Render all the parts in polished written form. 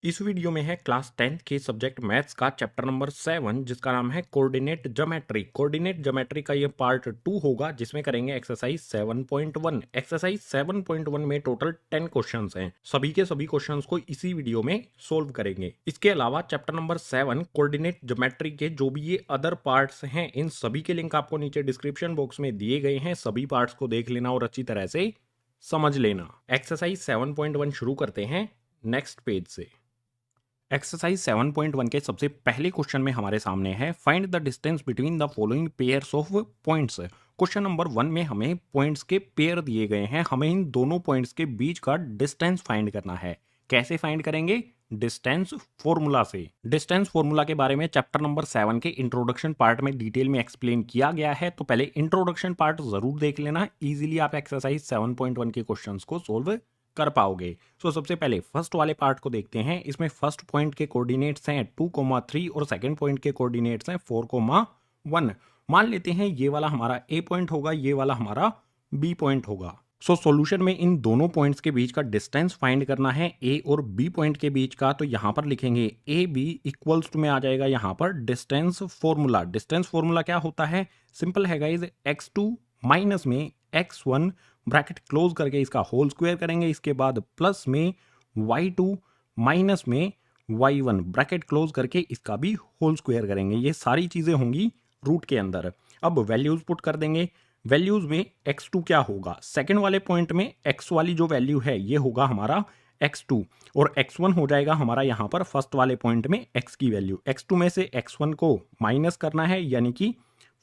इस वीडियो में है क्लास 10th के सब्जेक्ट मैथ्स का चैप्टर नंबर 7 जिसका नाम है कोऑर्डिनेट ज्योमेट्री। कोऑर्डिनेट ज्योमेट्री का ये पार्ट 2 होगा जिसमें करेंगे एक्सरसाइज 7.1। एक्सरसाइज 7.1 में टोटल 10 क्वेश्चंस हैं। सभी के सभी क्वेश्चंस को इसी वीडियो में सोल्व करेंगे। इसके अलावा चैप्टर नंबर 7 कोऑर्डिनेट ज्योमेट्री के जो भी ये अदर पार्ट्स हैं इन सभी के लिंक आपको नीचे डिस्क्रिप्शन बॉक्स में दिए गए हैं। सभी पार्ट्स को देख लेना और अच्छी तरह से समझ लेना। एक्सरसाइज 7.1 शुरू करते हैं नेक्स्ट पेज से। एक्सरसाइज 7.1 के सबसे पहले क्वेश्चन में हमारे सामने है find the distance between the following pairs of points. Question number 1 में हमें पॉइंट्स के पेयर दिए गए हैं, हमें इन दोनों पॉइंट्स के बीच का डिस्टेंस फाइंड करना है। कैसे फाइंड करेंगे? डिस्टेंस फॉर्मूला से। डिस्टेंस फॉर्मूला के बारे में चैप्टर नंबर 7 के इंट्रोडक्शन पार्ट में डिटेल में एक्सप्लेन किया गया है, तो पहले इंट्रोडक्शन पार्ट जरूर देख लेना। इजीली आप एक्सरसाइज 7.1 के क्वेश्चंस को सोल्व कर पाओगे। सबसे पहले फर्स्ट वाले पार्ट को देखते हैं। इसमें फर्स्ट पॉइंट के कोऑर्डिनेट्स हैं 2,3 और सेकंड पॉइंट के कोऑर्डिनेट्स हैं 4,1। मान लेते हैं ये वाला हमारा ए पॉइंट होगा, ये वाला हमारा बी पॉइंट होगा। सॉल्यूशन में इन दोनों पॉइंट्स के बीच का डिस्टेंस फाइंड करना है ए और बी पॉइंट के बीच का। तो यहां पर लिखेंगे ए बी इक्वल्स टू में आ जाएगा यहां पर डिस्टेंस फॉर्मूला। डिस्टेंस फॉर्मूला क्या होता है? सिंपल है गाइस, x2 माइनस में x1 ब्रैकेट क्लोज करके इसका होल स्क्वायर करेंगे, इसके बाद प्लस में y2 माइनस में y1 ब्रैकेट क्लोज करके इसका भी होल स्क्वायर करेंगे। ये सारी चीजें होंगी रूट के अंदर। अब वैल्यूज पुट कर देंगे। वैल्यूज में x2 क्या होगा? सेकंड वाले पॉइंट में x वाली जो वैल्यू है ये होगा हमारा x2 और x1 हो जाएगा हमारा यहाँ पर फर्स्ट वाले पॉइंट में x की वैल्यू। x2 में से x1 को माइनस करना है, यानी कि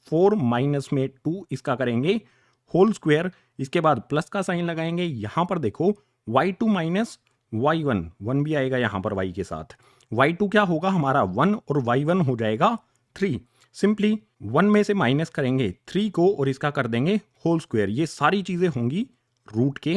4 माइनस में 2 इसका करेंगे होल स्क्वायर। इसके बाद प्लस का साइन लगाएंगे। यहां पर देखो y2 माइनस y1, 1 भी आएगा यहां पर y के साथ। y2 क्या होगा हमारा 1 और y1 हो जाएगा 3। सिंपली 1 में से माइनस करेंगे 3 को और इसका कर देंगे होल स्क्वायर। ये सारी चीजें होंगी रूट के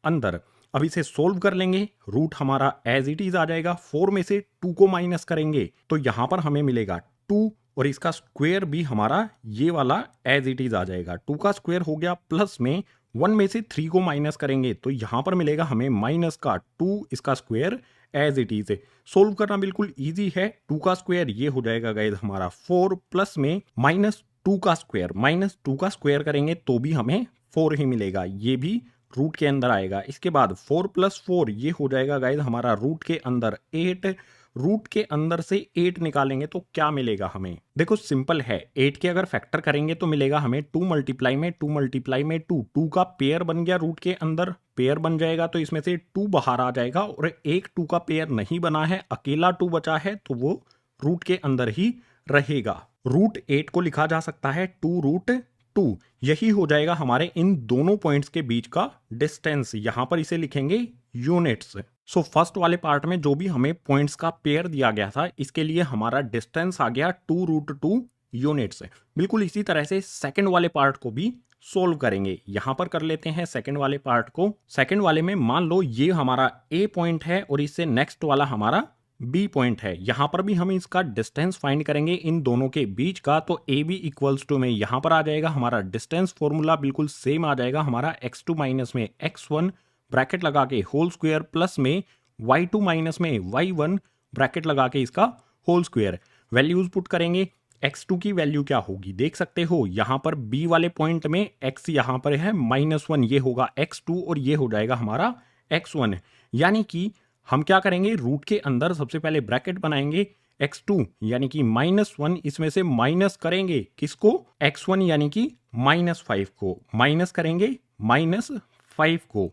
अंदर। अब इसे सोल्व कर लेंगे। रूट हमारा एज इट इज आ जाएगा। 4 में से 2 को माइनस करेंगे तो यहां पर हमें मिलेगा 2 और इसका स्क्वायर भी हमारा ये वाला एज इट इज आ जाएगा। 2 का स्क्वायर हो गया, प्लस में 1 में से 3 को माइनस करेंगे तो यहां पर मिलेगा हमें माइनस का 2 इसका square as it is. Solve करना बिल्कुल इजी है। 2 का स्क्वायर ये हो जाएगा गाइस हमारा 4, प्लस में माइनस 2 का स्क्वायर, माइनस 2 का स्क्वायर करेंगे तो भी हमें 4 ही मिलेगा। ये भी रूट के अंदर आएगा। इसके बाद 4 प्लस 4 ये हो जाएगा गाइस हमारा रूट के अंदर 8। रूट के अंदर से 8 निकालेंगे तो क्या मिलेगा हमें? देखो सिंपल है, 8 के अगर फैक्टर करेंगे तो मिलेगा हमें 2 मल्टीप्लाई में 2 मल्टीप्लाई में 2। 2 का पेयर बन गया, रूट के अंदर पेयर बन जाएगा तो इसमें से 2 बाहर आ जाएगा और एक 2 का पेयर नहीं बना है, अकेला 2 बचा है तो वो रूट के अंदर ही रहेगा। रूट 8 को लिखा जा सकता है 2 रूट 2। यही हो जाएगा हमारे इन दोनों पॉइंट्स के बीच का डिस्टेंस। यहां पर इसे लिखेंगे यूनिट्स। फर्स्ट वाले पार्ट में जो भी हमें पॉइंट्स का पेयर दिया गया था इसके लिए हमारा डिस्टेंस आ गया 2 रूट 2 यूनिट्स। बिल्कुल इसी तरह से सेकंड वाले पार्ट को भी सोल्व करेंगे। यहां पर कर लेते हैं सेकंड वाले पार्ट को। सेकंड वाले में मान लो ये हमारा ए पॉइंट है और इससे नेक्स्ट वाला हमारा बी पॉइंट है। यहां पर भी हम इसका डिस्टेंस फाइंड करेंगे इन दोनों के बीच का। तो ए बी इक्वल्स टू में यहां पर आ जाएगा हमारा डिस्टेंस फॉर्मूला बिल्कुल सेम आ जाएगा हमारा x2 माइनस में x1 ब्रैकेट लगा के होल स्क्वायर, प्लस में y2 माइनस में y1 ब्रैकेट लगा के इसका होल स्क्वायर। वैल्यूज पुट करेंगे। x2 की वैल्यू क्या होगी देख सकते हो, यहां पर b वाले पॉइंट में x यहां पर है -1, ये होगा x2 और ये हो जाएगा हमारा x1। यानी कि हम क्या करेंगे, रूट के अंदर सबसे पहले ब्रैकेट बनाएंगे x2 यानी कि -1, इसमें से माइनस करेंगे किसको? x1 यानी कि -5 को, माइनस करेंगे -5 को।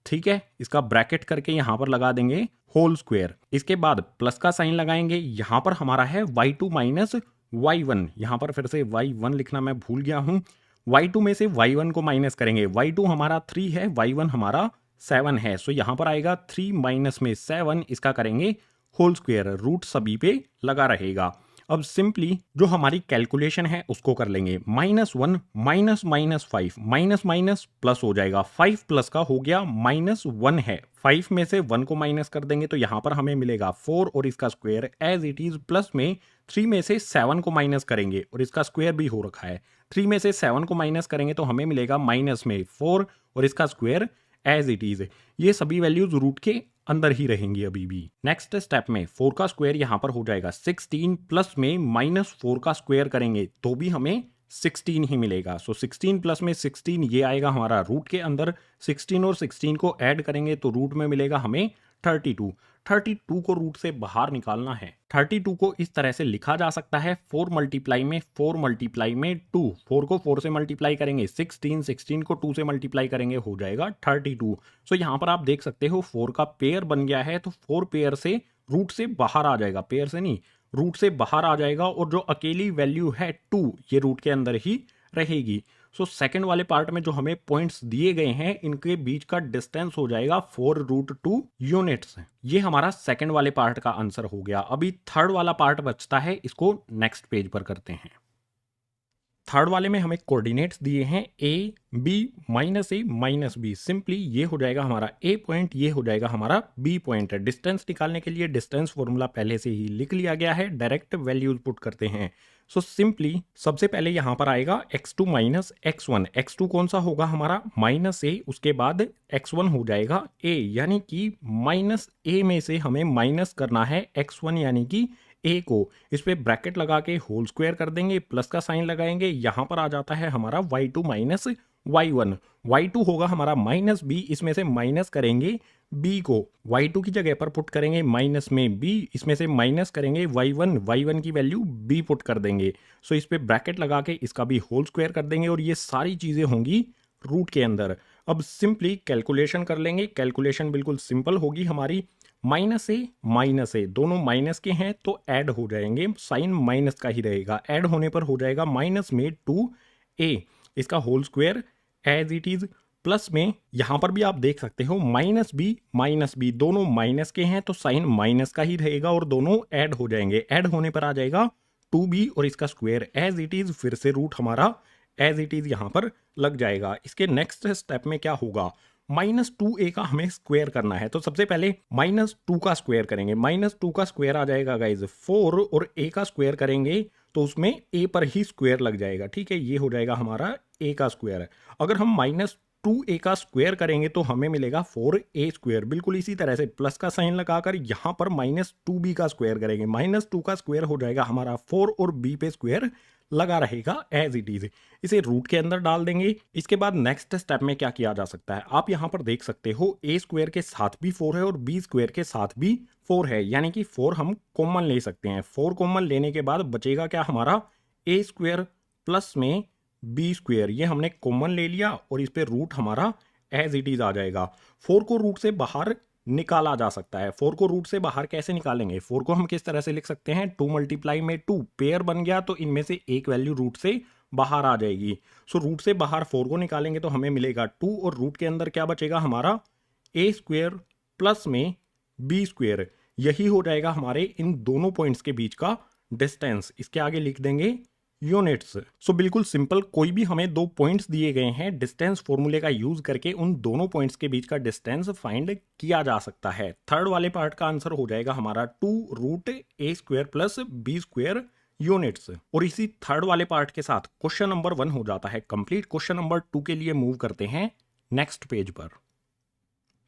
ठीक है, इसका ब्रैकेट करके यहां पर लगा देंगे होल स्क्वायर। इसके बाद प्लस का साइन लगाएंगे। यहां पर हमारा है y2 माइनस y1। यहां पर फिर से y1 लिखना मैं भूल गया हूं। y2 में से y1 को माइनस करेंगे। y2 हमारा 3 है, y1 हमारा 7 है। सो यहां पर आएगा 3 माइनस में 7, इसका करेंगे होल स्क्वायर। रूट सभी पे लगा रहेगा। अब सिंपली जो हमारी कैलकुलेशन है उसको कर लेंगे। -1 माइनस -5, माइनस माइनस प्लस हो जाएगा। 5 प्लस का हो गया -1 है। 5 में से 1 को माइनस कर देंगे तो यहां पर हमें मिलेगा 4 और इसका square as it is. Plus में 3 में से 7 को माइनस करेंगे और इसका स्क्वायर भी हो रखा है। 3 में से 7 को माइनस करेंगे तो हमें मिलेगा माइनस में 4 और इसका स्क्वायर एज इट इज, ये सभी वैल्यूज रूट के अंदर ही रहेंगी अभी भी। नेक्स्ट स्टेप में 4 का स्क्वायर यहाँ पर हो जाएगा 16 प्लस में -4 का स्क्वायर करेंगे तो भी हमें 16 ही मिलेगा। सो 16 प्लस में 16 ये आएगा हमारा रूट के अंदर, 16 और 16 को ऐड करेंगे तो रूट में मिलेगा हमें 32। 32 को रूट से बाहर निकालना है। 32 को इस तरह से लिखा जा सकता है 4 मल्टीप्लाई में 4 मल्टीप्लाई में 2। 4 को 4 से मल्टीप्लाई करेंगे 16, 16 को 2 से मल्टीप्लाई करेंगे हो जाएगा 32। सो यहाँ पर आप देख सकते हो 4 का पेयर बन गया है, तो 4 पेयर से रूट से बाहर आ जाएगा, पेयर से नहीं रूट से बाहर आ जाएगा, और जो अकेली वैल्यू है 2 ये रूट के अंदर ही रहेगी। सो सेकंड वाले पार्ट में जो हमें पॉइंट्स दिए गए हैं इनके बीच का डिस्टेंस हो जाएगा 4√2 यूनिट्स। ये हमारा सेकंड वाले पार्ट का आंसर हो गया। अभी थर्ड वाला पार्ट बचता है, इसको नेक्स्ट पेज पर करते हैं। थर्ड वाले में हमें कोऑर्डिनेट्स दिए हैं a b -a -b। Simply ये हो जाएगा हमारा a पॉइंट, ये हो जाएगा हमारा b पॉइंट। डिस्टेंस निकालने के लिए डिस्टेंस फॉर्मूला पहले से ही लिख लिया गया है, डायरेक्ट वैल्यूज पुट करते हैं। सो सिंपली सबसे पहले यहाँ पर आएगा x2 -x1। x2 कौन सा होगा हमारा -a, उसके बाद x1 हो जाएगा a, यानी कि -a में से हमें माइनस करना है x1 यानी कि ए को। इस पे ब्रैकेट लगा के होल स्क्वायर कर देंगे, प्लस का साइन लगाएंगे, यहां पर आ जाता है हमारा y2 -y1। y2 होगा हमारा -b, इसमें से माइनस करेंगे b को, y2 की जगह पर पुट करेंगे माइनस में b, इसमें से माइनस करेंगे y1 की वैल्यू b पुट कर देंगे। सो इस पे ब्रैकेट लगा के इसका भी होल स्क्वायर कर देंगे, और ये सारी चीजें होंगी रूट के अंदर। अब सिंपली कैलकुलेशन कर लेंगे। कैलकुलेशन बिल्कुल सिंपल होगी हमारी, -a दोनों माइनस के हैं तो ऐड हो जाएंगे, साइन माइनस का ही रहेगा, ऐड होने पर हो जाएगा माइनस में 2a, इसका whole square as it is, plus में यहां पर भी आप देख सकते हो -b दोनों माइनस के हैं तो साइन माइनस का ही रहेगा, और दोनों ऐड हो जाएंगे। ऐड होने पर आ जाएगा 2b और इसका स्क्वायर एज इट इज, फिर से रूट हमारा एज इट इज यहां पर लग जाएगा। इसके नेक्स्ट स्टेप में क्या होगा, -2a का हमें स्क्वायर करना है, तो सबसे पहले -2 का स्क्वायर करेंगे। -2 का स्क्वायर आ जाएगा गाइज 4, और a का स्क्वायर करेंगे तो उसमें a पर ही स्क्वायर लग जाएगा, ठीक है, ये हो जाएगा हमारा a का स्क्वायर। अगर हम -2a का स्क्वायर करेंगे तो हमें मिलेगा 4a स्क्वायर। बिल्कुल इसी तरह से प्लस का साइन लगाकर यहां पर -2b का स्क्वायर करेंगे, -2 का स्क्वायर हो जाएगा हमारा 4, और b पे स्क्वायर लगा रहेगा एज इट इज। इसे रूट के अंदर डाल देंगे। इसके बाद नेक्स्ट स्टेप में क्या किया जा सकता है, आप यहां पर देख सकते हो a स्क्वायर के साथ भी 4 है और b स्क्वायर के साथ भी 4 है, यानी कि 4 हम कॉमन ले सकते हैं। 4 कॉमन लेने के बाद बचेगा क्या हमारा a स्क्वायर प्लस में b स्क्वायर, ये हमने कॉमन ले लिया, और इस पे रूट हमारा एज इट इज आ जाएगा। 4 को रूट से बाहर निकाला जा सकता है। 4 को रूट से बाहर कैसे निकालेंगे, 4 को हम किस तरह से लिख सकते हैं, 2 मल्टीप्लाई में 2, पेयर बन गया तो इनमें से एक वैल्यू रूट से बाहर आ जाएगी। सो रूट से बाहर 4 को निकालेंगे तो हमें मिलेगा 2, और रूट के अंदर क्या बचेगा हमारा a स्क्वायर प्लस में b स्क्वायर। यही हो जाएगा हमारे इन दोनों पॉइंट्स के बीच का डिस्टेंस। इसके आगे लिख देंगे यूनिट्स। सो बिल्कुल सिंपल, कोई भी हमें 2 पॉइंट्स दिए गए हैं, डिस्टेंस फॉर्मूले का यूज करके उन दोनों पॉइंट्स के बीच का डिस्टेंस फाइंड किया जा सकता है। थर्ड वाले पार्ट का आंसर हो जाएगा हमारा 2√a square plus b square units. और इसी थर्ड वाले पार्ट के साथ क्वेश्चन नंबर 1 हो जाता है कंप्लीट। क्वेश्चन नंबर 2 के लिए मूव करते हैं नेक्स्ट पेज पर।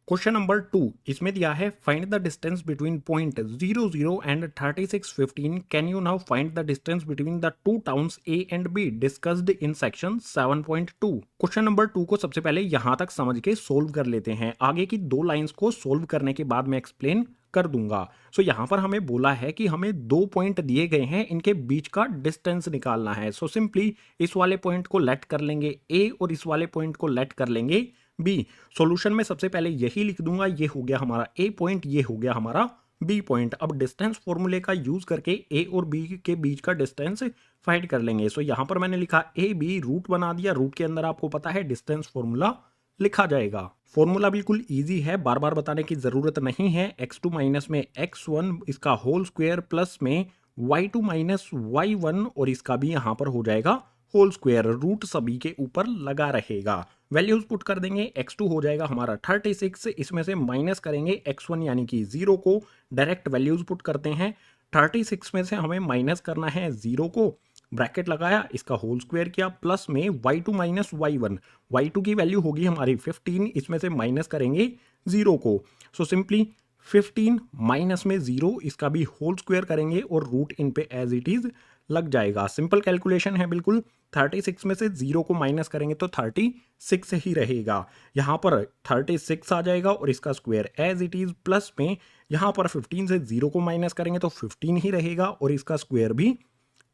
क्वेश्चन नंबर 2 इसमें दिया है find the distance between point 00 and 3615। Can you now find the distance between the two towns A and B discussed in section 7.2। Question number 2 को सबसे पहले यहां तक समझ के सोल्व कर लेते हैं, आगे की 2 लाइंस को सोल्व करने के बाद मैं एक्सप्लेन कर दूंगा। सो यहां पर हमें बोला है कि हमें 2 पॉइंट दिए गए हैं, इनके बीच का डिस्टेंस निकालना है। सो सिंपली इस वाले पॉइंट को लेट कर लेंगे A और इस वाले पॉइंट को लेट कर लेंगे B। सॉल्यूशन में सबसे पहले यही लिख दूंगा, ये हो गया हमारा A पॉइंट, ये हो गया हमारा B पॉइंट। अब डिस्टेंस फॉर्मूले का यूज करके A और B के बीच का डिस्टेंस फाइंड कर लेंगे। सो यहां पर मैंने लिखा AB, रूट बना दिया, रूट के अंदर आपको पता है डिस्टेंस फॉर्मूला लिखा जाएगा। फॉर्मूला बिल्कुल इजी है, बार बार बताने की जरूरत नहीं है। x2 माइनस में x1 इसका होल स्क्वायर प्लस में y2 माइनस y1 और इसका भी यहां पर हो जाएगा होल स्क्वायर, रूट सभी के ऊपर लगा रहेगा। वैल्यूज पुट कर देंगे, x2 हो जाएगा हमारा 36, इसमें से माइनस करेंगे x1 यानी कि 0 को, डायरेक्ट वैल्यूज पुट करते हैं। 36 में से हमें माइनस करना है 0 को, ब्रैकेट लगाया, इसका होल स्क्वायर किया, प्लस में y2 माइनस y1, y2 की वैल्यू होगी हमारी 15, इसमें से माइनस करेंगे 0 को। सो सिंपली 15 माइनस में 0, इसका भी होल स्क्वायर करेंगे और रूट इन पे एज इट इज लग जाएगा। सिंपल कैलकुलेशन है बिल्कुल। 36 में से 0 को माइनस करेंगे तो 36 ही रहेगा। यहाँ पर 36 आ जाएगा और इसका square as it is, plus में यहाँ पर 15 से 0 को माइनस करेंगे तो 15 ही रहेगा और इसका स्क्वायर भी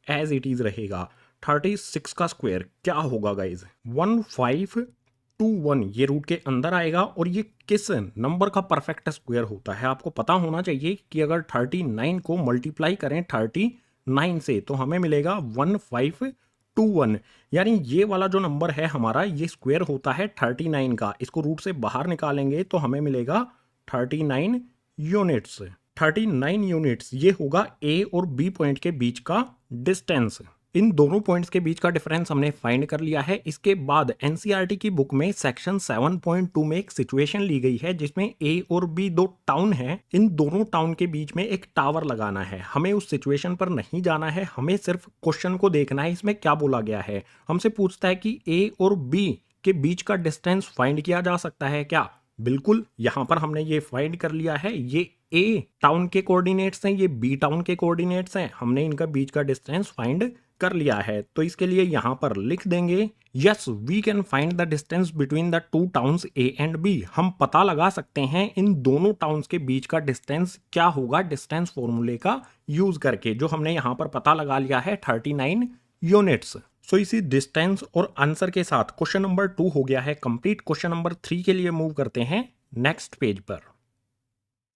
एज इट इज रहेगा। 36 का स्क्वायर क्या होगा गाइज? 1521। ये रूट के अंदर आएगा और ये किस नंबर का परफेक्ट स्क्वायर होता है? आपको पता होना चाहिए कि अगर 39 को मल्टीप्लाई करें 39 से तो हमें मिलेगा 1521। यानी ये वाला जो नंबर है हमारा, ये स्क्वायर होता है 39 का। इसको रूट से बाहर निकालेंगे तो हमें मिलेगा 39 यूनिट्स। 39 यूनिट्स ये होगा ए और बी पॉइंट के बीच का डिस्टेंस। इन दोनों पॉइंट्स के बीच का डिफरेंस हमने फाइंड कर लिया है। इसके बाद एनसीईआरटी की बुक में सेक्शन 7.2 में एक सिचुएशन ली गई है जिसमें ए और बी दो टाउन है। इन दोनों टाउन के बीच में एक टावर लगाना है। हमें उस सिचुएशन पर नहीं जाना है, हमें सिर्फ क्वेश्चन को देखना है इसमें क्या बोला गया है। हमसे पूछता है कि ए और बी के बीच का डिस्टेंस फाइंड किया जा सकता है क्या? बिल्कुल, यहां पर हमने ये फाइंड कर लिया है। ये ए टाउन के कोऑर्डिनेट्स हैं, ये बी टाउन के कोऑर्डिनेट्स हैं। हमने इनका बीच का डिस्टेंस फाइंड कर लिया है। तो इसके लिए यहां पर लिख देंगे yes we can find the distance between the two towns A and B. हम पता लगा सकते हैं इन दोनों टाउन्स के बीच का डिस्टेंस क्या होगा डिस्टेंस फॉर्मूले का यूज करके, जो हमने यहां पर पता लगा लिया है 39 यूनिट्स। सो इसी डिस्टेंस और आंसर के साथ क्वेश्चन नंबर 2 हो गया है कंप्लीट। क्वेश्चन नंबर 3 के लिए मूव करते हैं नेक्स्ट पेज पर।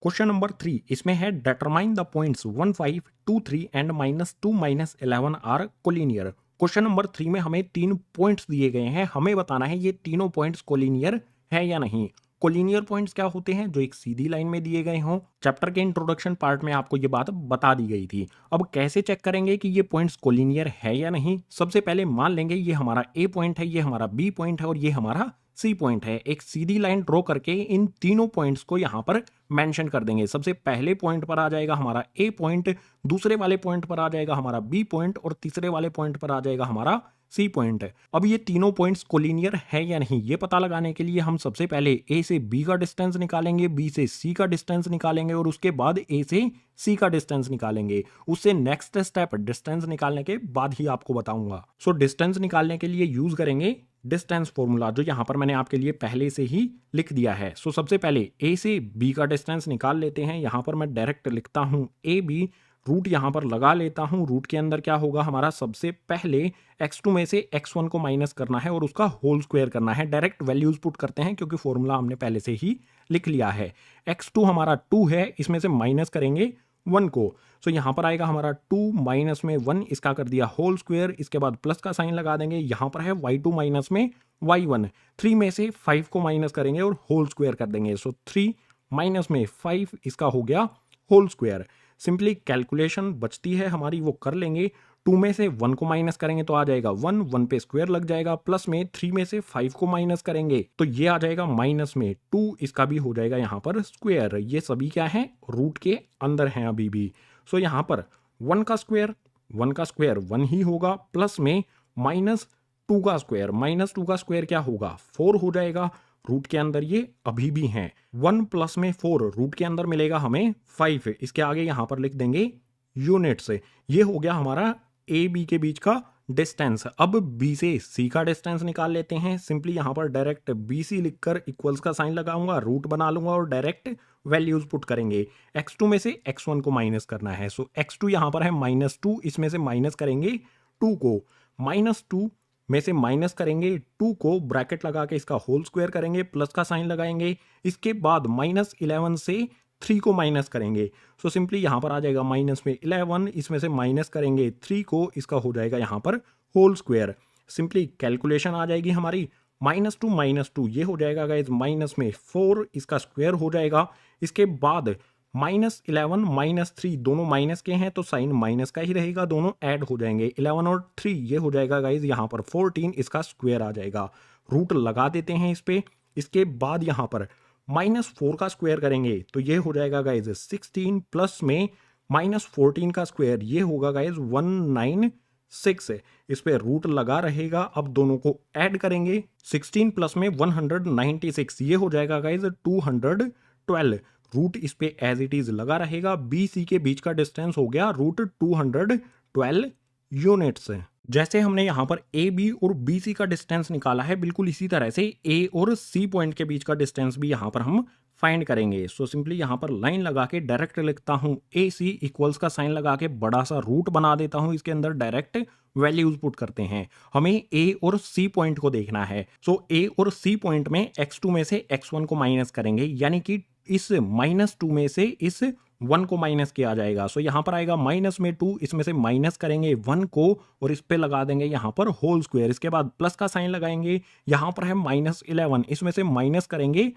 क्वेश्चन नंबर 3 इसमें है determine the points 1, 5, 2, 3 and -2, -11 are collinear. Question number 3 में हमें 3 पॉइंट्स दिए गए हैं। हमें बताना है ये तीनों पॉइंट्स कोलिनियर है या नहीं। कोलिनियर पॉइंट्स क्या होते हैं? जो एक सीधी लाइन में दिए गए हों। चैप्टर के इंट्रोडक्शन पार्ट में आपको ये बात बता दी गई थी। अब कैसे चेक करेंगे कि ये पॉइंट्स कोलिनियर है या नहीं? सबसे पहले मान लेंगे ये हमारा ए पॉइंट है, ये हमारा बी पॉइंट है और ये हमारा सी पॉइंट है। एक सीधी लाइन ड्रॉ करके इन तीनों पॉइंट्स को यहां पर मेंशन कर देंगे। सबसे पहले पॉइंट पर आ जाएगा हमारा ए पॉइंट, दूसरे वाले पॉइंट पर आ जाएगा हमारा बी पॉइंट और तीसरे वाले पॉइंट पर आ जाएगा हमारा सी पॉइंट। अब ये तीनों पॉइंट्स कोलिनियर है या नहीं, ये पता लगाने के लिए हम सबसे पहले ए से बी का डिस्टेंस निकालेंगे, बी से सी का डिस्टेंस निकालेंगे और उसके बाद ए से सी का डिस्टेंस निकालेंगे। उससे नेक्स्ट स्टेप डिस्टेंस निकालने के बाद ही आपको बताऊंगा। सो डिस्टेंस निकालने के लिए यूज करेंगे डिस्टेंस फॉर्मूला, जो यहां पर मैंने आपके लिए पहले से ही लिख दिया है। सो सबसे पहले ए से बी का डिस्टेंस निकाल लेते हैं। यहां पर मैं डायरेक्ट लिखता हूं ए बी, रूट यहां पर लगा लेता हूं। रूट के अंदर क्या होगा हमारा, सबसे पहले x2 में से x1 को माइनस करना है और उसका होल स्क्वायर करना है। डायरेक्ट वैल्यूज पुट करते हैं क्योंकि फॉर्मूला हमने पहले से ही लिख लिया है। x2 हमारा 2 है, इसमें से माइनस करेंगे 1 को। सो यहां पर आएगा हमारा 2 माइनस में 1, इसका कर दिया होल स्क्वायर। इसके बाद प्लस का साइन लगा देंगे। यहां पर है y2 माइनस में y1, 3 में से 5 को माइनस करेंगे और होल स्क्वायर कर देंगे। सो 3 माइनस में 5, इसका हो गया होल स्क्वायर। सिंपली कैलकुलेशन बचती है हमारी, वो कर लेंगे। 2 में से 1 को माइनस करेंगे तो आ जाएगा 1, 1 पे स्क्वायर लग जाएगा। प्लस में 3 में से 5 को माइनस करेंगे तो ये आ जाएगा माइनस में 2, इसका भी हो जाएगा यहाँ पर स्क्वायर। ये सभी क्या है, रूट के अंदर हैं अभी भी। सो यहाँ पर 1 का स्क्वायर 1 ही होगा, प्लस में -2 का स्क्वायर, -2 का स्क्वायर क्या होगा, 4 हो जाएगा। रूट के अंदर ये अभी भी हैं। 1 प्लस में 4, रूट के अंदर मिलेगा हमें 5। इसके आगे यहां पर लिख देंगे यूनिट्स। ये हो गया हमारा ए बी के बीच का डिस्टेंस। अब बी से सी का डिस्टेंस निकाल लेते हैं। सिंपली यहां पर डायरेक्ट बी सी लिखकर इक्वल्स का साइन लगाऊंगा, रूट बना लूंगा और डायरेक्ट वैल्यूज पुट करेंगे। x2 में से x1 को माइनस करना है। सो x2 यहां पर है -2, इसमें से माइनस करेंगे 2 को। -2 में से माइनस करेंगे 2 को, ब्रैकेट लगा के इसका होल स्क्वायर करेंगे, प्लस का साइन लगाएंगे। इसके बाद -11 से 3 को माइनस करेंगे। सो सिंपली यहां पर आ जाएगा माइनस में 11, इसमें से माइनस करेंगे 3 को, इसका हो जाएगा यहां पर होल स्क्वायर। सिंपली कैलकुलेशन आ जाएगी हमारी -2 ये हो जाएगा गाइज माइनस में 4, इसका स्क्वायर हो जाएगा। इसके बाद -11 -3 दोनों माइनस के हैं तो साइन माइनस का ही रहेगा, दोनों ऐड हो जाएंगे। 11 और 3 ये हो जाएगा गाइज यहाँ पर 14, इसका स्क्वायर आ जाएगा। रूट लगा देते हैं इस पे। इसके बाद यहाँ पर -4 का स्क्वायर करेंगे तो ये हो जाएगा गाइज 16, प्लस में -14 का स्क्वायर, ये होगा गाइज 196। 6 इस पे रूट लगा रहेगा। अब दोनों को ऐड करेंगे, 16 प्लस में 196 ये हो जाएगा गाइज 212। रूट इस पे एज इट इज लगा रहेगा। बी सी के बीच का डिस्टेंस हो गया रूट 212 यूनिट्स। जैसे हमने यहाँ पर ए बी और बी सी का डिस्टेंस निकाला है, बिल्कुल इसी तरह से ए और सी पॉइंट के बीच का डिस्टेंस भी यहाँ पर हम फाइंड करेंगे। सो सिंपली यहाँ पर लाइन लगा के डायरेक्ट लिखता हूँ, ए सी इक्वल्स का साइन लगा के बड़ा सा रूट बना देता हूँ, इसके अंदर डायरेक्ट वैल्यूज पुट करते हैं। हमें ए और सी पॉइंट को देखना है। सो ए और सी पॉइंट में x2 में से x1 को माइनस करेंगे, यानी कि इस -2 में से इस 1 को माइनस किया जाएगा। सो यहाँ पर आएगा माइनस में 2, इसमें से माइनस करेंगे 1 को और इस पे लगा देंगे यहाँ पर होल स्क्वायर। इसके बाद प्लस का साइन लगाएंगे, यहाँ पर है -11, इसमें से माइनस करेंगे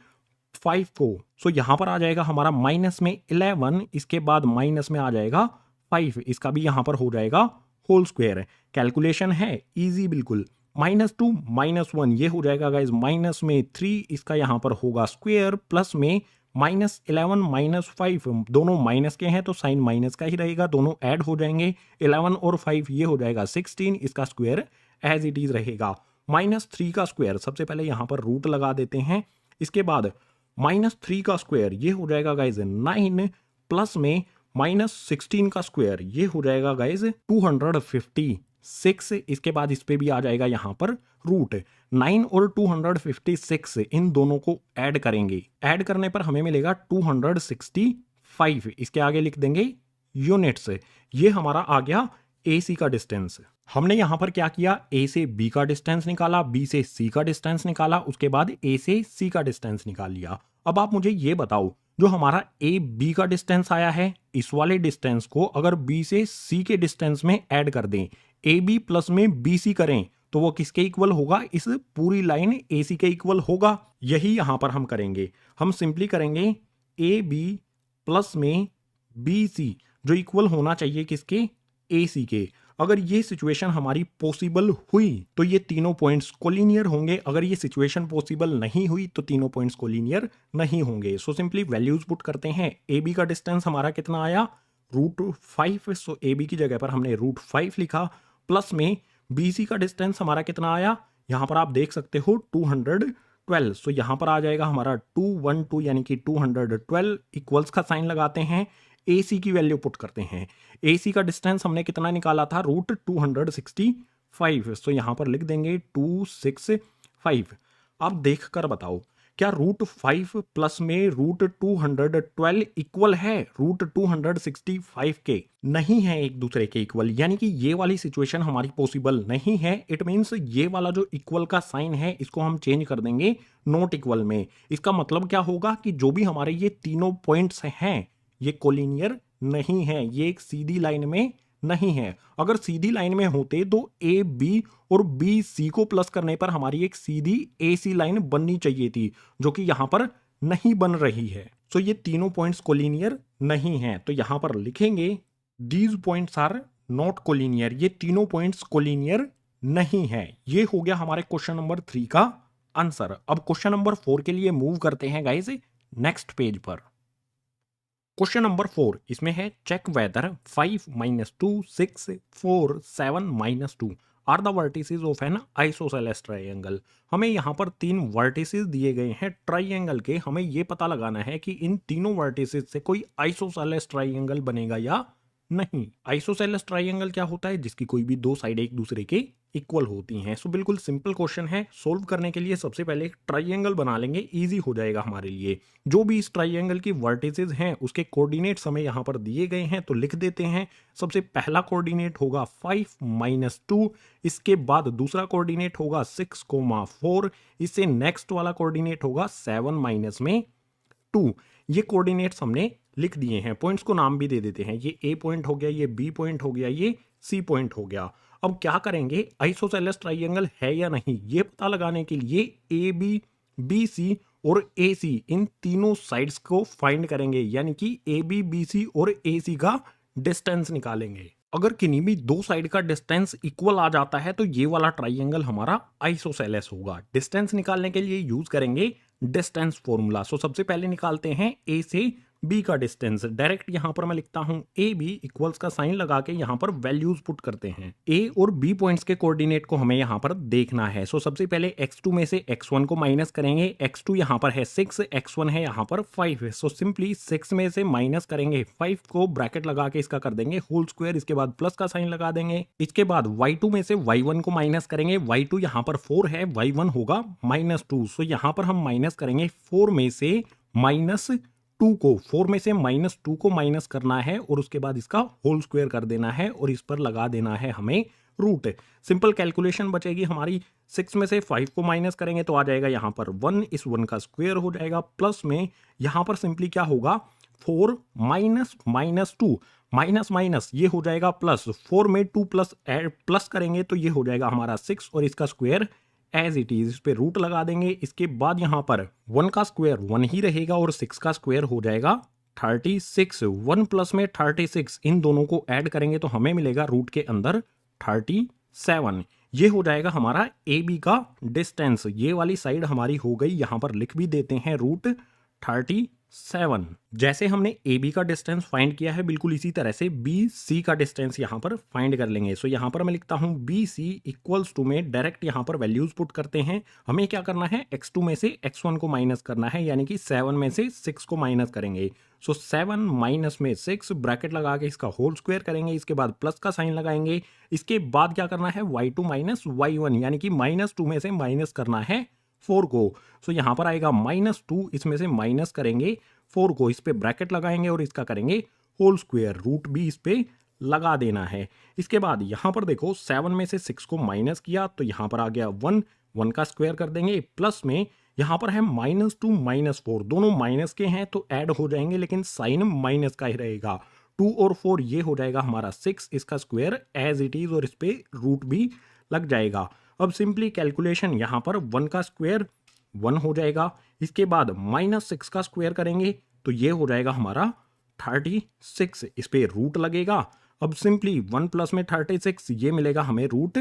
5 को। सो यहाँ पर आ जाएगा हमारा माइनस में 11, इसके बाद माइनस में आ जाएगा 5, इसका भी यहाँ पर हो जाएगा होल स्क्वायर। कैलकुलेशन है इजी बिल्कुल। -2 -1 ये हो जाएगा गाइज माइनस में 3, इसका यहाँ पर होगा स्क्वायर, प्लस में -11 -5 दोनों माइनस के हैं तो साइन माइनस का ही रहेगा, दोनों ऐड हो जाएंगे। 11 और 5 ये हो जाएगा 16, इसका स्क्वायर एज इट इज रहेगा। -3 का स्क्वायर, सबसे पहले यहाँ पर रूट लगा देते हैं। इसके बाद -3 का स्क्वायर ये हो जाएगा गाइज 9, प्लस में -16 का स्क्वायर ये हो जाएगा गाइज 256। इसके बाद इस पे भी आ जाएगा यहाँ पर रूट। 9 और 256 इन दोनों को ऐड करेंगे, ऐड करने पर हमें मिलेगा 265। इसके आगे लिख देंगे यूनिट्स। ये हमारा आ गया ए सी का डिस्टेंस। हमने यहां पर क्या किया, ए से बी का डिस्टेंस निकाला, बी से सी का डिस्टेंस निकाला, उसके बाद ए से सी का डिस्टेंस निकाल लिया। अब आप मुझे ये बताओ, जो हमारा ए बी का डिस्टेंस आया है, इस वाले डिस्टेंस को अगर बी से सी के डिस्टेंस में ऐड कर दें, ए बी प्लस में बी सी करें, तो वो किसके इक्वल होगा, इस पूरी लाइन ए सी के इक्वल होगा। यही यहां पर हम करेंगे। हम सिंपली करेंगे ए बी प्लस में बी सी, जो इक्वल होना चाहिए किसके, ए सी के। अगर ये सिचुएशन हमारी पॉसिबल हुई तो ये तीनों पॉइंट्स कोलिनियर होंगे, अगर ये सिचुएशन पॉसिबल नहीं हुई तो तीनों पॉइंट्स कोलिनियर नहीं होंगे। सो सिंपली वैल्यूज पुट करते हैं। ए बी का डिस्टेंस हमारा कितना आया, √5। सो ए बी की जगह पर हमने √5 लिखा, प्लस में बी सी का डिस्टेंस हमारा कितना आया, यहां पर आप देख सकते हो 212। सो यहां पर आ जाएगा हमारा 212 यानी कि 212, इक्वल्स का साइन लगाते हैं, ए सी की वैल्यू पुट करते हैं। ए सी का डिस्टेंस हमने कितना निकाला था, √265। सो यहां पर लिख देंगे 265। अब देख कर बताओ, क्या √5 प्लस में √212 इक्वल है √265 के? नहीं है एक दूसरे के इक्वल, यानी कि ये वाली सिचुएशन हमारी पॉसिबल नहीं है। इट मीन्स ये वाला जो इक्वल का साइन है इसको हम चेंज कर देंगे नॉट इक्वल में। इसका मतलब क्या होगा कि जो भी हमारे ये तीनों पॉइंट्स हैं ये कोलिनियर नहीं है, ये एक सीधी लाइन में नहीं है। अगर सीधी लाइन में होते तो ए बी और बी सी को प्लस करने पर हमारी एक सीधी ए सी लाइन बननी चाहिए थी, जो कि यहां पर नहीं बन रही है। सो ये तीनों पॉइंट्स कोलिनियर नहीं है, तो यहां पर लिखेंगे these points are not collinear, ये तीनों पॉइंट्स कोलिनियर नहीं है। ये हो गया हमारे क्वेश्चन नंबर 3 का आंसर। अब क्वेश्चन नंबर 4 के लिए मूव करते हैं गाइस नेक्स्ट पेज पर। क्वेश्चन नंबर 4 इसमें है check whether 5 -2 6 4 7 -2 are the vertices of an isosceles triangle. हमें यहाँ पर 3 वर्टिसेस दिए गए हैं ट्राइंगल के। हमें ये पता लगाना है कि इन तीनों वर्टिसेस से कोई आइसोसेलेस ट्राइंगल बनेगा या नहीं। आइसोसेलेस ट्राइंगल क्या होता है, जिसकी कोई भी दो साइड एक दूसरे के इक्वल होती हैं। सो बिल्कुल सिंपल क्वेश्चन है। सोल्व करने के लिए सबसे पहले एक ट्राइंगल बना लेंगे, इजी हो जाएगा हमारे लिए। जो भी इस ट्राइंगल की वर्टिसेस हैं उसके कोऑर्डिनेट्स हमें यहाँ पर दिए गए हैं, तो लिख देते हैं। सबसे पहला कोऑर्डिनेट होगा 5 -2, इसके बाद दूसरा कोऑर्डिनेट होगा 6, 4, इससे नेक्स्ट वाला कोऑर्डिनेट होगा 7 -2। ये कोऑर्डिनेट्स हमने लिख दिए हैं। पॉइंट्स को नाम भी दे देते हैं। ये ए पॉइंट हो गया, ये बी पॉइंट हो गया, ये सी पॉइंट हो गया। अब क्या करेंगे, आइसोसेलेस ट्राइंगल है या नहीं ये पता लगाने के लिए ए बी, बी सी और ए सी इन तीनों साइड्स को फाइंड करेंगे, यानी कि ए बी, बी सी और ए सी का डिस्टेंस निकालेंगे। अगर किन्हीं भी दो साइड का डिस्टेंस इक्वल आ जाता है तो ये वाला ट्राइंगल हमारा आइसोसेलेस होगा। डिस्टेंस निकालने के लिए यूज करेंगे डिस्टेंस फॉर्मूला। सो सबसे पहले निकालते हैं ए से बी का डिस्टेंस। डायरेक्ट यहाँ पर मैं लिखता हूँ ए बी इक्वल्स का साइन लगा के यहाँ पर वैल्यूज पुट करते हैं। ए और बी पॉइंट्स के कोऑर्डिनेट को हमें यहाँ पर देखना है। सो सबसे पहले x2 में से x1 को माइनस करेंगे। x2 यहाँ पर है 6, x1 है यहाँ पर 5 है। सो सिंपली 6 में से माइनस करेंगे 5 को, ब्रैकेट लगा के इसका कर देंगे होल स्क्वायर, इसके बाद प्लस का साइन लगा देंगे। इसके बाद y2 में से y1 को माइनस करेंगे। y2 यहाँ पर 4 है, y1 होगा -2। सो यहाँ पर हम माइनस करेंगे 4 में से -2 को, 4 में से -2 को माइनस करना है और उसके बाद इसका होल स्क्वायर कर देना है और इस पर लगा देना है हमें रूट। सिंपल कैलकुलेशन बचेगी हमारी। 6 में से 5 को माइनस करेंगे तो आ जाएगा यहाँ पर 1, इस 1 का स्क्वायर हो जाएगा, प्लस में यहाँ पर सिंपली क्या होगा 4 -2 माइनस माइनस ये हो जाएगा प्लस, 4 में 2 प्लस करेंगे तो ये हो जाएगा हमारा 6 और इसका स्क्वायर एज इट इज, इस पे रूट लगा देंगे। इसके बाद यहाँ पर 1 का स्क्वायर 1 ही रहेगा और 6 का स्क्वायर हो जाएगा 36। 1 प्लस में 36, इन दोनों को ऐड करेंगे तो हमें मिलेगा रूट के अंदर 37। ये हो जाएगा हमारा ए बी का डिस्टेंस। ये वाली साइड हमारी हो गई, यहाँ पर लिख भी देते हैं रूट 37। जैसे हमने ए बी का डिस्टेंस फाइंड किया है, बिल्कुल इसी तरह से बी सी का डिस्टेंस यहाँ पर फाइंड कर लेंगे। सो यहाँ पर मैं लिखता हूँ बी सी इक्वल्स टू में डायरेक्ट यहाँ पर वैल्यूज पुट करते हैं। हमें क्या करना है, x2 में से x1 को माइनस करना है, यानी कि 7 में से 6 को माइनस करेंगे। सो 7 माइनस में 6, ब्रैकेट लगा के इसका होल स्क्वायर करेंगे, इसके बाद प्लस का साइन लगाएंगे। इसके बाद क्या करना है, y2 माइनस y1, यानी कि -2 में से माइनस करना है 4 को। सो यहाँ पर आएगा -2, इसमें से माइनस करेंगे 4 को, इस पे ब्रैकेट लगाएंगे और इसका करेंगे होल स्क्वायर, रूट भी इस पे लगा देना है। इसके बाद यहाँ पर देखो 7 में से 6 को माइनस किया तो यहाँ पर आ गया 1, 1 का स्क्वायर कर देंगे, प्लस में यहाँ पर है -2 -4, दोनों माइनस के हैं तो ऐड हो जाएंगे लेकिन साइन माइनस का ही रहेगा। 2 और 4 ये हो जाएगा हमारा 6, इसका स्क्वायर एज इट इज और इस पे रूट भी लग जाएगा। अब सिंपली कैलकुलेशन, यहाँ पर 1 का स्क्वायर 1 हो जाएगा, इसके बाद -6 का स्क्वायर करेंगे तो ये हो जाएगा हमारा 36, इस पे रूट लगेगा। अब सिंपली 1 प्लस में 36, ये मिलेगा हमें रूट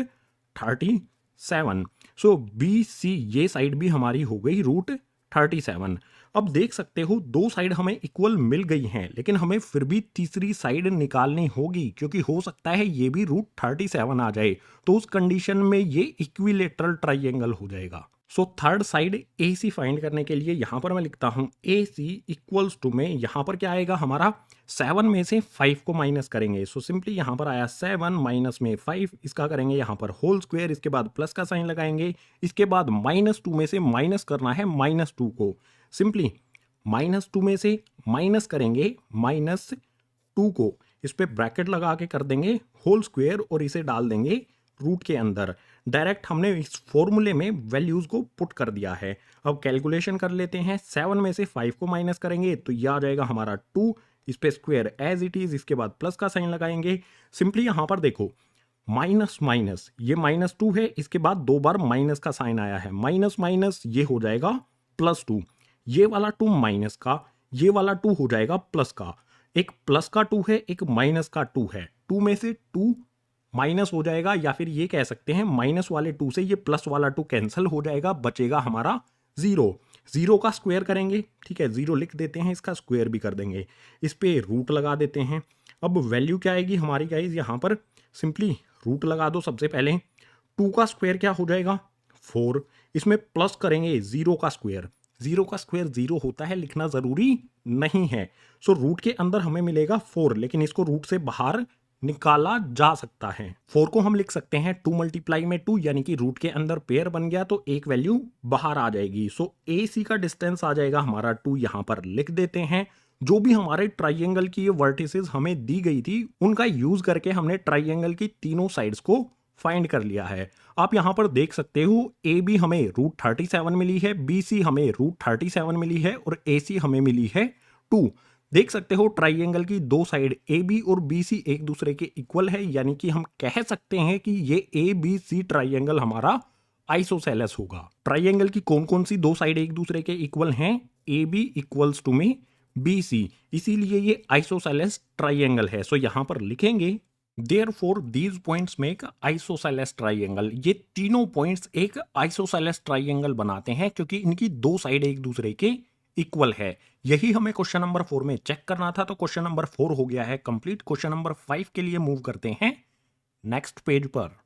37। सो बी सी ये साइड भी हमारी हो गई रूट 37। अब देख सकते हो दो साइड हमें इक्वल मिल गई हैं, लेकिन हमें फिर भी तीसरी साइड निकालनी होगी, क्योंकि हो सकता है ये भी रूट 37 आ जाए, तो उस कंडीशन में ये इक्विलेटरल ट्राइंगल हो जाएगा। सो थर्ड साइड ए सी फाइंड करने के लिए यहाँ पर मैं लिखता हूँ ए सी इक्वल्स टू में, यहाँ पर क्या आएगा हमारा 7 में से 5 को माइनस करेंगे। सो सिंपली यहाँ पर आया 7 माइनस में 5, इसका करेंगे यहाँ पर होल स्क्वायर, इसके बाद प्लस का साइन लगाएंगे। इसके बाद -2 में से माइनस करना है -2 को, सिंपली -2 में से माइनस करेंगे -2 को, इस पे ब्रैकेट लगा के कर देंगे होल स्क्वायर और इसे डाल देंगे रूट के अंदर। डायरेक्ट हमने इस फॉर्मूले में वैल्यूज को पुट कर दिया है। अब कैलकुलेशन कर लेते हैं। 7 में से 5 को माइनस करेंगे तो यह आ जाएगा हमारा 2, इस पे स्क्वायर एज इट इज, इसके बाद प्लस का साइन लगाएंगे। सिंपली यहाँ पर देखो माइनस माइनस, ये -2 है, इसके बाद 2 बार माइनस का साइन आया है, माइनस माइनस ये हो जाएगा +2, ये वाला 2 माइनस का, ये वाला 2 हो जाएगा प्लस का। एक प्लस का 2 है, एक माइनस का 2 है, 2 में से 2 माइनस हो जाएगा, या फिर ये कह सकते हैं माइनस वाले 2 से ये प्लस वाला 2 कैंसिल हो जाएगा, बचेगा हमारा 0। 0 का स्क्वायर करेंगे, ठीक है, 0 लिख देते हैं, इसका स्क्वायर भी कर देंगे, इस पे रूट लगा देते हैं। अब वैल्यू क्या आएगी हमारी गाइस, यहाँ पर सिंपली रूट लगा दो। सबसे पहले 2 का स्क्वायर क्या हो जाएगा 4, इसमें प्लस करेंगे 0 का स्क्वायर, 0 का स्क्वायर 0 होता है, लिखना जरूरी नहीं है। सो रूट के अंदर हमें मिलेगा 4, लेकिन इसको रूट से बाहर निकाला जा सकता है। 4 को हम लिख सकते हैं 2 मल्टीप्लाई में 2, यानी कि रूट के अंदर पेयर बन गया तो एक वैल्यू बाहर आ जाएगी। सो ए सी का डिस्टेंस आ जाएगा हमारा 2, यहां पर लिख देते हैं। जो भी हमारे ट्राइंगल की ये वर्टिसेस हमें दी गई थी, उनका यूज करके हमने ट्राइंगल की तीनों साइड्स को फाइंड कर लिया है। आप यहां पर देख सकते हो ए बी हमें रूट 37 मिली है, बी सी हमें रूट 37 मिली है और ए सी हमें मिली है 2। देख सकते हो ट्राइंगल की दो साइड ए बी और बी सी एक दूसरे के इक्वल है, यानी कि हम कह सकते हैं कि ये ए बी सी ट्राइंगल हमारा आइसोसेलेस होगा। ट्राइंगल की कौन कौन सी दो साइड एक दूसरे के इक्वल हैं, ए बी इक्वल्स टू में बी सी, इसीलिए ये आइसोसेलेस ट्राइंगल है। सो यहां पर लिखेंगे Therefore, these points make isosceles triangle। ये तीनों पॉइंट्स एक आइसोसेलेस ट्राइंगल बनाते हैं क्योंकि इनकी दो साइड एक दूसरे के इक्वल है। यही हमें क्वेश्चन नंबर 4 में चेक करना था, तो क्वेश्चन नंबर 4 हो गया है कंप्लीट। क्वेश्चन नंबर 5 के लिए मूव करते हैं नेक्स्ट पेज पर।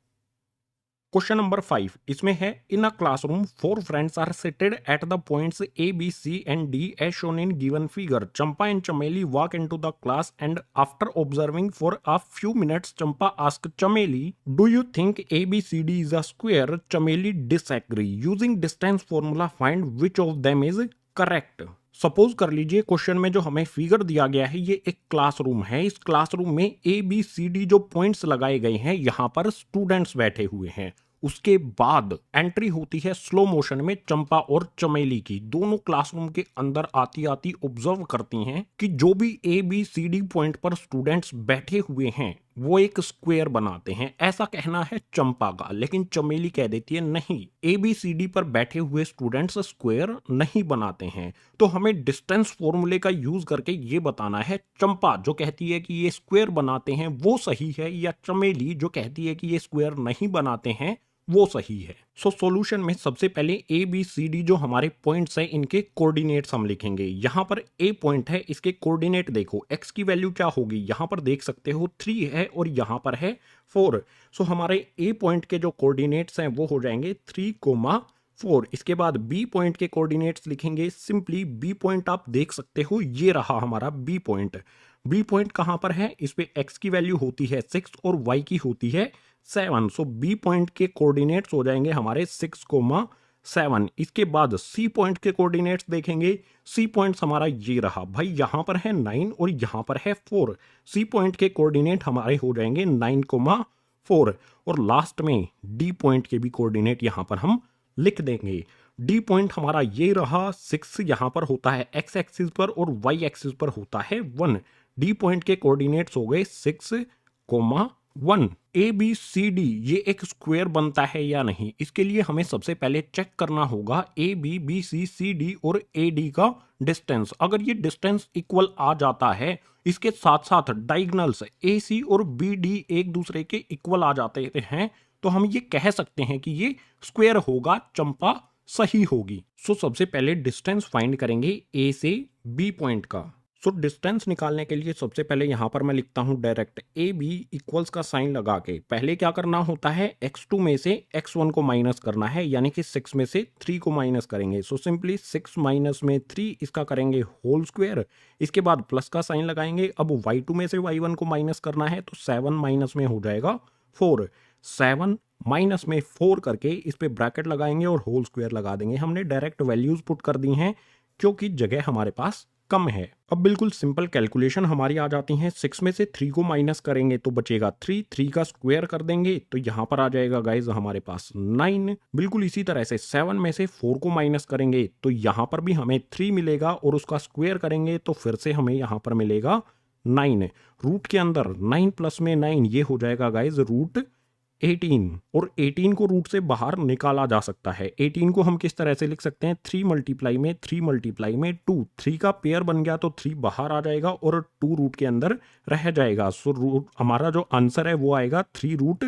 क्वेश्चन नंबर 5 इसमें है, in a classroom 4 friends are seated at the points A B C and D as shown in given figure. Champa and Chameli walk into the class and after observing for a few minutes Champa asked Chameli, do you think A B C D is a square? Chameli disagree. Using distance formula find which of them is correct. Suppose कर लीजिए question में जो हमें figure दिया गया है ये एक क्लासरूम है। इस क्लासरूम में ए बी सी डी जो पॉइंट्स लगाए गए हैं, यहां पर स्टूडेंट्स बैठे हुए हैं। उसके बाद एंट्री होती है स्लो मोशन में चंपा और चमेली की। दोनों क्लासरूम के अंदर आती आती ऑब्जर्व करती हैं कि जो भी A B C D point पर स्टूडेंट्स बैठे हुए हैं वो एक स्क्वायर बनाते हैं। ऐसा कहना है चंपा का, लेकिन चमेली कह देती है नहीं, ए बी सी डी पर बैठे हुए स्टूडेंट्स स्क्वायर नहीं बनाते हैं। तो हमें डिस्टेंस फॉर्मूले का यूज करके ये बताना है चंपा जो कहती है कि ये स्क्वायर बनाते हैं वो सही है, या चमेली जो कहती है कि ये स्क्वायर नहीं बनाते हैं वो सही है। सो सॉल्यूशन में सबसे पहले ए बी सी डी जो हमारे पॉइंट्स हैं इनके कोऑर्डिनेट्स हम लिखेंगे। यहां पर ए पॉइंट है, इसके कोऑर्डिनेट देखो, एक्स की वैल्यू क्या होगी, यहां पर देख सकते हो 3 है और यहां पर है 4। सो हमारे ए पॉइंट के जो कोऑर्डिनेट्स हैं वो हो जाएंगे 3,4। इसके बाद बी पॉइंट के कोऑर्डिनेट्स लिखेंगे। सिंपली बी पॉइंट आप देख सकते हो, ये रहा हमारा बी पॉइंट। बी पॉइंट कहां पर है, इस पे एक्स की वैल्यू होती है 6 और वाई की होती है 7। सो बी पॉइंट के कोऑर्डिनेट्स हो जाएंगे हमारे 6,7। इसके बाद सी पॉइंट के कोऑर्डिनेट्स देखेंगे। सी पॉइंट हमारा ये रहा भाई, यहां पर है 9 और यहां पर है 4। सी पॉइंट के कोऑर्डिनेट हमारे हो जाएंगे 9,4। और लास्ट में डी पॉइंट के भी कोऑर्डिनेट यहां पर हम लिख देंगे। डी पॉइंट हमारा ये रहा 6, यहां पर होता है एक्स एक्सिस पर और वाई एक्सिस पर होता है 1। डी पॉइंट के कोऑर्डिनेट्स हो गए 6,1। ए बी सी डी ये एक स्क्वायर बनता है या नहीं, इसके लिए हमें सबसे पहले चेक करना होगा A B B C C D और ए डी का डिस्टेंस। अगर ये डिस्टेंस इक्वल आ जाता है, इसके साथ साथ डायगोनल्स ए सी और बी डी एक दूसरे के इक्वल आ जाते हैं, तो हम ये कह सकते हैं कि ये स्क्वायर होगा, चंपा सही होगी। सो सबसे पहले डिस्टेंस फाइंड करेंगे ए से बी पॉइंट का। सो डिस्टेंस निकालने के लिए सबसे पहले यहां पर मैं लिखता हूं डायरेक्ट ए बी इक्वल्स का साइन लगा के। पहले क्या करना होता है, x2 में से x1 को माइनस करना है, यानी कि 6 में से 3 को माइनस करेंगे। सो सिंपली 6 माइनस में 3 इसका करेंगे होल स्क्वायर। इसके बाद प्लस का साइन लगाएंगे। अब y2 में से y1 को माइनस करना है, तो 7 माइनस में हो जाएगा 4। 7 माइनस में 4 करके इस पे ब्रैकेट लगाएंगे और होल स्क्वायर लगा देंगे। हमने डायरेक्ट वैल्यूज पुट कर दी हैं क्योंकि जगह हमारे पास कम है। अब बिल्कुल सिंपल कैलकुलेशन हमारी आ जाती है। 6 में से 3 को माइनस करेंगे तो बचेगा 3, 3 का स्क्वायर कर देंगे तो यहां पर आ जाएगा गाइज हमारे पास 9। बिल्कुल इसी तरह से 7 में से 4 को माइनस करेंगे तो यहां पर भी हमें 3 मिलेगा और उसका स्क्वायर करेंगे तो फिर से हमें यहां पर मिलेगा 9। रूट के अंदर 9 प्लस में 9 ये हो जाएगा गाइज रूट 18। और 18 को रूट से बाहर निकाला जा सकता है। 18 को हम किस तरह से लिख सकते हैं, 3 मल्टीप्लाई में 3 मल्टीप्लाई में 2। 3 का पेयर बन गया तो 3 बाहर आ जाएगा और 2 रूट के अंदर रह जाएगा। सो रूट हमारा जो आंसर है वो आएगा 3 रूट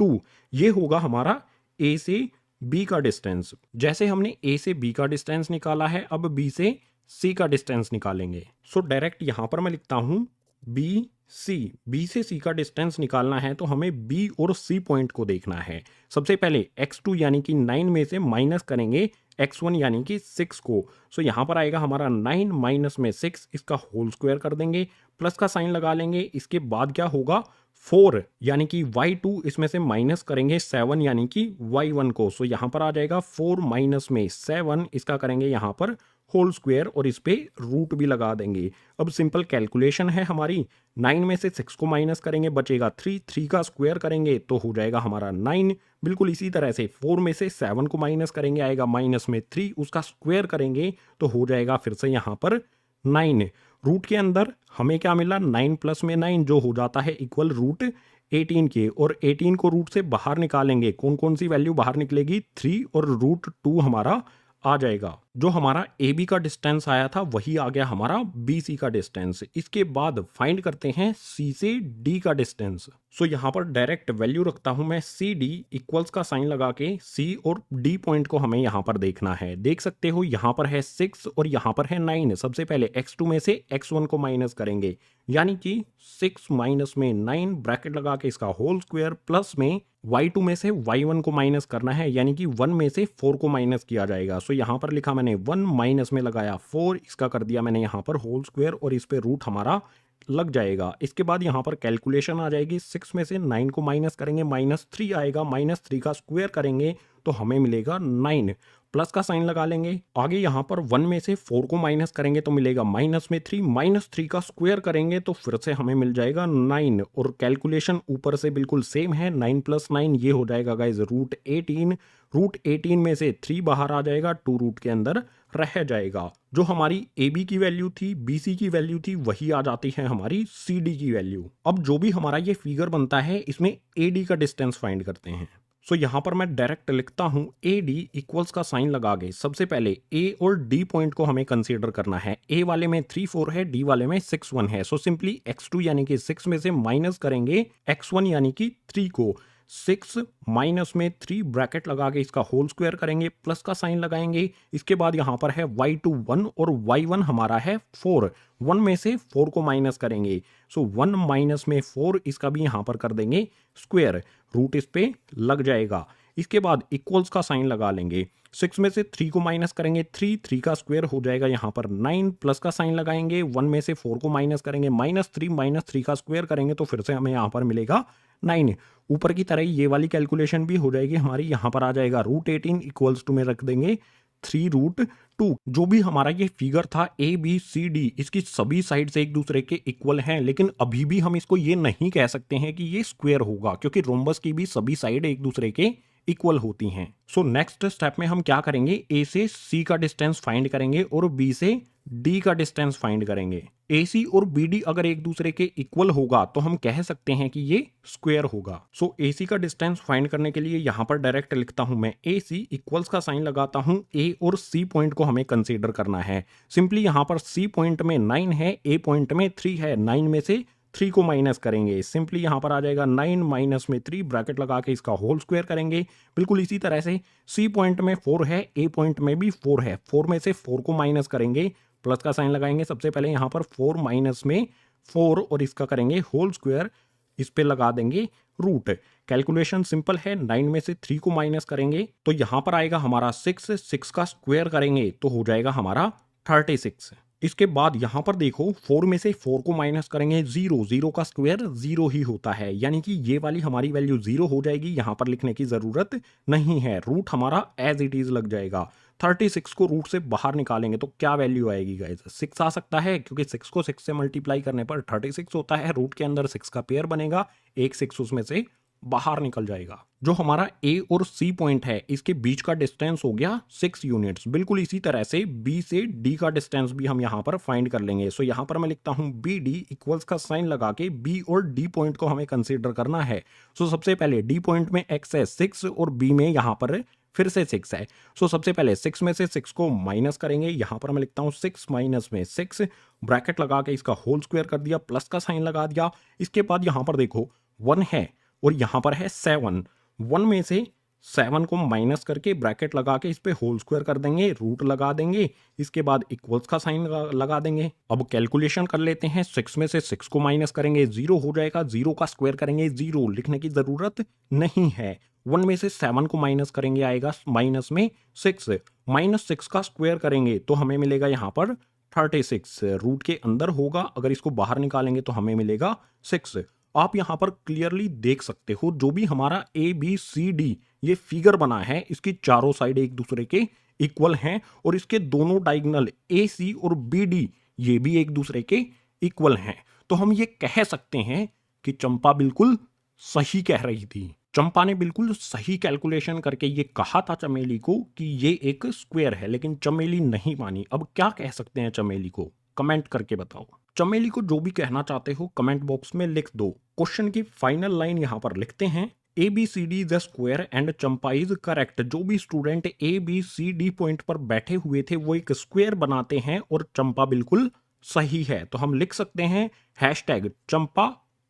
2। ये होगा हमारा ए से बी का डिस्टेंस। जैसे हमने ए से बी का डिस्टेंस निकाला है, अब बी से सी का डिस्टेंस निकालेंगे। सो डायरेक्ट यहां पर मैं लिखता हूं बी सी। बी से सी का डिस्टेंस निकालना है तो हमें बी और सी पॉइंट को देखना है। सबसे पहले x2 यानी कि 9 में से माइनस करेंगे x1 यानी कि 6 को। सो यहां पर आएगा हमारा 9 माइनस में 6, इसका होल स्क्वायर कर देंगे, प्लस का साइन लगा लेंगे। इसके बाद क्या होगा 4 यानी कि y2, इसमें से माइनस करेंगे 7 यानी कि y1 को। सो यहां पर आ जाएगा 4 माइनस में 7, इसका करेंगे यहां पर होल स्क्वायर और इस पे रूट भी लगा देंगे। अब सिंपल कैलकुलेशन है हमारी, 9 में से 6 को माइनस करेंगे बचेगा 3, 3 का स्क्वायर करेंगे तो हो जाएगा हमारा 9। बिल्कुल इसी तरह से 4 में से 7 को माइनस करेंगे, आएगा माइनस में 3, उसका स्क्वायर करेंगे तो हो जाएगा फिर से यहाँ पर 9। रूट के अंदर हमें क्या मिला, 9 प्लस में 9 जो हो जाता है इक्वल रूट 18 के। और 18 को रूट से बाहर निकालेंगे, कौन कौन सी वैल्यू बाहर निकलेगी, 3 और रूट 2 हमारा आ जाएगा। जो हमारा ए बी का डिस्टेंस आया था वही आ गया हमारा बी सी का डिस्टेंस। इसके बाद फाइंड करते हैं सी से डी का डिस्टेंस। सो यहाँ पर डायरेक्ट वैल्यू रखता हूं मैं सी डी इक्वल्स का साइन लगा के सी और डी पॉइंट को हमें यहाँ पर देखना है। देख सकते हो यहाँ पर है 6 और यहाँ पर है 9। सबसे पहले x2 में से x1 को माइनस करेंगे, यानी कि 6 माइनस में 9 ब्रैकेट लगा के इसका होल स्क्वायर प्लस में y2 में से y1 को माइनस करना है, यानी कि 1 में से 4 को माइनस किया जाएगा। सो यहाँ पर लिखा मैंने 1 माइनस में लगाया 4, इसका कर दिया मैंने यहाँ पर होल स्क्वायर और इस पे रूट हमारा लग जाएगा। इसके बाद यहाँ पर कैलकुलेशन आ जाएगी, 6 में से 9 को माइनस करेंगे -3 आएगा, -3 का स्क्वायर करेंगे तो हमें मिलेगा 9, प्लस का साइन लगा लेंगे। आगे यहाँ पर 1 में से 4 को माइनस करेंगे तो मिलेगा -3, -3 का स्क्वायर करेंगे तो फिर से हमें मिल जाएगा 9 और कैलकुलेशन ऊपर से बिल्कुल सेम है। 9 + 9 ये हो जाएगा गाइज √18। √18 में से 3 बाहर आ जाएगा, 2 रूट के अंदर रह जाएगा। जो हमारी ए बी की वैल्यू थी, बी सी की वैल्यू थी, वही आ जाती है हमारी सी डी की वैल्यू। अब जो भी हमारा ये फिगर बनता है इसमें ए डी का डिस्टेंस फाइंड करते हैं। सो यहाँ पर मैं डायरेक्ट लिखता हूँ ए डी इक्वल्स का साइन लगा के सबसे पहले ए और डी पॉइंट को हमें कंसीडर करना है। ए वाले में 3 4 है, डी वाले में 6 1 है। सो सिंपली x2 यानी कि 6 में से माइनस करेंगे x1 यानी कि 3 को। 6 माइनस में 3 ब्रैकेट लगा के इसका होल स्क्वायर करेंगे, प्लस का साइन लगाएंगे। इसके बाद यहाँ पर है y2 1 और y1 हमारा है 4। 1 में से 4 को माइनस करेंगे, सो 1 माइनस में 4, इसका भी यहाँ पर कर देंगे स्क्वायर, रूट इस पे लग जाएगा। इसके बाद इक्वल्स का साइन लगा लेंगे, 6 में से 3 को माइनस करेंगे, 3 का स्क्वायर हो जाएगा यहाँ पर 9, प्लस का साइन लगाएंगे, 1 में से 4 को माइनस करेंगे, -3 का स्क्वायर करेंगे तो फिर से हमें यहाँ पर मिलेगा 9। ऊपर की तरह ये वाली कैलकुलेशन भी हो जाएगी हमारी, यहाँ पर आ जाएगा √18 इक्वल्स टू में रख देंगे 3√2। जो भी हमारा ये फिगर था ए बी सी डी, इसकी सभी साइड से एक दूसरे के इक्वल हैं, लेकिन अभी भी हम इसको ये नहीं कह सकते हैं कि ये स्क्वायर होगा, क्योंकि रोम्बस की भी सभी साइड एक दूसरे के इक्वल होती हैं। सो नेक्स्ट स्टेप में हम क्या करेंगे, ए से सी का डिस्टेंस फाइंड करेंगे और बी से डी का डिस्टेंस फाइंड करेंगे। ए सी और बी डी अगर एक दूसरे के इक्वल होगा तो हम कह सकते हैं कि ये स्क्वायर होगा। सो ए सी का डिस्टेंस फाइंड करने के लिए यहाँ पर डायरेक्ट लिखता हूं मैं ए सी इक्वल्स का साइन लगाता हूं, ए और सी पॉइंट को हमें कंसीडर करना है। सिंपली यहाँ पर सी पॉइंट में 9 है, ए पॉइंट में 3 है, 9 में से 3 को माइनस करेंगे, सिंपली यहाँ पर आ जाएगा 9 माइनस में 3 ब्रैकेट लगा के इसका होल स्क्वायर करेंगे। बिल्कुल इसी तरह से सी पॉइंट में 4 है, ए पॉइंट में भी 4 है, 4 में से 4 को माइनस करेंगे, प्लस का साइन लगाएंगे। सबसे पहले यहाँ पर 4 माइनस में 4 और इसका करेंगे होल स्क्वायर, इस पे लगा देंगे रूट। कैलकुलेशन सिंपल है, 9 में से 3 को माइनस करेंगे तो यहाँ पर आएगा हमारा 6 का स्क्वायर करेंगे तो हो जाएगा हमारा 36। इसके बाद यहाँ पर देखो 4 में से 4 को माइनस करेंगे, 0 का स्क्वायर 0 ही होता है, यानी कि ये वाली हमारी वैल्यू 0 हो जाएगी, यहाँ पर लिखने की जरूरत नहीं है, रूट हमारा एज इट इज लग जाएगा। 36 को रूट से बाहर निकालेंगे तो क्या वैल्यू आएगी गाइस, 6 आ सकता है, क्योंकि 6 को 6 से मल्टीप्लाई करने पर 36 होता है। रूट के अंदर 6 का पेयर बनेगा, एक 6 उसमें से बाहर निकल जाएगा। जो हमारा ए और सी पॉइंट है इसके बीच का डिस्टेंस हो गया 6 यूनिट्स। बिल्कुल इसी तरह से बी से डी का डिस्टेंस भी हम यहाँ पर फाइंड कर लेंगे। सो यहाँ पर मैं लिखता हूँ बी डी इक्वल्स का साइन लगा के बी और डी पॉइंट को हमें कंसीडर करना है। सो सबसे पहले डी पॉइंट में एक्स है 6 और बी में यहाँ पर फिर से 6 है। सो सबसे पहले 6 में से 6 को माइनस करेंगे, यहाँ पर मैं लिखता हूँ 6 माइनस में 6 ब्रैकेट लगा के इसका होल स्क्वायर कर दिया, प्लस का साइन लगा दिया। इसके बाद यहाँ पर देखो 1 है और यहाँ पर है 7, 1 में से 7 को माइनस करके ब्रैकेट लगा के इस पे होल स्क्वायर कर देंगे, रूट लगा देंगे, इसके बाद इक्वल्स का साइन लगा देंगे। अब कैलकुलेशन कर लेते हैं, 6 में से 6 को माइनस करेंगे 0 हो जाएगा, 0 का स्क्वायर करेंगे, 0 लिखने की जरूरत नहीं है। 1 में से 7 को माइनस करेंगे, आएगा माइनस में 6, -6 का स्क्वायर करेंगे तो हमें मिलेगा यहाँ पर 36, रूट के अंदर होगा, अगर इसको बाहर निकालेंगे तो हमें मिलेगा 6। आप यहाँ पर क्लियरली देख सकते हो जो भी हमारा ए बी सी डी ये फिगर बना है इसकी चारों साइड एक दूसरे के इक्वल हैं और इसके दोनों डायगोनल ए सी और बी डी ये भी एक दूसरे के इक्वल हैं। तो हम ये कह सकते हैं कि चंपा बिल्कुल सही कह रही थी। चंपा ने बिल्कुल सही कैलकुलेशन करके ये कहा था चमेली को कि ये एक स्क्वायर है, लेकिन चमेली नहीं मानी। अब क्या कह सकते हैं चमेली को, कमेंट करके बताओ। चमेली को जो भी कहना चाहते हो कमेंट बॉक्स में लिख दो। क्वेश्चन की फाइनल लाइन यहाँ पर लिखते हैं, A B C D is a square and Champa is correct. जो भी student A B C D point पर बैठे हुए थे वो एक स्क्वायर बनाते हैं और चंपा बिल्कुल सही है। तो हम लिख सकते हैं हैशटैग चंपा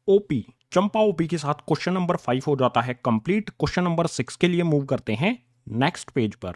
ओपी। चंपा ओपी के साथ क्वेश्चन नंबर 5 हो जाता है कंप्लीट। क्वेश्चन नंबर 6 के लिए मूव करते हैं नेक्स्ट पेज पर।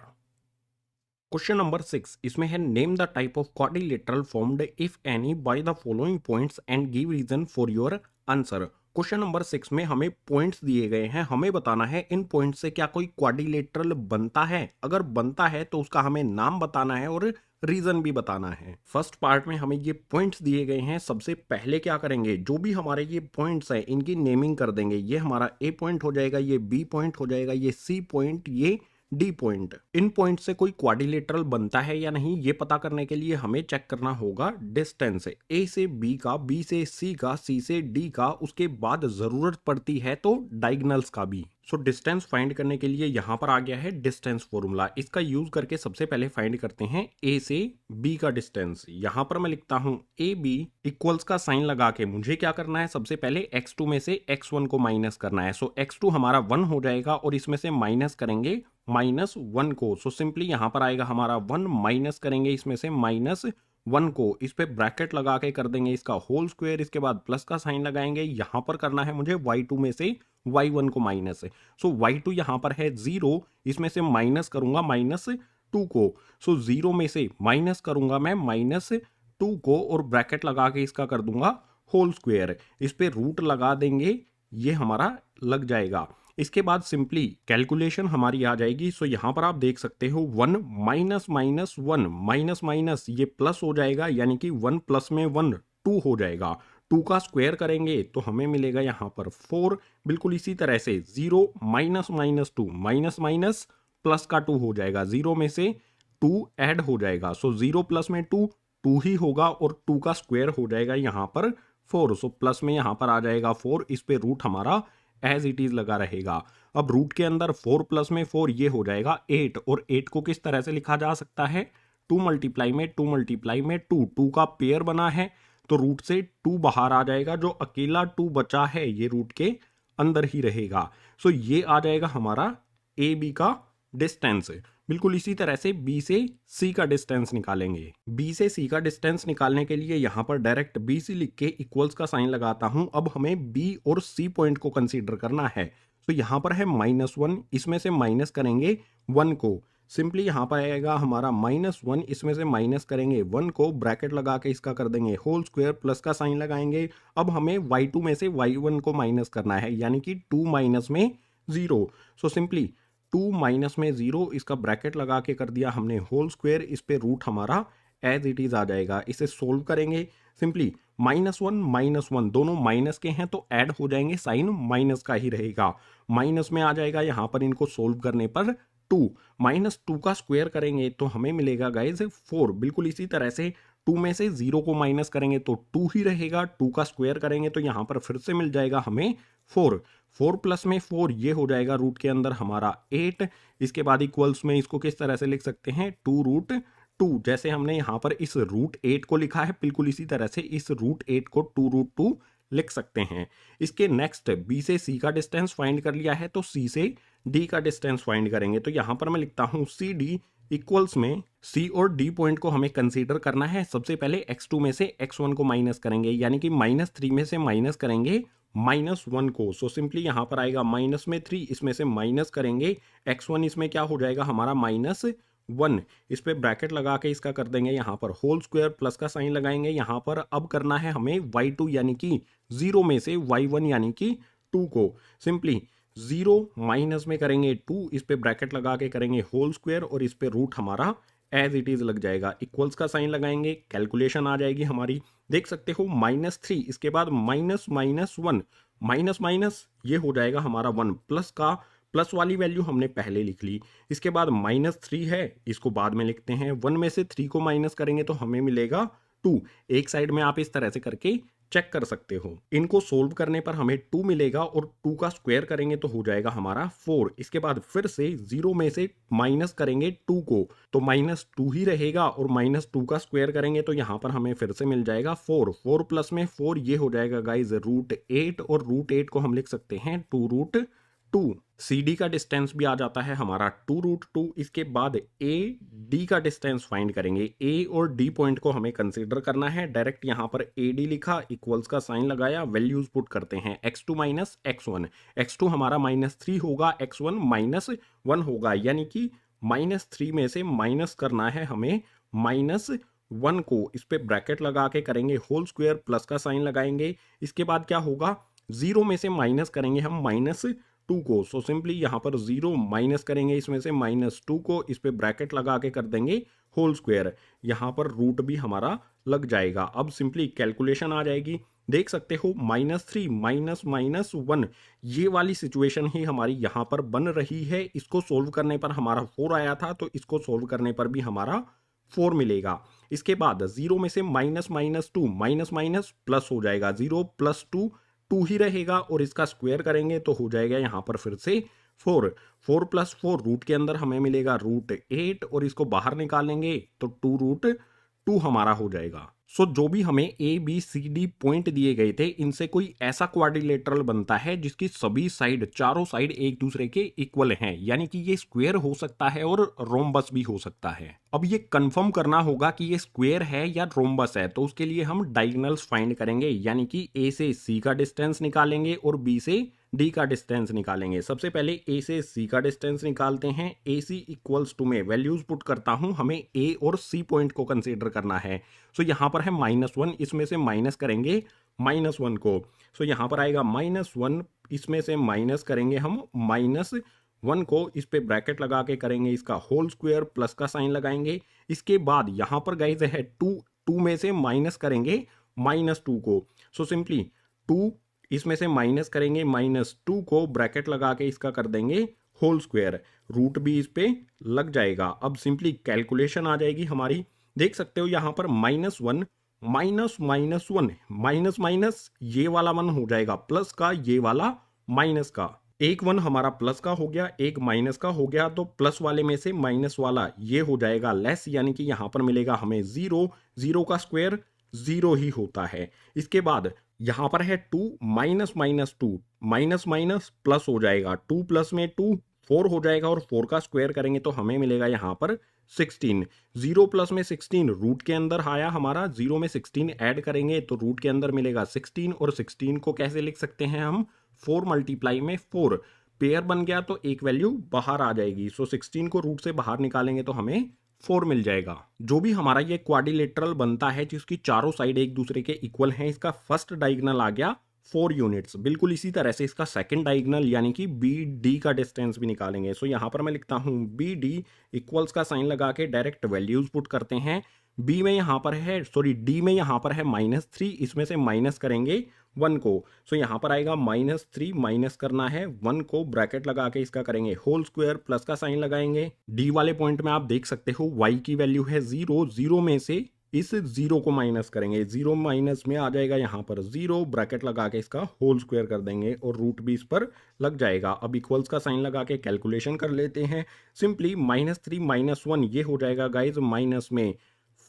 क्वेश्चन नंबर 6 इसमें है name the type of quadrilateral formed if any by the following points and give reason for your answer. Question number 6 में हमें पॉइंट्स दिए गए हैं, हमें बताना है इन पॉइंट्स से क्या कोई क्वाड्रिलेटरल बनता है। अगर बनता है तो उसका हमें नाम बताना है और रीजन भी बताना है। फर्स्ट पार्ट में हमें ये पॉइंट्स दिए गए हैं। सबसे पहले क्या करेंगे, जो भी हमारे ये पॉइंट्स हैं इनकी नेमिंग कर देंगे। ये हमारा ए पॉइंट हो जाएगा, ये बी पॉइंट हो जाएगा, ये सी पॉइंट, ये डी पॉइंट। इन पॉइंट से कोई क्वाड्रिलेटरल बनता है या नहीं ये पता करने के लिए हमें चेक करना होगा डिस्टेंस ए से बी का, बी से सी का, सी से डी का, उसके बाद जरूरत पड़ती है तो डायगोनल्स का भी। सो डिस्टेंस फाइंड करने के लिए यहां पर आ गया है डिस्टेंस फॉर्मूला। इसका यूज करके सबसे पहले फाइंड करते हैं ए से बी का डिस्टेंस। यहां पर मैं लिखता हूं ए बी इक्वल्स का साइन लगा के मुझे क्या करना है, सबसे पहले x2 में से x1 को माइनस करना है। सो x2 हमारा 1 हो जाएगा और इसमें से माइनस करेंगे -1 को। सो सिंपली यहां पर आएगा हमारा 1, माइनस करेंगे इसमें से -1 को, इस पे ब्रैकेट लगा के कर देंगे इसका होल स्क्वायर, इसके बाद प्लस का साइन लगाएंगे। यहां पर करना है मुझे y2 में से y1 को माइनस। सो y2 यहां पर है 0, इसमें से माइनस करूंगा -2 को। सो 0 में से माइनस करूंगा मैं -2 को और ब्रैकेट लगा के इसका कर दूंगा होल स्क्वायर। इस पे रूट लगा देंगे, ये हमारा लग जाएगा। इसके बाद सिंपली कैलकुलेशन हमारी आ जाएगी। सो यहां पर आप देख सकते हो 1 माइनस माइनस 1 माइनस माइनस ये प्लस हो जाएगा, यानी कि 1 प्लस में 1 2 हो जाएगा। 2 का स्क्वायर करेंगे तो हमें मिलेगा यहां पर 4। बिल्कुल इसी तरह से 0 minus minus 2 minus minus plus का 2 हो जाएगा, 0 में से 2 ऐड हो जाएगा। सो 0 प्लस में 2 2 ही होगा और 2 का स्क्वायर हो जाएगा यहां पर 4। सो प्लस में यहां पर आ जाएगा 4, इस पे रूट हमारा एज इट इज लगा रहेगा। अब रूट के अंदर 4 प्लस में 4 ये हो जाएगा 8, और 8 को किस तरह से लिखा जा सकता है, 2 मल्टीप्लाई में 2 मल्टीप्लाई में 2, 2 का पेयर बना है तो रूट से 2 बाहर आ जाएगा, जो अकेला 2 बचा है ये रूट के अंदर ही रहेगा। सो ये आ जाएगा हमारा ए बी का डिस्टेंस। बिल्कुल इसी तरह से बी से सी का डिस्टेंस निकालेंगे। बी से सी का डिस्टेंस निकालने के लिए यहां पर डायरेक्ट बी सी लिख के इक्वल्स का साइन लगाता हूं। अब हमें बी और सी पॉइंट को कंसीडर करना है। तो यहां पर है -1, इसमें से माइनस करेंगे 1 को। सिंपली यहां पर आएगा हमारा -1, इसमें से माइनस करेंगे 1 को, ब्रैकेट लगा के इसका कर देंगे होल स्क्वायर, प्लस का साइन लगाएंगे। अब हमें y2 में से y1 को माइनस करना है, यानी कि 2 माइनस में 0। सो सिंपली 2 माइनस में 0, इसका ब्रैकेट लगा के कर दिया हमने होल स्क्वायर, इस पे रूट हमारा एज इट इज आ जाएगा। इसे सोल्व करेंगे सिंपली -1 दोनों माइनस के हैं तो ऐड हो जाएंगे, साइन माइनस का ही रहेगा। माइनस में आ जाएगा यहां पर इनको सोल्व करने पर 2, -2 का स्क्वायर करेंगे तो हमें मिलेगा गाइज 4। बिल्कुल इसी तरह से 2 में से 0 को माइनस करेंगे तो 2 ही रहेगा, 2 का स्क्वायर करेंगे तो यहां पर फिर से मिल जाएगा हमें 4। 4 प्लस में 4 ये हो जाएगा रूट के अंदर हमारा 8। इसके बाद इक्वल्स में इसको किस तरह से लिख सकते हैं, 2√2। जैसे हमने यहाँ पर इस √8 को लिखा है, बिल्कुल इसी तरह से इस √8 को 2√2 लिख सकते हैं। इसके नेक्स्ट बी से सी का डिस्टेंस फाइंड कर लिया है तो सी से डी का डिस्टेंस फाइंड करेंगे। तो यहां पर मैं लिखता हूं सी डी इक्वल्स में सी और डी पॉइंट को हमें कंसीडर करना है। सबसे पहले x2 में से x1 को माइनस करेंगे, यानी कि -3 में से माइनस करेंगे -1 को। सो सिंपली यहां पर आएगा -3, इसमें से माइनस करेंगे x1, इसमें क्या हो जाएगा हमारा -1। इस पे ब्रैकेट लगा के इसका कर देंगे यहां पर होल स्क्वायर, प्लस का साइन लगाएंगे। यहां पर अब करना है हमें y2 यानी कि 0 में से y1 यानी कि 2 को। सिंपली 0 माइनस में करेंगे 2, इस पे ब्रैकेट लगा के करेंगे होल स्क्वायर और इस पे रूट हमारा एज इट इज लग जाएगा। इक्वल्स का साइन लगाएंगे, कैलकुलेशन आ जाएगी हमारी। देख सकते हो -3, इसके बाद -1, माइनस माइनस ये हो जाएगा हमारा 1, प्लस का प्लस वाली वैल्यू हमने पहले लिख ली। इसके बाद -3 है, इसको बाद में लिखते हैं। 1 में से 3 को माइनस करेंगे तो हमें मिलेगा 2। एक साइड में आप इस तरह से करके चेक कर सकते हो। इनको सोल्व करने पर हमें 2 मिलेगा और 2 का स्क्वायर करेंगे तो हो जाएगा हमारा 4। इसके बाद फिर से 0 में से माइनस करेंगे 2 को तो -2 ही रहेगा और -2 का स्क्वायर करेंगे तो यहां पर हमें फिर से मिल जाएगा 4। 4 प्लस में 4 ये हो जाएगा गाइज √8 और √8 को हम लिख सकते हैं 2√2। 2। सी डी का डिस्टेंस भी आ जाता है हमारा 2√2। इसके बाद ए डी का डिस्टेंस फाइंड करेंगे। ए और डी पॉइंट को हमें कंसीडर करना है। डायरेक्ट यहाँ पर ए डी लिखा, इक्वल्स का साइन लगाया, वैल्यूज पुट करते हैं x2 माइनस x1। x2 हमारा -3 होगा, x1 -1 होगा, यानी कि -3 में से माइनस करना है हमें -1 को। इस पे ब्रैकेट लगा के करेंगे होल स्क्वायर, प्लस का साइन लगाएंगे। इसके बाद क्या होगा, 0 में से माइनस करेंगे हम -2 को। सो सिंपली यहाँ पर 0 माइनस करेंगे इसमें से -2 को, इस पे ब्रैकेट लगा के कर देंगे होल स्क्वायर। यहाँ पर रूट भी हमारा लग जाएगा। अब सिंपली कैलकुलेशन आ जाएगी। देख सकते हो -3 -1, ये वाली सिचुएशन ही हमारी यहाँ पर बन रही है। इसको सोल्व करने पर हमारा 4 आया था, तो इसको सोल्व करने पर भी हमारा 4 मिलेगा। इसके बाद 0 में से -2 माइनस माइनस प्लस हो जाएगा, 0 + 2 2 ही रहेगा, और इसका स्क्वायर करेंगे तो हो जाएगा यहाँ पर फिर से 4। 4 + 4 रूट के अंदर हमें मिलेगा √8, और इसको बाहर निकालेंगे तो 2√2 हमारा हो जाएगा। सो जो भी हमें A B C D point दिए गए थे, इनसे कोई ऐसा क्वाड्रिलेटरल बनता है जिसकी सभी साइड, चारों साइड एक दूसरे के इक्वल हैं, यानी कि ये स्क्वायर हो सकता है और रोम्बस भी हो सकता है। अब ये कंफर्म करना होगा कि ये स्क्वायर है या रोम्बस है, तो उसके लिए हम डायगोनल्स फाइंड करेंगे, यानी कि ए से सी का डिस्टेंस निकालेंगे और बी से डी का डिस्टेंस निकालेंगे। सबसे पहले ए से सी का डिस्टेंस निकालते हैं। ए सी इक्वल्स टू में वैल्यूज पुट करता हूं, हमें ए और सी पॉइंट को कंसीडर करना है। सो यहाँ पर है -1, इसमें से माइनस करेंगे -1 को। सो यहाँ पर आएगा -1, इसमें से माइनस करेंगे हम -1 को। इस पे ब्रैकेट लगा के करेंगे इसका होल स्क्वायर, प्लस का साइन लगाएंगे। इसके बाद यहाँ पर गाइस है 2 में से माइनस करेंगे -2 को। सो सिंपली 2, इसमें से माइनस करेंगे -2 को, ब्रैकेट लगा के इसका कर देंगे होल स्क्वायर, रूट भी इस पे लग जाएगा। अब सिंपली कैलकुलेशन आ जाएगी हमारी। देख सकते हो यहाँ पर -1 माइनस -1, माइनस माइनस ये वाला 1 हो जाएगा प्लस का, ये वाला माइनस का। एक 1 हमारा प्लस का हो गया, एक माइनस का हो गया, तो प्लस वाले में से माइनस वाला ये हो जाएगा लेस, यानी कि यहाँ पर मिलेगा हमें 0। 0 का स्क्वायर 0 ही होता है। इसके बाद यहाँ पर है 2 -2, माइनस माइनस प्लस हो जाएगा, 2 प्लस में 2 4 हो जाएगा, और 4 का स्क्वायर करेंगे तो हमें मिलेगा यहाँ पर 16। 0 प्लस में 16 रूट के अंदर आया हमारा, 0 में 16 ऐड करेंगे तो रूट के अंदर मिलेगा 16, और 16 को कैसे लिख सकते हैं हम, 4 मल्टीप्लाई में 4 पेयर बन गया तो एक वैल्यू बाहर आ जाएगी। सो 16 को रूट से बाहर निकालेंगे तो हमें 4 मिल जाएगा। जो भी हमारा ये क्वाड्रिलेटरल बनता है जिसकी चारों साइड एक दूसरे के इक्वल हैं, इसका फर्स्ट डायगोनल आ गया 4 यूनिट्स। बिल्कुल इसी तरह से इसका सेकंड डायगोनल यानी कि बी डी का डिस्टेंस भी निकालेंगे। सो यहाँ पर मैं लिखता हूँ बी डी, इक्वल्स का साइन लगा के डायरेक्ट वैल्यूज पुट करते हैं। बी में यहाँ पर है, सॉरी डी में यहाँ पर है -3, इसमें से माइनस करेंगे 1 को। सो यहाँ पर आएगा -3, माइनस करना है 1 को, ब्रैकेट लगा के इसका करेंगे होल स्क्वायर, प्लस का साइन लगाएंगे। डी वाले पॉइंट में आप देख सकते हो y की वैल्यू है 0, 0 में से इस 0 को माइनस करेंगे, 0 माइनस में आ जाएगा यहाँ पर 0, ब्रैकेट लगा के इसका होल स्क्वायर कर देंगे, और रूट भी इस पर लग जाएगा। अब इक्वल्स का साइन लगा के कैलकुलेशन कर लेते हैं। सिंपली -3 -1 ये हो जाएगा गाइज माइनस में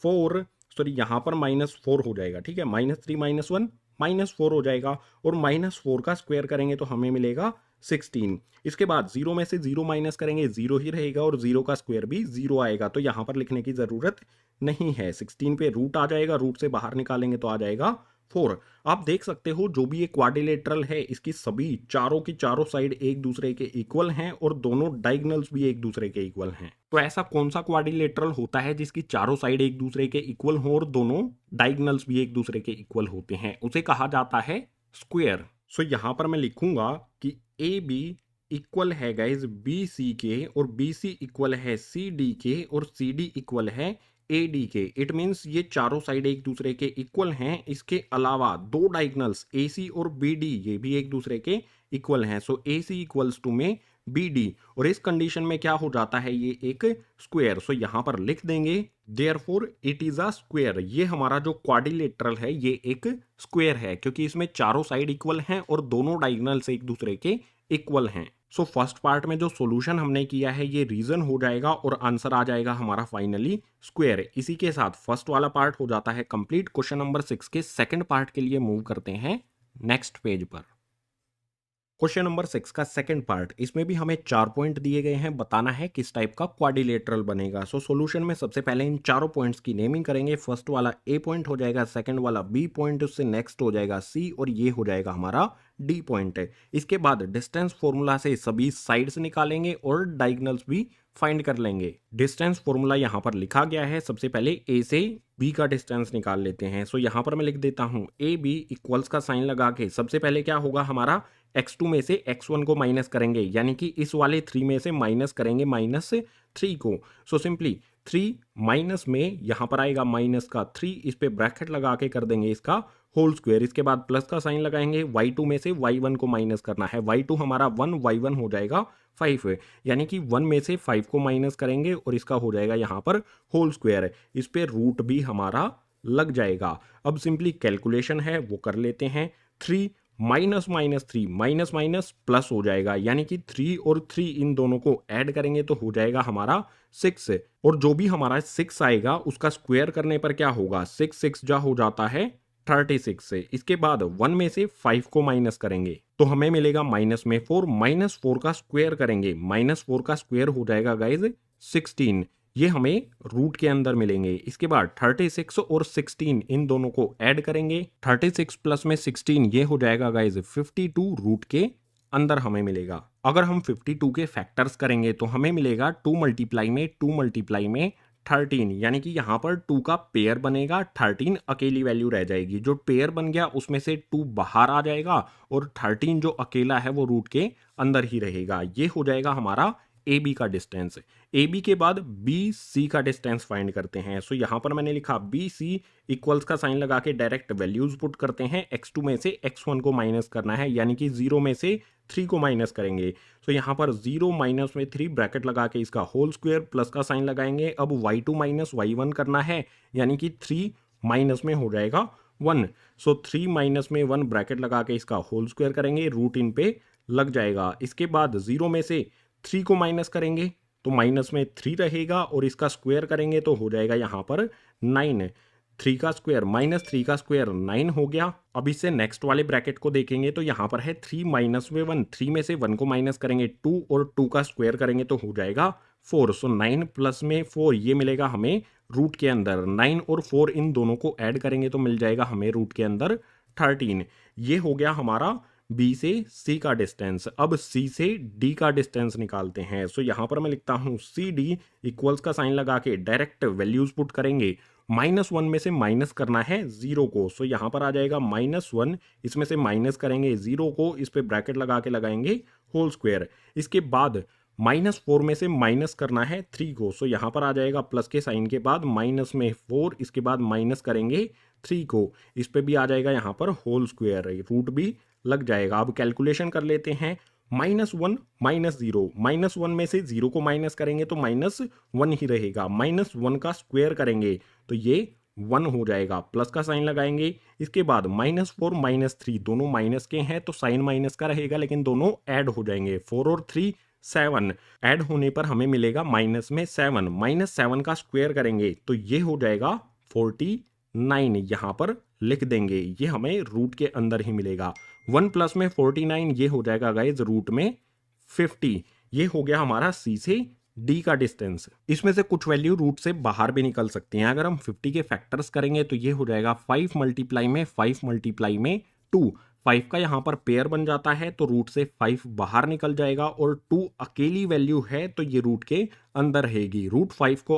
4, सॉरी यहाँ पर -4 हो जाएगा, ठीक है, -3 -1 -4 हो जाएगा, और -4 का स्क्वायर करेंगे तो हमें मिलेगा 16। इसके बाद 0 में से 0 माइनस करेंगे, 0 ही रहेगा, और 0 का स्क्वायर भी 0 आएगा, तो यहाँ पर लिखने की ज़रूरत नहीं है। 16 पे रूट आ जाएगा, रूट से बाहर निकालेंगे तो आ जाएगा 4। आप देख सकते हो जो भी ये क्वाड्रिलेटरल है, इसकी सभी चारों की चारों साइड एक दूसरे के इक्वल हैं, और दोनों डायगोनल्स भी एक दूसरे के इक्वल हैं। तो ऐसा कौन सा क्वाड्रिलेटरल होता है जिसकी चारों साइड एक दूसरे के इक्वल हो और दोनों डायगोनल्स भी एक दूसरे के इक्वल होते हैं? उसे कहा जाता है स्क्वायर। सो यहाँ पर मैं लिखूंगा कि ए बी इक्वल है गाइज बी सी के, और बी सी इक्वल है सी डी के, और सी डी इक्वल है ए डी के। इट मीन्स ये चारों साइड एक दूसरे के इक्वल हैं। इसके अलावा दो डायगोनल्स ए सी और बी डी ये भी एक दूसरे के इक्वल हैं। सो ए सी इक्वल्स टू में बी डी, और इस कंडीशन में क्या हो जाता है, ये एक स्क्वायर। सो यहां पर लिख देंगे therefore it is a square. ये हमारा जो क्वाड्रिलेटरल है ये एक स्क्वायर है, क्योंकि इसमें चारों साइड इक्वल हैं और दोनों डायगोनल्स एक दूसरे के इक्वल हैं। सो फर्स्ट पार्ट में जो सॉल्यूशन हमने किया है ये रीजन हो जाएगा, और आंसर आ जाएगा हमारा फाइनली स्क्वायर। इसी के साथ फर्स्ट वाला पार्ट हो जाता है कंप्लीट। क्वेश्चन नंबर 6 के सेकंड पार्ट के लिए मूव करते हैं नेक्स्ट पेज पर। क्वेश्चन नंबर 6 का सेकंड पार्ट, इसमें भी हमें 4 पॉइंट दिए गए हैं, बताना है किस टाइप का क्वाड्रिलेटरल बनेगा। सो सॉल्यूशन में सबसे पहले इन चारों पॉइंट्स की नेमिंग करेंगे। फर्स्ट वाला ए पॉइंट हो जाएगा, सेकंड वाला बी पॉइंट, उससे नेक्स्ट हो जाएगा सी, और ये हो जाएगा हमारा डी पॉइंट है। इसके बाद डिस्टेंस फॉर्मूला से सभी साइड्स निकालेंगे और डायगोनल्स भी फाइंड कर लेंगे। डिस्टेंस फॉर्मूला यहाँ पर लिखा गया है। सबसे पहले ए से बी का डिस्टेंस निकाल लेते हैं। सो यहाँ पर मैं लिख देता हूँ ए बी इक्वल्स का साइन लगा के सबसे पहले क्या होगा, हमारा x2 में से x1 को माइनस करेंगे, यानी कि इस वाले 3 में से माइनस करेंगे -3 को। सो सिंपली 3 माइनस में यहाँ पर आएगा माइनस का 3, इस पे ब्रैकेट लगा के कर देंगे इसका होल स्क्वायर। इसके बाद प्लस का साइन लगाएंगे, y2 में से y1 को माइनस करना है। y2 हमारा 1, y1 हो जाएगा 5, यानी कि 1 में से 5 को माइनस करेंगे और इसका हो जाएगा यहाँ पर होल स्क्वायर। इस पे रूट भी हमारा लग जाएगा। अब सिंपली कैलकुलेशन है वो कर लेते हैं। 3 -3 माइनस माइनस प्लस हो जाएगा, यानी कि 3 और 3 इन दोनों को ऐड करेंगे तो हो जाएगा हमारा 6, और जो भी हमारा 6 आएगा उसका स्क्वायर करने पर क्या होगा, 6 जा हो जाता है 36 से। इसके बाद 1 में से 5 को माइनस करेंगे तो हमें मिलेगा माइनस में 4, -4 का स्क्वायर करेंगे, -4 का स्क्वायर हो जाएगा गाइज 16, ये हमें रूट के अंदर मिलेंगे। इसके बाद 36 और 16 इन दोनों को ऐड करेंगे, 36 प्लस में 16 ये हो जाएगा गाइज 52, रूट के अंदर हमें मिलेगा। अगर हम 52 के फैक्टर्स करेंगे तो हमें मिलेगा 2 मल्टीप्लाई में 13, यानी कि यहाँ पर 2 का पेयर बनेगा, 13 अकेली वैल्यू रह जाएगी। जो पेयर बन गया उसमें से 2 बाहर आ जाएगा और 13 जो अकेला है वो रूट के अंदर ही रहेगा। ये हो जाएगा हमारा ए बी का डिस्टेंस। ए बी के बाद बी सी का डिस्टेंस फाइंड करते हैं। सो यहाँ पर मैंने लिखा बी सी इक्वल्स का साइन लगा के डायरेक्ट वैल्यूज पुट करते हैं। x2 में से x1 को माइनस करना है, यानी कि 0 में से 3 को माइनस करेंगे। सो यहाँ पर 0 माइनस में 3 ब्रैकेट लगा के इसका होल स्क्वायर प्लस का साइन लगाएंगे। अब y2 माइनस y1 करना है, यानी कि 3 माइनस में हो जाएगा 1। सो 3 माइनस में 1 ब्रैकेट लगा के इसका होल स्क्वायर करेंगे, रूट इन पे लग जाएगा। इसके बाद 0 में से 3 को माइनस करेंगे तो माइनस में 3 रहेगा और इसका स्क्वायर करेंगे तो हो जाएगा यहाँ पर 9। 3 का स्क्वायर -3 का स्क्वायर 9 हो गया। अब इससे नेक्स्ट वाले ब्रैकेट को देखेंगे तो यहाँ पर है 3 माइनस में 1, 3 में से 1 को माइनस करेंगे 2 और 2 का स्क्वायर करेंगे तो हो जाएगा 4। सो 9 प्लस में 4 ये मिलेगा हमें रूट के अंदर। 9 और 4 इन दोनों को ऐड करेंगे तो मिल जाएगा हमें रूट के अंदर 13। ये हो गया हमारा बी से सी का डिस्टेंस। अब सी से डी का डिस्टेंस निकालते हैं। सो यहाँ पर मैं लिखता हूँ सी डी इक्वल्स का साइन लगा के डायरेक्ट वैल्यूज पुट करेंगे। -1 में से माइनस करना है 0 को। सो यहाँ पर आ जाएगा -1, इसमें से माइनस करेंगे 0 को, इस पे ब्रैकेट लगा के लगाएंगे होल स्क्वायर। इसके बाद -4 में से माइनस करना है 3 को। सो यहाँ पर आ जाएगा प्लस के साइन के बाद माइनस में 4, इसके बाद माइनस करेंगे 3 को, इस पे भी आ जाएगा यहाँ पर होल स्क्वायर, रूट भी लग जाएगा। अब कैलकुलेशन कर लेते हैं। -1 -0, -1 में से 0 को माइनस करेंगे तो -1 ही रहेगा। -1 का स्क्वायर करेंगे तो ये 1 हो जाएगा, प्लस का साइन लगाएंगे। इसके बाद -4 -3 दोनों माइनस के हैं तो साइन माइनस का रहेगा, लेकिन दोनों ऐड हो जाएंगे। 4 और 3 7 ऐड होने पर हमें मिलेगा माइनस में 7। -7 का स्क्वायर करेंगे तो ये हो जाएगा 49, यहाँ पर लिख देंगे। ये हमें रूट के अंदर ही मिलेगा। 1 प्लस में 49 ये हो जाएगा गाइज रूट में 50। ये हो गया हमारा सी से डी का डिस्टेंस। इसमें से कुछ वैल्यू रूट से बाहर भी निकल सकती हैं। अगर हम 50 के फैक्टर्स करेंगे तो ये हो जाएगा 5 मल्टीप्लाई में 2। 5 का यहाँ पर पेयर बन जाता है तो रूट से 5 बाहर निकल जाएगा और 2 अकेली वैल्यू है तो ये रूट के अंदर रहेगी। रूट 50 को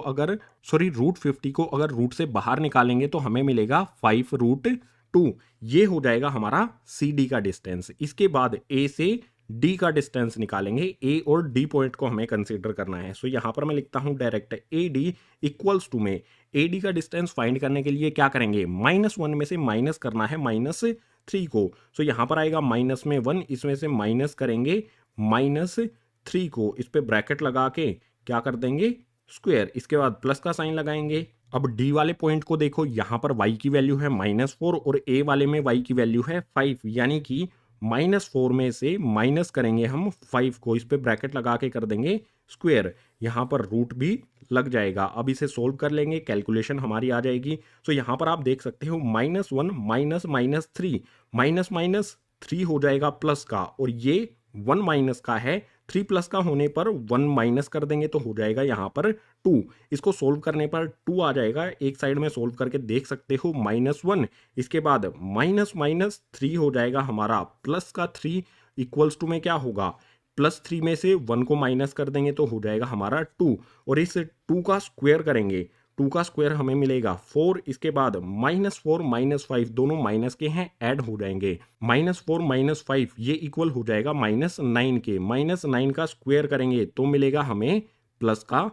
अगर रूट से बाहर निकालेंगे तो हमें मिलेगा 5√2। ये हो जाएगा हमारा सी डी का डिस्टेंस। इसके बाद ए से डी का डिस्टेंस निकालेंगे। ए और डी पॉइंट को हमें कंसीडर करना है। सो यहाँ पर मैं लिखता हूँ direct A D equals to में ए डी का डिस्टेंस फाइंड करने के लिए क्या करेंगे, -1 में से माइनस करना है -3 को। सो यहाँ पर आएगा माइनस में 1, इसमें से माइनस करेंगे -3 को, इस पे ब्रैकेट लगा के क्या कर देंगे स्क्वायर। इसके बाद प्लस का साइन लगाएंगे। अब डी वाले पॉइंट को देखो, यहाँ पर y की वैल्यू है -4 और a वाले में y की वैल्यू है 5, यानी कि -4 में से माइनस करेंगे हम 5 को, इस पे ब्रैकेट लगा के कर देंगे स्क्वायर। यहाँ पर रूट भी लग जाएगा। अब इसे सोल्व कर लेंगे, कैलकुलेशन हमारी आ जाएगी। सो यहाँ पर आप देख सकते हो -1 माइनस -3 माइनस माइनस 3 हो जाएगा प्लस का और ये 1 माइनस का है। 3 प्लस का होने पर 1 माइनस कर देंगे तो हो जाएगा यहाँ पर 2। इसको सोल्व करने पर 2 आ जाएगा। एक साइड में सोल्व करके देख सकते हो -1। इसके बाद माइनस माइनस 3 हो जाएगा हमारा प्लस का 3 इक्वल्स टू में क्या होगा, +3 में से 1 को माइनस कर देंगे तो हो जाएगा हमारा 2 और इस 2 का स्क्वायर करेंगे। 2 का स्क्वायर हमें मिलेगा 4। इसके बाद -4 -5 दोनों माइनस के हैं, ऐड हो जाएंगे। -4 -5 ये इक्वल हो जाएगा -9 के। -9 का स्क्वायर करेंगे तो मिलेगा हमें प्लस का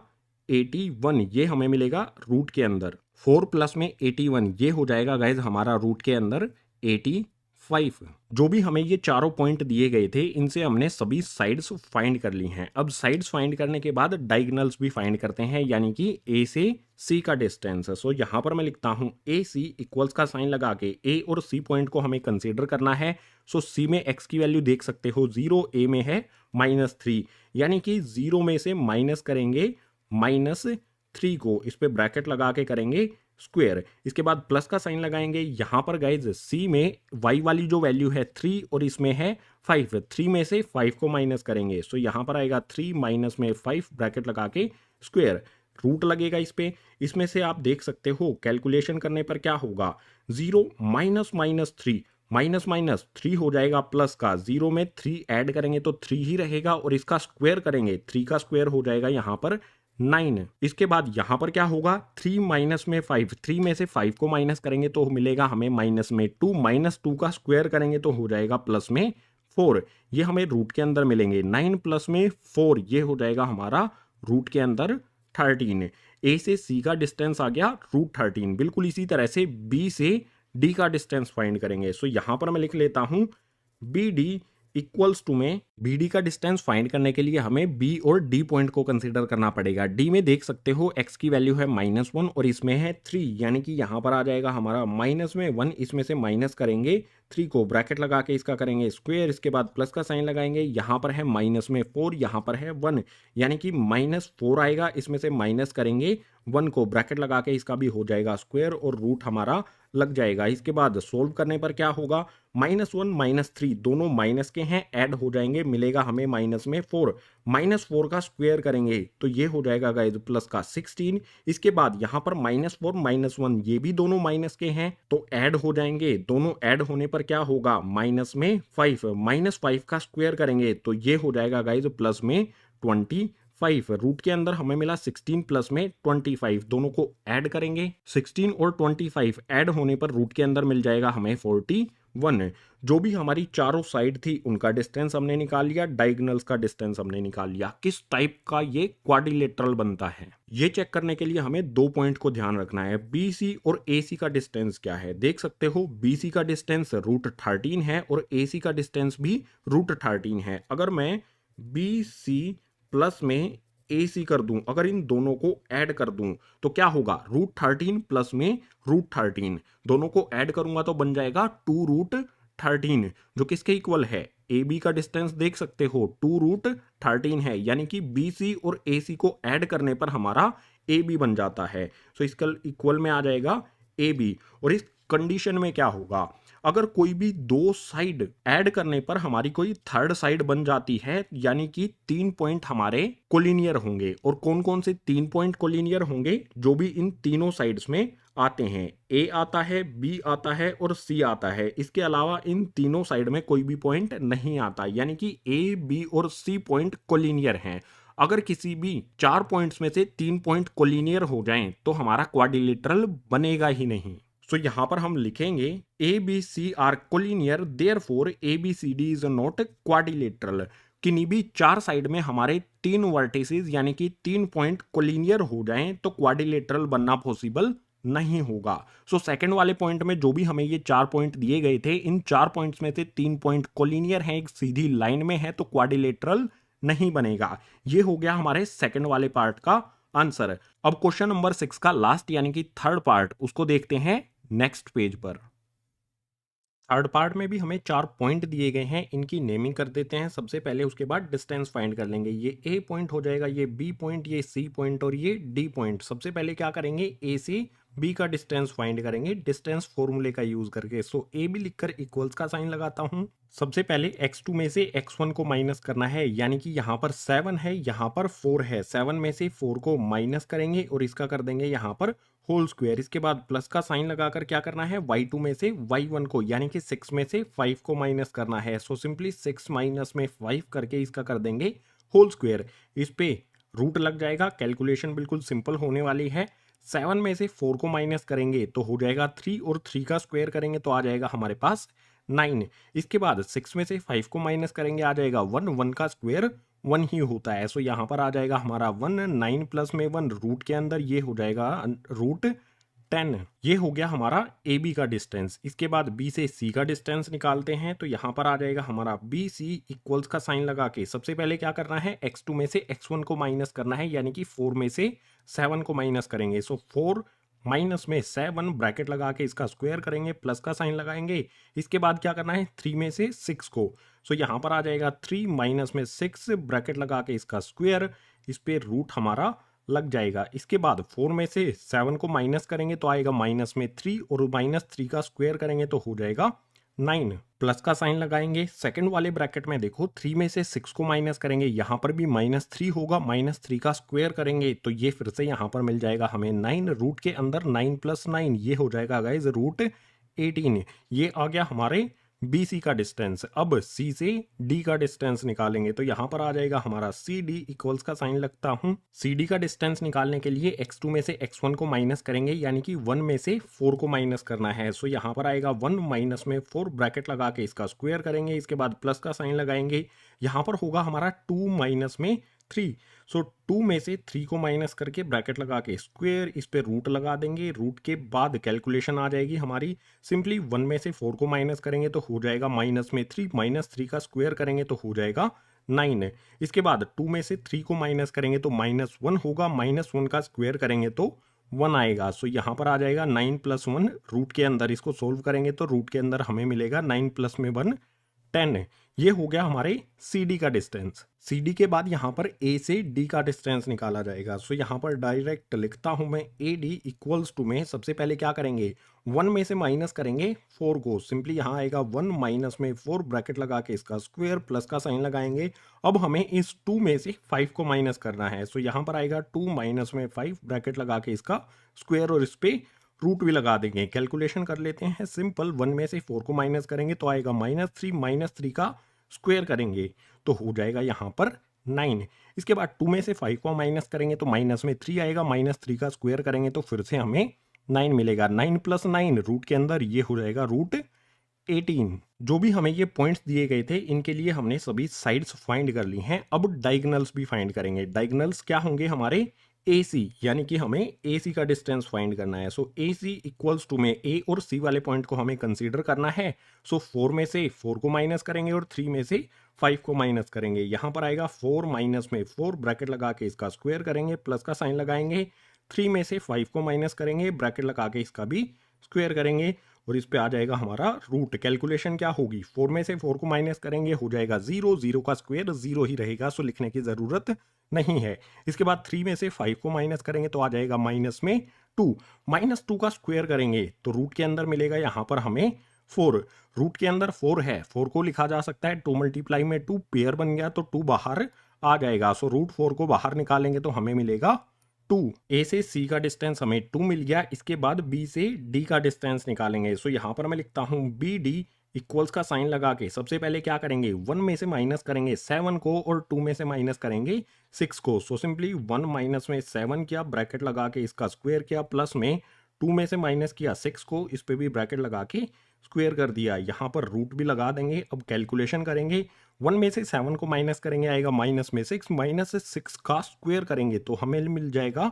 81। ये हमें मिलेगा रूट के अंदर। 4 प्लस में 81 ये हो जाएगा गाइज हमारा रूट के अंदर 85। जो भी हमें ये चारों पॉइंट दिए गए थे इनसे हमने सभी साइड्स फाइंड कर ली हैं। अब साइड्स फाइंड करने के बाद डायगोनल्स भी फाइंड करते हैं, यानी कि ए से सी का डिस्टेंस। सो यहाँ पर मैं लिखता हूँ ए सी इक्वल्स का साइन लगा के ए और सी पॉइंट को हमें कंसीडर करना है। सो सी में एक्स की वैल्यू देख सकते हो 0, ए में है -3, यानी कि 0 में से माइनस करेंगे -3 को, इस पे ब्रैकेट लगा के करेंगे स्क्वायर। इसके बाद प्लस का साइन लगाएंगे। यहां पर गाइज सी में y वाली जो वैल्यू है 3 और इसमें है 5, 3 में से 5 को माइनस करेंगे। सो यहां पर आएगा 3 माइनस में 5 ब्रैकेट लगा के स्क्वायर, रूट लगेगा इस पे। इसमें से आप देख सकते हो कैलकुलेशन करने पर क्या होगा, 0 माइनस माइनस 3 माइनस माइनस 3 हो जाएगा प्लस का, 0 में 3 ऐड करेंगे तो 3 ही रहेगा और इसका स्क्वायर करेंगे, 3 का स्क्वायर हो जाएगा यहाँ पर 9। इसके बाद यहां पर क्या होगा, 3 माइनस में 5, 3 में से 5 को माइनस करेंगे तो मिलेगा हमें माइनस में 2, -2 का स्क्वायर करेंगे तो हो जाएगा प्लस में 4। ये हमें रूट के अंदर मिलेंगे। 9 प्लस में 4 ये हो जाएगा हमारा रूट के अंदर 13। ए से सी का डिस्टेंस आ गया √13। बिल्कुल इसी तरह से बी से डी का डिस्टेंस फाइंड करेंगे। सो यहां पर मैं लिख लेता हूं बी डी इक्वल्स टू में BD का डिस्टेंस फाइंड करने के लिए हमें B और D पॉइंट को कंसीडर करना पड़ेगा। D में देख सकते हो x की वैल्यू है -1 और इसमें है 3, यानी कि यहां पर आ जाएगा हमारा माइनस में 1, इसमें से माइनस करेंगे 3 को, ब्रैकेट लगा के इसका करेंगे स्क्वायर। इसके बाद प्लस का साइन लगाएंगे। यहां पर है माइनस में 4, यहां पर है 1, यानी कि -4 आएगा, इसमें से माइनस करेंगे 1 को, ब्रैकेट लगा के इसका भी हो जाएगा स्क्वायर और रूट हमारा लग जाएगा। इसके बाद सोल्व करने पर क्या होगा, -1 -3 दोनों माइनस के हैं, ऐड हो जाएंगे, मिलेगा हमें माइनस में 4। -4 का स्क्वायर करेंगे तो ये हो जाएगा गाइज प्लस का 16। इसके बाद यहां पर -4 -1 ये भी दोनों माइनस के हैं तो ऐड हो जाएंगे। दोनों ऐड होने पर क्या होगा, माइनस में 5, -5 का स्क्वायर करेंगे तो ये हो जाएगा गाइज प्लस में 25। रूट के अंदर हमें मिला 16 प्लस में 25, दोनों को ऐड करेंगे। 16 और 25 ऐड होने पर रूट के अंदर मिल जाएगा हमें 41। जो भी हमारी चारों साइड थी उनका डिस्टेंस हमने निकाल लिया, डायगोनल्स का डिस्टेंस हमने निकाल लिया। किस टाइप का ये क्वाड्रिलेटरल बनता है ये चेक करने के लिए हमें 2 पॉइंट को ध्यान रखना है। BC और AC का डिस्टेंस क्या है, देख सकते हो BC का डिस्टेंस √13 है और AC का डिस्टेंस भी √13 है। अगर मैं BC प्लस में AC कर दूं, अगर इन दोनों को ऐड कर दूं तो क्या होगा, √13 प्लस में √13 दोनों को ऐड करूंगा तो बन जाएगा 2√13, जो किसके इक्वल है, AB का डिस्टेंस देख सकते हो 2√13 है, यानी कि BC और AC को ऐड करने पर हमारा AB बन जाता है। सो इसका इक्वल में आ जाएगा AB। और इस कंडीशन में क्या होगा, अगर कोई भी 2 साइड ऐड करने पर हमारी कोई थर्ड साइड बन जाती है, यानी कि 3 पॉइंट हमारे कोलिनियर होंगे। और कौन कौन से 3 पॉइंट कोलिनियर होंगे, जो भी इन तीनों साइड्स में आते हैं, A आता है, B आता है और C आता है। इसके अलावा इन तीनों साइड में कोई भी पॉइंट नहीं आता, यानी कि A, B और C पॉइंट कोलिनियर हैं। अगर किसी भी 4 पॉइंट्स में से 3 पॉइंट कोलिनियर हो जाएं तो हमारा क्वाड्रिलेटरल बनेगा ही नहीं। सो यहां पर हम लिखेंगे ABC are collinear, therefore ABCD is not quadrilateral. किन्हीं भी 4 साइड में हमारे 3 वर्टिसेस यानी कि 3 पॉइंट कोलिनियर हो जाएं तो क्वाड्रिलेटरल बनना पॉसिबल नहीं होगा। सो सेकंड वाले पॉइंट में जो भी हमें ये 4 पॉइंट दिए गए थे, इन 4 पॉइंट्स में से 3 पॉइंट कोलिनियर हैं, एक सीधी लाइन में है, तो क्वाड्रिलेटरल नहीं बनेगा। ये हो गया हमारे सेकंड वाले पार्ट का आंसर। अब क्वेश्चन नंबर 6 का लास्ट यानी कि थर्ड पार्ट, उसको देखते हैं नेक्स्ट पेज पर। थर्ड पार्ट में भी हमें 4 पॉइंट दिए गए हैं, इनकी नेमिंग कर देते हैं सबसे पहले, उसके बाद डिस्टेंस फाइंड कर लेंगे। ये A पॉइंट हो जाएगा, ये B पॉइंट, ये C पॉइंट और ये D पॉइंट। सबसे पहले क्या करेंगे, A से बी का डिस्टेंस फाइंड करेंगे डिस्टेंस फॉर्मूले का यूज करके। सो ए बी लिखकर इक्वल्स का साइन लगाता हूँ। सबसे पहले x2 में से x1 को माइनस करना है, यानी कि यहाँ पर 7 है, यहाँ पर 4 है। 7 में से 4 को माइनस करेंगे और इसका कर देंगे यहाँ पर होल स्क्वायर। इसके बाद प्लस का साइन लगाकर क्या करना है, y2 में से y1 को यानी कि 6 में से 5 को माइनस करना है। सो सिंपली 6 माइनस में 5 करके इसका कर देंगे होल स्क्वायर। इस पे रूट लग जाएगा। कैलकुलेशन बिल्कुल सिंपल होने वाली है। 7 में से 4 को माइनस करेंगे तो हो जाएगा 3 और 3 का स्क्वायर करेंगे तो आ जाएगा हमारे पास 9। इसके बाद 6 में से 5 को माइनस करेंगे आ जाएगा 1। 1 का स्क्वायर 1 ही होता है। सो यहाँ पर आ जाएगा हमारा 1। 9 प्लस में 1 रूट के अंदर ये हो जाएगा रूट 10। ये हो गया हमारा ए बी का डिस्टेंस। इसके बाद बी से सी का डिस्टेंस निकालते हैं तो यहाँ पर आ जाएगा हमारा बी सी इक्वल्स का साइन लगा के सबसे पहले क्या करना है, x2 में से x1 को माइनस करना है, यानी कि 4 में से 7 को माइनस करेंगे। सो 4 माइनस में 7 ब्रैकेट लगा के इसका स्क्वायर करेंगे, प्लस का साइन लगाएंगे। इसके बाद क्या करना है, 3 में से 6 को। सो यहाँ पर आ जाएगा 3 माइनस में 6 ब्रैकेट लगा के इसका स्क्वायर। इस पे रूट हमारा लग जाएगा। इसके बाद 4 में से 7 को माइनस करेंगे तो आएगा माइनस में 3 और माइनस 3 का स्क्वायर करेंगे तो हो जाएगा 9। प्लस का साइन लगाएंगे सेकंड वाले ब्रैकेट में। देखो 3 में से 6 को माइनस करेंगे, यहाँ पर भी माइनस 3 होगा, माइनस 3 का स्क्वायर करेंगे तो ये फिर से यहाँ पर मिल जाएगा हमें 9। रूट के अंदर 9 प्लस 9 ये हो जाएगा गाइज रूट 18। ये आ गया हमारे बी सी का डिस्टेंस। अब सी से डी का डिस्टेंस निकालेंगे तो यहाँ पर आ जाएगा हमारा सी डी इक्वल्स का साइन लगता हूँ। सी डी का डिस्टेंस निकालने के लिए x2 में से x1 को माइनस करेंगे, यानी कि 1 में से 4 को माइनस करना है। सो यहाँ पर आएगा 1 माइनस में 4 ब्रैकेट लगा के इसका स्क्वायर करेंगे। इसके बाद प्लस का साइन लगाएंगे। यहाँ पर होगा हमारा 2 माइनस में 3। सो 2 में से 3 को माइनस करके ब्रैकेट लगा के स्क्वायर, इस पे रूट लगा देंगे। रूट के बाद कैलकुलेशन आ जाएगी हमारी। सिंपली 1 में से 4 को माइनस करेंगे तो हो जाएगा माइनस में 3, माइनस 3 का स्क्वायर करेंगे तो हो जाएगा 9। इसके बाद 2 में से 3 को माइनस करेंगे तो माइनस 1 होगा, माइनस 1 का स्क्वायर करेंगे तो 1 आएगा। सो यहाँ पर आ जाएगा 9 प्लस 1 रूट के अंदर। इसको सोल्व करेंगे तो रूट के अंदर हमें मिलेगा 9 प्लस में 1 10। ये हो गया हमारे सी डी का डिस्टेंस। सी डी के बाद यहाँ पर ए से डी का डिस्टेंस निकाला जाएगा। सो यहाँ पर डायरेक्ट लिखता हूँ मैं ए डी इक्वल्स टू में सबसे पहले क्या करेंगे, 1 में से माइनस करेंगे 4 को। सिंपली यहाँ आएगा 1 माइनस में 4 ब्रैकेट लगा के इसका स्क्वायर, प्लस का साइन लगाएंगे। अब हमें इस 2 में से 5 को माइनस करना है। सो यहाँ पर आएगा 2 माइनस में 5 ब्रैकेट लगा के इसका स्क्वायर और इस पे रूट भी लगा देंगे। कैलकुलेशन कर लेते हैं सिंपल। 1 में से 4 को माइनस करेंगे तो आएगा -3, -3 का स्क्वायर करेंगे तो हो जाएगा यहाँ पर 9। इसके बाद 2 में से 5 को माइनस करेंगे तो माइनस में 3 आएगा, -3 का स्क्वायर करेंगे तो फिर से हमें 9 मिलेगा। 9 प्लस 9 रूट के अंदर ये हो जाएगा रूट 18। जो भी हमें ये पॉइंट्स दिए गए थे इनके लिए हमने सभी साइड्स फाइंड कर ली हैं। अब डायगोनल्स भी फाइंड करेंगे। डायगोनल्स क्या होंगे हमारे ए सी, यानी कि हमें ए सी का डिस्टेंस फाइंड करना है। सो ए सी इक्वल्स टू में ए और सी वाले पॉइंट को हमें कंसीडर करना है। सो 4 में से 4 को माइनस करेंगे और 3 में से 5 को माइनस करेंगे। यहाँ पर आएगा 4 माइनस में 4 ब्रैकेट लगा के इसका स्क्वायर करेंगे, प्लस का साइन लगाएंगे। 3 में से 5 को माइनस करेंगे, ब्रैकेट लगा के इसका भी स्क्वायर करेंगे और इस पे आ जाएगा हमारा रूट। कैलकुलेशन क्या होगी, 4 में से 4 को माइनस करेंगे हो जाएगा 0, 0 का स्क्वायर 0 ही रहेगा, सो लिखने की ज़रूरत नहीं है। इसके बाद 3 में से 5 को माइनस करेंगे तो आ जाएगा माइनस में 2, -2 का स्क्वायर करेंगे तो रूट के अंदर मिलेगा यहाँ पर हमें 4। रूट के अंदर 4 है, 4 को लिखा जा सकता है 2 मल्टीप्लाई में 2, पेयर बन गया तो 2 बाहर आ जाएगा। सो रूट 4 को बाहर निकालेंगे तो हमें मिलेगा 2। ए से सी का डिस्टेंस हमें 2 मिल गया। इसके बाद बी से डी का डिस्टेंस निकालेंगे। सो यहाँ पर मैं लिखता हूँ बी डी इक्वल्स का साइन लगा के सबसे पहले क्या करेंगे, 1 में से माइनस करेंगे 7 को और 2 में से माइनस करेंगे 6 को। सो सिंपली 1 माइनस में 7 किया, ब्रैकेट लगा के इसका स्क्वायर किया, प्लस में 2 में से माइनस किया 6 को, इस पे भी ब्रैकेट लगा के स्क्वायर कर दिया। यहाँ पर रूट भी लगा देंगे। अब कैलकुलेशन करेंगे। 1 में से 7 को माइनस करेंगे आएगा माइनस में 6, माइनस से 6 का स्क्वायर करेंगे तो हमें मिल जाएगा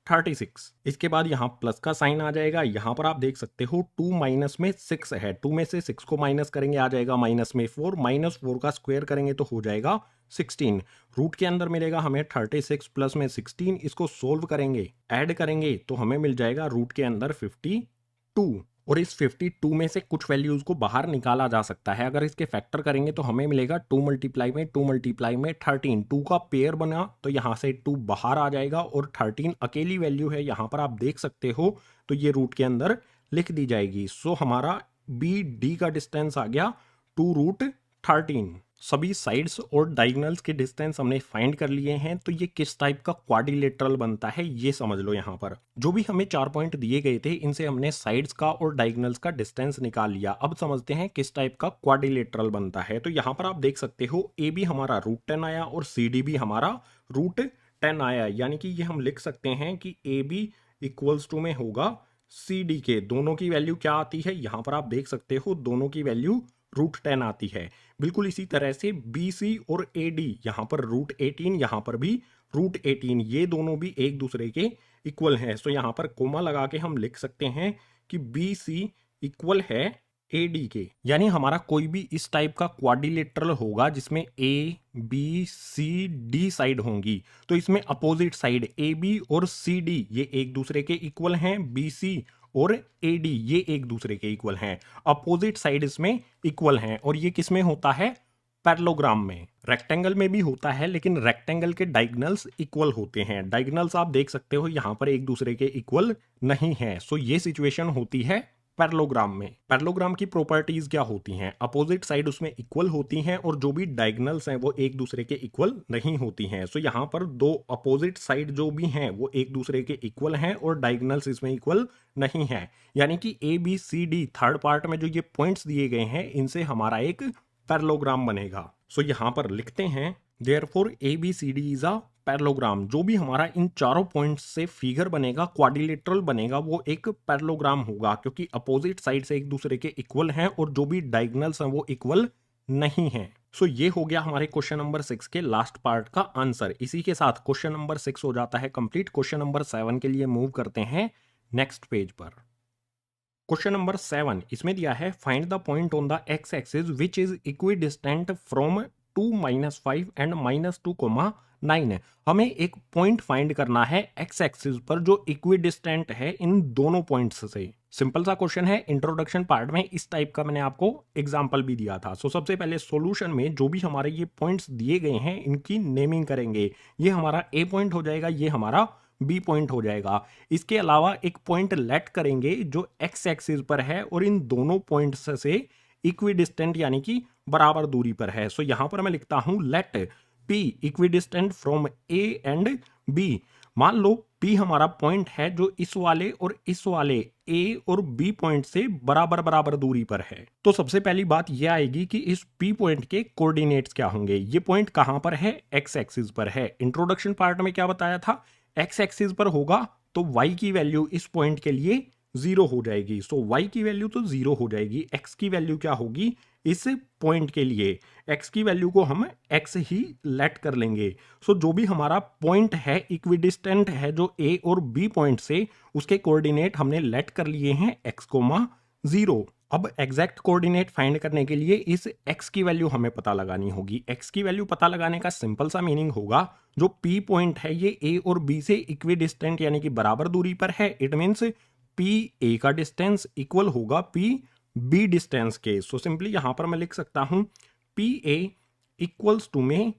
36। इसके बाद यहाँ प्लस का साइन आ जाएगा। यहाँ पर आप देख सकते हो 2 माइनस में 6 है, 2 में से 6 को माइनस करेंगे आ जाएगा माइनस में 4, -4 का स्क्वायर करेंगे तो हो जाएगा 16। रूट के अंदर मिलेगा हमें 36 प्लस में 16। इसको सोल्व करेंगे, ऐड करेंगे तो हमें मिल जाएगा रूट के अंदर 52। और इस 52 में से कुछ वैल्यूज़ को बाहर निकाला जा सकता है। अगर इसके फैक्टर करेंगे तो हमें मिलेगा 2 मल्टीप्लाई में 2 मल्टीप्लाई में 13, 2 का पेयर बना तो यहाँ से 2 बाहर आ जाएगा और 13 अकेली वैल्यू है, यहाँ पर आप देख सकते हो, तो ये रूट के अंदर लिख दी जाएगी। सो हमारा बी डी का डिस्टेंस आ गया 2√13। सभी साइड्स और डायगोनल्स के डिस्टेंस हमने फाइंड कर लिए हैं, तो ये किस टाइप का क्वाड्रिलेटरल बनता है ये समझ लो। यहाँ पर जो भी हमें 4 पॉइंट दिए गए थे, इनसे हमने साइड्स का और डायगोनल्स का डिस्टेंस निकाल लिया। अब समझते हैं किस टाइप का क्वाड्रिलेटरल बनता है। तो यहाँ पर आप देख सकते हो ए बी हमारा √10 आया और सी डी भी हमारा √10 आया, यानी कि ये हम लिख सकते हैं कि ए बी इक्वल्स टू में होगा सी डी के। दोनों की वैल्यू क्या आती है, यहाँ पर आप देख सकते हो, दोनों की वैल्यू √10 आती है। बिल्कुल इसी तरह से बी सी और ए डी, यहाँ पर √18, यहाँ पर भी √18, ये दोनों भी एक दूसरे के इक्वल हैं। सो यहाँ पर कोमा लगा के हम लिख सकते हैं कि बी सी इक्वल है ए डी के। यानी हमारा कोई भी इस टाइप का क्वाड्रिलेटरल होगा जिसमें A B C D side होंगी, तो इसमें अपोजिट साइड ए बी और सी डी ये एक दूसरे के इक्वल हैं, बी सी और ए डी ये एक दूसरे के इक्वल हैं, अपोजिट साइड इसमें इक्वल हैं। और ये किस में होता है, पैरेललोग्राम में। रेक्टेंगल में भी होता है, लेकिन रेक्टेंगल के डायगोनल्स इक्वल होते हैं। डायगोनल्स आप देख सकते हो यहाँ पर एक दूसरे के इक्वल नहीं है। सो ये सिचुएशन होती है पैरेललोग्राम में। पैरेललोग्राम की प्रॉपर्टीज क्या होती हैं, अपोजिट साइड उसमें इक्वल होती हैं और जो भी डायगोनल्स हैं वो एक दूसरे के इक्वल नहीं होती हैं। सो यहाँ पर दो अपोजिट साइड जो भी हैं वो एक दूसरे के इक्वल हैं और डायगोनल्स इसमें इक्वल नहीं है। यानी कि A B C D third part में जो ये पॉइंट्स दिए गए हैं, इनसे हमारा एक पैरेललोग्राम बनेगा। सो यहाँ पर लिखते हैं therefore A B C D is a parallelogram. जो भी हमारा इन चारों पॉइंट्स से फिगर बनेगा, क्वाड्रिलेटरल बनेगा, वो एक पैरेललोग्राम होगा, क्योंकि अपोजिट साइड से एक दूसरे के इक्वल हैं और जो भी डायगोनल्स हैं वो इक्वल नहीं हैं। सो ये हो गया हमारे क्वेश्चन नंबर 6 के लास्ट पार्ट का आंसर। इसी के साथ क्वेश्चन नंबर 6 हो जाता है कंप्लीट। क्वेश्चन नंबर 7 के लिए मूव करते हैं नेक्स्ट पेज पर। क्वेश्चन नंबर 7 इसमें दिया है find the point on the x axis which is equidistant from 2 -5 and -2,9। हमें एक पॉइंट फाइंड करना है एक्स एक्सिस पर जो इक्विडिस्टेंट है इन दोनों पॉइंट्स से। सिंपल सा क्वेश्चन है। इंट्रोडक्शन पार्ट में इस टाइप का मैंने आपको एग्जांपल भी दिया था। सो सबसे पहले सॉल्यूशन में जो भी हमारे ये पॉइंट्स दिए गए हैं इनकी नेमिंग करेंगे। ये हमारा ए पॉइंट हो जाएगा, ये हमारा बी पॉइंट हो जाएगा। इसके अलावा एक पॉइंट लेट करेंगे जो एक्स एक्सिस पर है और इन दोनों पॉइंट्स से इक्विडिस्टेंट यानी कि बराबर दूरी पर है। सो यहां पर मैं लिखता हूं let P equidistant from A and B. मान लो पी हमारा पॉइंट है जो इस वाले और इस वाले ए और बी पॉइंट से बराबर बराबर दूरी पर है। तो सबसे पहली बात यह आएगी कि इस पी पॉइंट के कोऑर्डिनेट्स क्या होंगे। ये पॉइंट कहां पर है, एक्स एक्सिस पर है। इंट्रोडक्शन पार्ट में क्या बताया था, एक्स एक्सिस पर होगा तो y की वैल्यू इस पॉइंट के लिए 0 हो जाएगी। सो y की वैल्यू तो 0 हो जाएगी। x की वैल्यू क्या होगी इस पॉइंट के लिए, x की वैल्यू को हम x ही लेट कर लेंगे। सो जो भी हमारा पॉइंट है इक्विडिस्टेंट है जो a और b पॉइंट से, उसके कोऑर्डिनेट हमने लेट कर लिए हैं x, 0। अब एग्जैक्ट कोऑर्डिनेट फाइंड करने के लिए इस x की वैल्यू हमें पता लगानी होगी। x की वैल्यू पता लगाने का सिंपल सा मीनिंग होगा जो p पॉइंट है ये a और b से इक्विडिस्टेंट यानी कि बराबर दूरी पर है। इट मींस p a का डिस्टेंस इक्वल होगा p b डिस्टेंस के। सो सिंपली यहां पर मैं लिख सकता हूं p a इक्वल्स टू में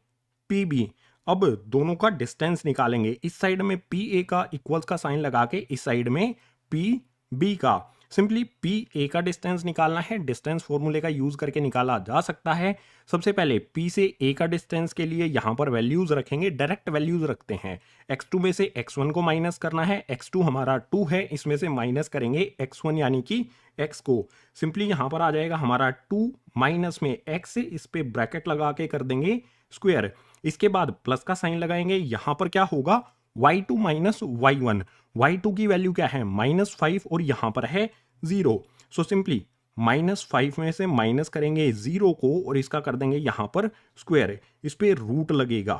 p b। अब दोनों का डिस्टेंस निकालेंगे। इस साइड में p a का इक्वल्स का साइन लगा के इस साइड में p b का। सिंपली पी ए का डिस्टेंस निकालना है। डिस्टेंस फॉर्मूले का यूज करके निकाला जा सकता है। सबसे पहले पी से ए का डिस्टेंस के लिए यहां पर वैल्यूज रखेंगे, डायरेक्ट वैल्यूज रखते हैं। x2 में से x1 को माइनस करना है। x2 हमारा 2 है, इसमें से माइनस करेंगे x1 यानी कि x को। सिंपली यहां पर आ जाएगा हमारा 2 माइनस में x, इस पे ब्रैकेट लगा के कर देंगे स्क्वायर। इसके बाद प्लस का साइन लगाएंगे। यहां पर क्या होगा y2 माइनस y1। y2 की वैल्यू क्या है -5 और यहां पर है 0। सो सिंपली -5 में से माइनस करेंगे 0 को और इसका कर देंगे यहां पर स्क्वायर। इस पे रूट लगेगा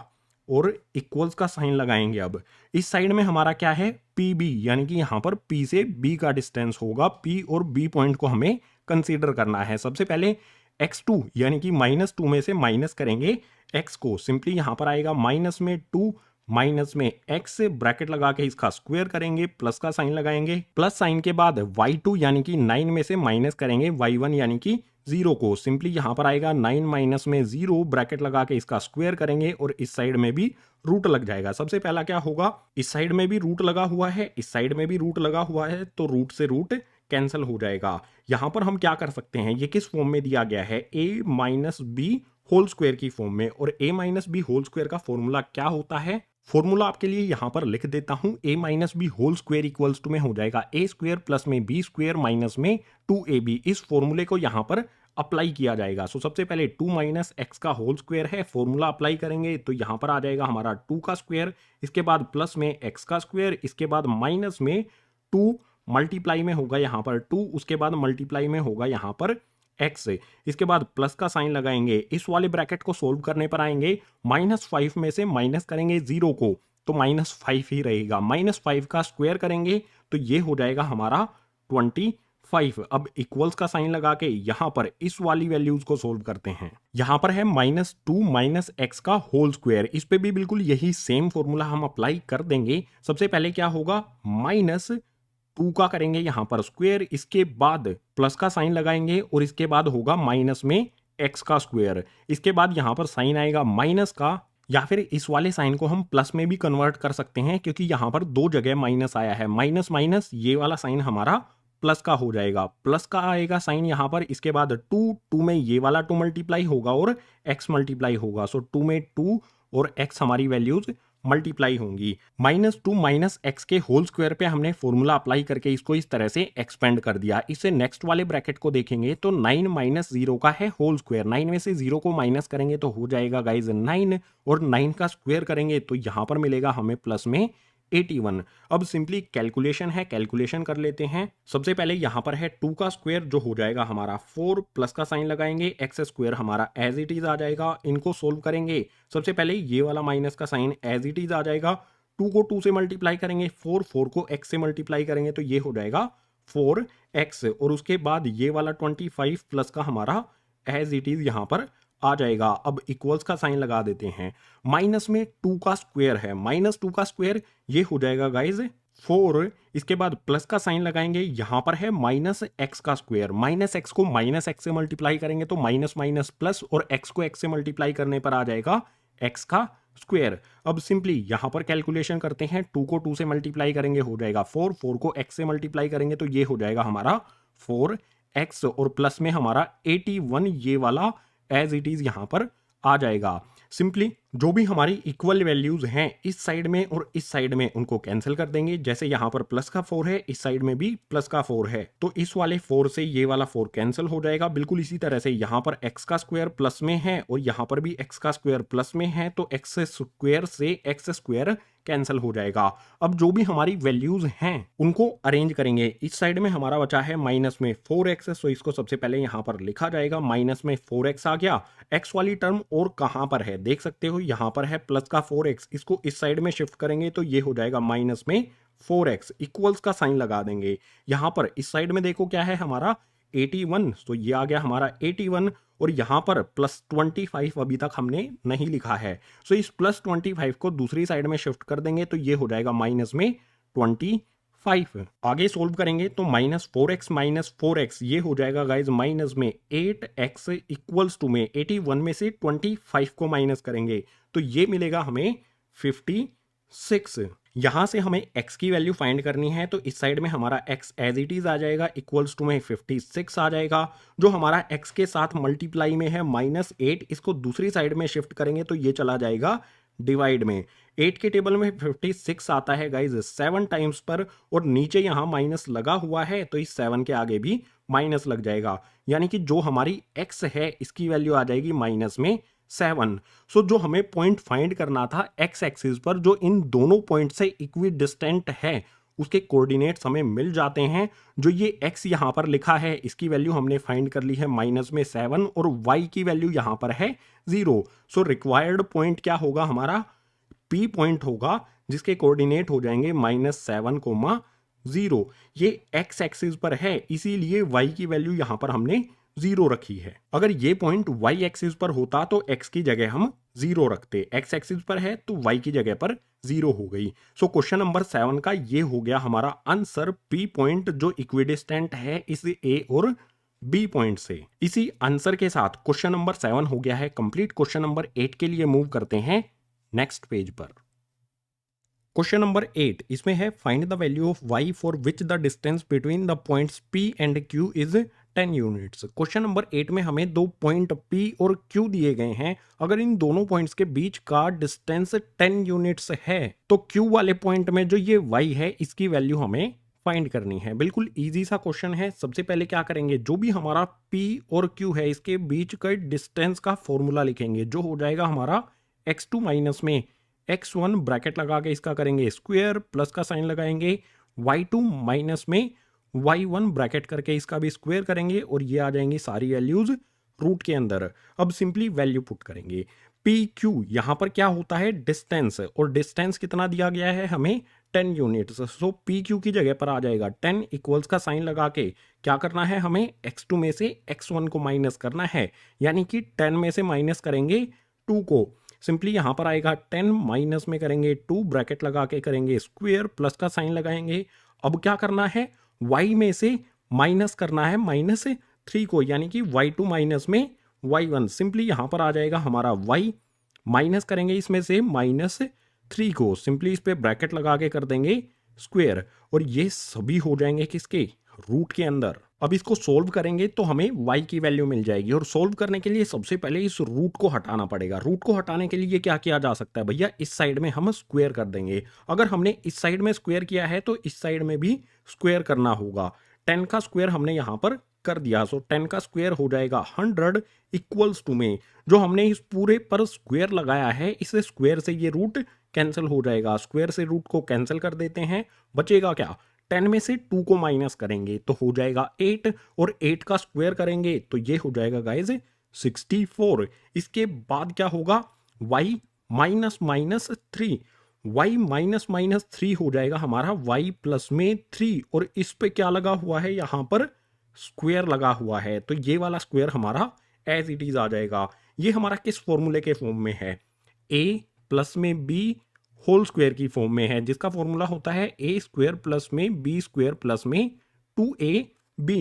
और इक्वल्स का साइन लगाएंगे। अब इस साइड में हमारा क्या है पी बी, यानी कि यहां पर पी से बी का डिस्टेंस होगा। पी और बी पॉइंट को हमें कंसीडर करना है। सबसे पहले x2 यानी कि -2 में से माइनस करेंगे x को। सिंपली यहां पर आएगा माइनस में 2 माइनस में x ब्रैकेट लगा के इसका स्क्वायर करेंगे, प्लस का साइन लगाएंगे, प्लस साइन के बाद y2 यानी कि 9 में से माइनस करेंगे y1 यानी कि 0 को। सिंपली यहां पर आएगा 9 माइनस में 0, ब्रैकेट लगा के इसका स्क्वायर करेंगे और इस साइड में भी रूट लग जाएगा। सबसे पहला क्या होगा, इस साइड में भी रूट लगा हुआ है, इस साइड में भी रूट लगा हुआ है, तो रूट से रूट कैंसिल हो जाएगा। यहां पर हम क्या कर सकते हैं, ये किस फॉर्म में दिया गया है, a minus B whole square की फॉर्म में, और a minus B whole square का फॉर्मूला क्या होता है, फॉर्मूला आपके लिए यहां पर लिख देता हूं। a minus B whole square equals to में हो जाएगा a स्क्वायर प्लस में b स्क्वायर माइनस में 2ab। इस फॉर्मूले को यहां पर अप्लाई किया जाएगा। सो सबसे पहले 2 माइनस एक्स का होल स्क्वायर है, फॉर्मूला अप्लाई करेंगे तो यहां पर आ जाएगा हमारा 2 का स्क्वायर, इसके बाद प्लस में एक्स का स्क्वायर, इसके बाद माइनस में 2 मल्टीप्लाई में होगा यहाँ पर 2, उसके बाद मल्टीप्लाई में होगा यहाँ पर x, इसके बाद प्लस का साइन लगाएंगे। इस वाले ब्रैकेट को सोल्व करने पर आएंगे, -5 में से माइनस करेंगे 0 को तो -5 ही रहेगा, -5 का स्क्वायर करेंगे तो ये हो जाएगा हमारा 25। अब इक्वल्स का साइन लगा के यहां पर इस वाली वैल्यूज को सोल्व करते हैं। यहां पर है -2 माइनस एक्स का होल स्क्वायर, इस पे भी बिल्कुल यही सेम फॉर्मूला हम अप्लाई कर देंगे। सबसे पहले क्या होगा, -2 का करेंगे यहां पर स्क्वायर, इसके बाद प्लस का साइन लगाएंगे और इसके बाद होगा माइनस में एक्स का स्क्वायर, इसके बाद यहां पर साइन आएगा माइनस का, या फिर इस वाले साइन को हम प्लस में भी कन्वर्ट कर सकते हैं क्योंकि यहां पर 2 जगह माइनस आया है, माइनस माइनस ये वाला साइन हमारा प्लस का हो जाएगा, प्लस का आएगा साइन यहां पर, इसके बाद 2 में ये वाला 2 मल्टीप्लाई होगा और x मल्टीप्लाई होगा। सो 2 में 2 और x हमारी वैल्यूज मल्टीप्लाई होंगी। -2 माइनस एक्स के होल स्क्वायर पे हमने फॉर्मूला अप्लाई करके इसको इस तरह से एक्सपेंड कर दिया। इससे नेक्स्ट वाले ब्रैकेट को देखेंगे तो 9 माइनस 0 का है होल स्क्वायर, 9 में से 0 को माइनस करेंगे तो हो जाएगा गाइज 9, और 9 का स्क्वायर करेंगे तो यहां पर मिलेगा हमें प्लस में 81। अब सिंपली कैलकुलेशन है, कैलकुलेशन कर लेते हैं। सबसे पहले यहां पर है 2 का स्क्वायर जो हो जाएगा हमारा 4, प्लस का साइन लगाएंगे, एक्स स्क्वायर हमारा एज इट इज आ जाएगा। इनको सोल्व करेंगे, सबसे पहले ये वाला माइनस का साइन एज इट इज आ जाएगा, 2 को 2 से मल्टीप्लाई करेंगे 4 को x से मल्टीप्लाई करेंगे तो ये हो जाएगा 4x, और उसके बाद ये वाला 25 प्लस का हमारा एज इट इज यहां पर आ जाएगा। अब इक्वल्स का साइन लगा देते हैं, माइनस में 2 का स्क्वायर है, -2 का स्क्वायर ये हो जाएगा गाइज 4, इसके बाद प्लस का साइन लगाएंगे, यहां पर है -x का स्क्वायर, -x को -x से मल्टीप्लाई करेंगे तो माइनस माइनस प्लस, और x को x से मल्टीप्लाई करने पर आ जाएगा x का स्क्वायर। अब सिंपली यहां पर कैलकुलेशन करते हैं, 2 को 2 से मल्टीप्लाई करेंगे हो जाएगा 4 को x से मल्टीप्लाई करेंगे तो ये हो जाएगा हमारा 4x, और प्लस में हमारा 81 ये वाला एज इट इज यहां पर आ जाएगा। सिंपली जो भी हमारी इक्वल वैल्यूज हैं इस साइड में और इस साइड में उनको कैंसिल कर देंगे। जैसे यहां पर प्लस का 4 है, इस साइड में भी प्लस का 4 है, तो इस वाले 4 से ये वाला 4 कैंसिल हो जाएगा। बिल्कुल इसी तरह से यहां पर x का स्क्वायर प्लस में है और यहां पर भी x का स्क्वायर प्लस में है, तो x स्क्वायर से x स्क्वायर कैंसिल हो जाएगा। अब जो भी हमारी वैल्यूज हैं उनको अरेंज करेंगे। इस साइड में हमारा बचा है माइनस में 4x, तो इसको सबसे पहले यहां पर लिखा जाएगा, माइनस में 4x आ गया। x वाली टर्म और कहां पर है देख सकते हो, यहां पर है प्लस का 4x, इसको इस साइड में शिफ्ट करेंगे तो ये हो जाएगा माइनस में 4x, इक्वल्स का साइन लगा देंगे। यहां पर इस साइड में देखो क्या है हमारा 81, तो ये आ गया हमारा 81, और यहां पर +25 अभी तक हमने नहीं लिखा है, सो इस +25 को दूसरी साइड में शिफ्ट कर देंगे तो ये हो जाएगा माइनस में 25। आगे सोल्व करेंगे तो -4x ये हो जाएगा गाइज माइनस में 8x इक्वल्स टू में 81 में से 25 को माइनस करेंगे तो ये मिलेगा हमें 56। यहां से हमें x की वैल्यू फाइंड करनी है, तो इस साइड में हमारा x एज इट इज आ जाएगा, इक्वल्स टू में 56 आ जाएगा। जो हमारा x के साथ मल्टीप्लाई में है -8, इसको दूसरी साइड में शिफ्ट करेंगे तो ये चला जाएगा डिवाइड में। 8 के टेबल में 56 आता है गाइज 7 टाइम्स पर, और नीचे यहां माइनस लगा हुआ है तो इस 7 के आगे भी माइनस लग जाएगा, यानी कि जो हमारी x है इसकी वैल्यू आ जाएगी माइनस में 7। सो जो हमें पॉइंट फाइंड करना था x एक्सिस पर जो इन दोनों पॉइंट से इक्विडिस्टेंट है उसके कोऑर्डिनेट्स हमें मिल जाते हैं। जो ये x यहां पर लिखा है इसकी वैल्यू हमने फाइंड कर ली है माइनस में 7, और y की वैल्यू यहां पर है 0। सो रिक्वायर्ड पॉइंट क्या होगा हमारा, P पॉइंट होगा जिसके कोऑर्डिनेट हो जाएंगे -7, 0। ये x एक्सिस पर है इसीलिए y की वैल्यू यहां पर हमने 0 रखी है। अगर ये पॉइंट y एक्सिस पर होता तो x की जगह हम 0 रखते, x एक्सिस पर है तो y की जगह पर 0 हो गई। सो क्वेश्चन नंबर 7 का ये हो गया हमारा आंसर, P पॉइंट जो इक्विडिस्टेंट है इस A और B पॉइंट से। इसी आंसर के साथ क्वेश्चन नंबर 7 हो गया है कंप्लीट। क्वेश्चन नंबर 8 के लिए मूव करते हैं नेक्स्ट पेज पर। क्वेश्चन नंबर 8 इसमें है find the value of y for which the distance between the points p and q is 10 units. Question number 8 में हमें दो पॉइंट p और q दिए गए हैं। अगर इन दोनों पॉइंट्स के बीच का डिस्टेंस 10 यूनिट्स है तो q वाले पॉइंट में जो ये y है इसकी वैल्यू हमें फाइंड करनी है। बिल्कुल इजी सा क्वेश्चन है। सबसे पहले क्या करेंगे, जो भी हमारा p और q है इसके बीच का डिस्टेंस का फॉर्मूला लिखेंगे, जो हो जाएगा हमारा x2 माइनस में x1 ब्रैकेट लगा के इसका करेंगे स्क्वायर, प्लस का साइन लगाएंगे, y2 माइनस में y1 ब्रैकेट करके इसका भी स्क्वायर करेंगे और ये आ जाएंगी सारी वैल्यूज रूट के अंदर। अब सिंपली वैल्यू पुट करेंगे। पी क्यू यहाँ पर क्या होता है डिस्टेंस, और डिस्टेंस कितना दिया गया है हमें 10 यूनिट्स। सो पी क्यू की जगह पर आ जाएगा 10 इक्वल्स का साइन लगा के क्या करना है हमें x2 में से x1 को माइनस करना है, यानी कि 10 में से माइनस करेंगे 2 को। सिंपली यहां पर आएगा 10 माइनस में करेंगे 2 ब्रैकेट लगा के करेंगे स्क्वायर, प्लस का साइन लगाएंगे। अब क्या करना है y में से माइनस करना है -3 को, यानी कि y2 माइनस में y1। सिंपली यहां पर आ जाएगा हमारा y, माइनस करेंगे इसमें से -3 को, सिंपली इस पे ब्रैकेट लगा के कर देंगे स्क्वायर, और ये सभी हो जाएंगे किसके रूट के अंदर। अब इसको सोल्व करेंगे तो हमें y की वैल्यू मिल जाएगी, और सोल्व करने के लिए सबसे पहले इस रूट को हटाना पड़ेगा। रूट को हटाने के लिए क्या किया जा सकता है भैया, इस साइड में हम स्क्वायर कर देंगे। अगर हमने इस साइड में स्क्वायर किया है तो इस साइड में भी स्क्वायर करना होगा। 10 का स्क्वायर हमने यहां पर कर दिया, सो 10 का स्क्वायर हो जाएगा 100 इक्वल्स टू में जो हमने इस पूरे पर स्क्वायर लगाया है, इस स्क्वायर से ये रूट कैंसिल हो जाएगा। स्क्वायर से रूट को कैंसिल कर देते हैं, बचेगा क्या 10 में से 2 को माइनस करेंगे तो हो जाएगा 8, और 8 का स्क्वायर करेंगे तो ये हो जाएगा गाइज 64। इसके बाद क्या होगा y minus minus 3, y minus minus 3 हो जाएगा हमारा y प्लस में 3, और इस पे क्या लगा हुआ है यहां पर स्क्वायर लगा हुआ है, तो ये वाला स्क्वायर हमारा एज इट इज आ जाएगा। ये हमारा किस फॉर्मूले के फॉर्म में है, a प्लस में b होल स्क्वायर की फॉर्म में है, जिसका फॉर्मूला होता है a स्क्वायर प्लस में b स्क्वायर प्लस में 2ab।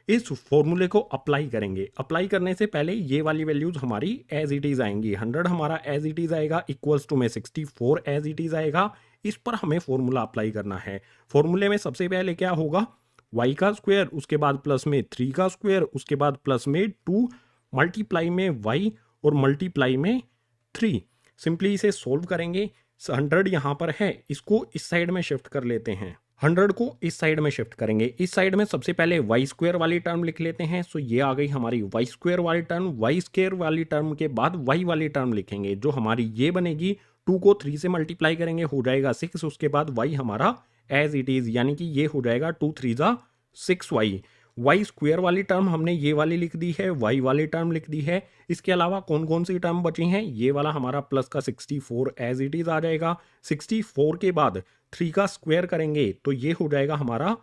इस फॉर्मूले को अप्लाई करेंगे। अप्लाई करने से पहले ये वाली वैल्यूज हमारी एज इट इज आएंगी। 100 हमारा एज इट इज आएगा, इक्वल्स टू में 64 एज इट इज आएगा। इस पर हमें फॉर्मूला अप्लाई करना है। फॉर्मूले में सबसे पहले क्या होगा y का स्क्वायर, उसके बाद प्लस में 3 का स्क्वायर, उसके बाद प्लस में 2 मल्टीप्लाई में y और मल्टीप्लाई में 3। सिंपली इसे सोल्व करेंगे। 100 यहां पर है, इसको इस साइड में शिफ्ट कर लेते हैं। 100 को इस साइड में शिफ्ट करेंगे। इस साइड में सबसे पहले y स्क्वायर वाली टर्म लिख लेते हैं। सो ये आ गई हमारी y स्क्वायर वाली टर्म। y स्क्वायर वाली टर्म के बाद y वाली टर्म लिखेंगे, जो हमारी ये बनेगी। 2 को 3 से मल्टीप्लाई करेंगे हो जाएगा 6, उसके बाद y हमारा एज इट इज, यानी कि ये हो जाएगा 2 3 जा 6y। y स्क्वायर वाली टर्म हमने ये वाली लिख दी है, y वाली टर्म लिख दी है। इसके अलावा कौन कौन सी टर्म बची हैं, ये वाला हमारा प्लस का 64 एज इट इज आ जाएगा। 64 के बाद 3 का स्क्वायर करेंगे तो ये हो जाएगा हमारा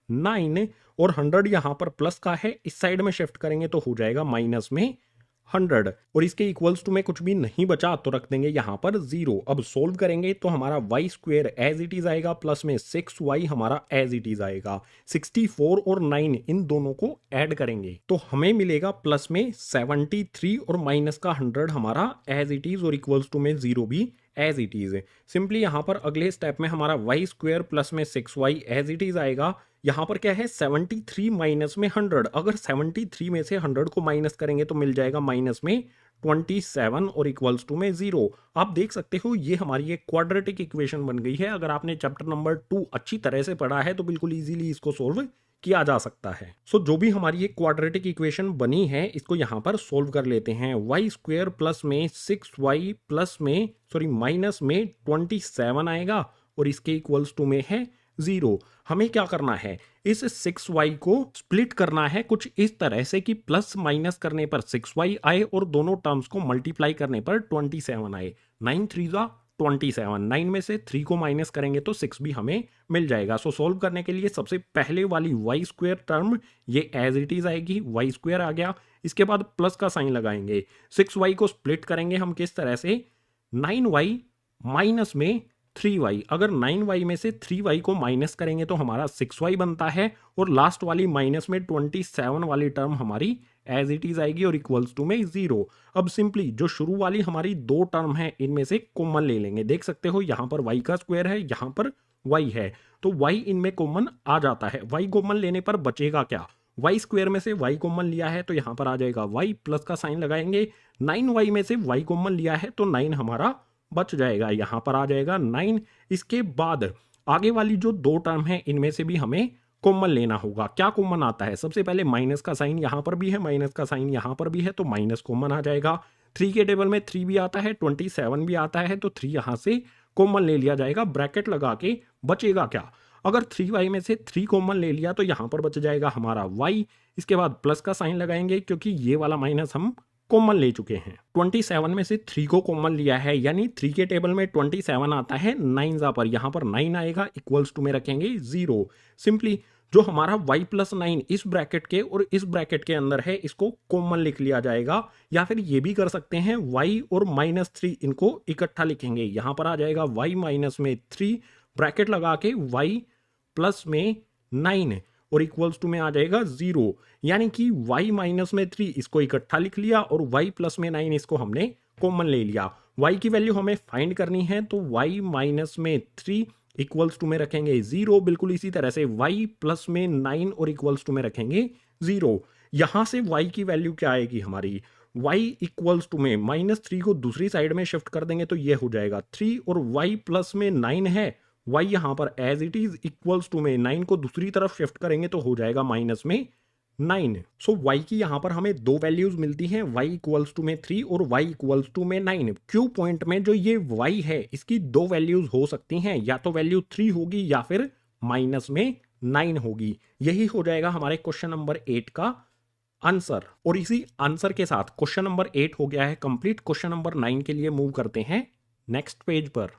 9, और 100 यहाँ पर प्लस का है, इस साइड में शिफ्ट करेंगे तो हो जाएगा माइनस में 100, और इसके इक्वल्स टू में कुछ भी नहीं बचा तो रख देंगे यहाँ पर 0। अब सोल्व करेंगे तो हमारा y square as it is आएगा, प्लस में 6y हमारा एज इट इज आएगा। 64 और 9 इन दोनों को ऐड करेंगे तो हमें मिलेगा प्लस में 73, और माइनस का 100 हमारा एज इट इज, और इक्वल्स टू में 0 भी एज इट इज। सिंपली यहाँ पर अगले स्टेप में हमारा y स्क्वायर प्लस में 6y एज इट इज आएगा। यहाँ पर क्या है 73 माइनस में 100, अगर 73 में से 100 को माइनस करेंगे तो मिल जाएगा माइनस में 27 और इक्वल्स टू में 0। आप देख सकते हो ये हमारी एक क्वाड्रेटिक इक्वेशन बन गई है। अगर आपने चैप्टर नंबर 2 अच्छी तरह से पढ़ा है तो बिल्कुल इजीली इसको सोल्व किया जा सकता है। सो जो भी हमारी एक क्वाड्रेटिक इक्वेशन बनी है इसको यहाँ पर सोल्व कर लेते हैं। y स्क्वायर प्लस में 6y प्लस में माइनस में 27 आएगा, और इसके इक्वल्स टू में है 0। हमें क्या करना है, इस 6y को स्प्लिट करना है कुछ इस तरह से कि प्लस माइनस करने पर 6y आए और दोनों टर्म्स को मल्टीप्लाई करने पर 27 आए। 9 3 जा 27। 9 में से 3 को माइनस करेंगे तो 6 भी हमें मिल जाएगा। सो सॉल्व करने के लिए सबसे पहले वाली वाई स्क्वायर टर्म ये एज इट इज आएगी, वाई स्क्वायर आ गया। इसके बाद प्लस का साइन लगाएंगे। 6y को स्प्लिट करेंगे हम किस तरह से, 9y माइनस में 3y। अगर 9y में से 3y को माइनस करेंगे तो हमारा 6y बनता है, और लास्ट वाली माइनस में 27 वाली टर्म हमारी एज इट इज आएगी और इक्वल्स टू में 0। अब सिंपली जो शुरू वाली हमारी दो टर्म है इनमें से कॉमन ले लेंगे। देख सकते हो यहाँ पर y का स्क्वायर है, यहाँ पर y है, तो y इनमें कॉमन आ जाता है। y कॉमन लेने पर बचेगा क्या, y स्क्वायर में से y कॉमन लिया है तो यहाँ पर आ जाएगा y, प्लस का साइन लगाएंगे। 9y में से y कॉमन लिया है तो 9 हमारा बच जाएगा, यहाँ पर आ जाएगा 9। इसके बाद आगे वाली जो दो टर्म है इनमें से भी हमें कॉमन लेना होगा। क्या कॉमन आता है, सबसे पहले माइनस का साइन यहाँ पर भी है, माइनस का साइन यहाँ पर भी है, तो माइनस कॉमन आ जाएगा। 3 के टेबल में 3 भी आता है, 27 भी आता है, तो 3 यहाँ से कॉमन ले लिया जाएगा। ब्रैकेट लगा के बचेगा क्या, अगर 3y में से 3 कॉमन ले लिया तो यहाँ पर बच जाएगा हमारा y। इसके बाद प्लस का साइन लगाएंगे क्योंकि ये वाला माइनस हम कॉमन ले चुके हैं। 27 में से 3 को कॉमन लिया है, यानी 3 के टेबल में 27 आता है 9 पर, यहाँ पर 9 आएगा, इक्वल्स टू में रखेंगे 0। सिंपली जो हमारा y प्लस 9 इस ब्रैकेट के और इस ब्रैकेट के अंदर है इसको कॉमन लिख लिया जाएगा, या फिर ये भी कर सकते हैं y और -3 इनको इकट्ठा लिखेंगे। यहाँ पर आ जाएगा y माइनस में 3, ब्रैकेट लगा के y प्लस में 9 और इक्वल्स टू में आ जाएगा 0, यानी कि y माइनस में 3 इसको इकट्ठा लिख लिया और y प्लस में 9 इसको हमने कॉमन ले लिया। y की वैल्यू हमें फाइंड करनी है, तो y माइनस में 3 इक्वल्स टू में रखेंगे 0। बिल्कुल इसी तरह से y प्लस में 9 और इक्वल्स टू में रखेंगे 0। यहां से y की वैल्यू क्या आएगी हमारी, y इक्वल्स टू में -3 को दूसरी साइड में शिफ्ट कर देंगे तो ये हो जाएगा 3, और y प्लस में 9 है, y यहाँ पर as it is equals to में 9 को दूसरी तरफ शिफ्ट करेंगे तो हो जाएगा माइनस में 9। सो y की यहाँ पर हमें दो वैल्यूज मिलती हैं, y इक्वल्स टू में 3 और y इक्वल्स टू में 9। क्यू पॉइंट में जो ये y है इसकी दो वैल्यूज हो सकती हैं, या तो वैल्यू 3 होगी या फिर माइनस में 9 होगी। यही हो जाएगा हमारे क्वेश्चन नंबर 8 का आंसर। और इसी आंसर के साथ क्वेश्चन नंबर 8 हो गया है कंप्लीट। क्वेश्चन नंबर 9 के लिए मूव करते हैं नेक्स्ट पेज पर।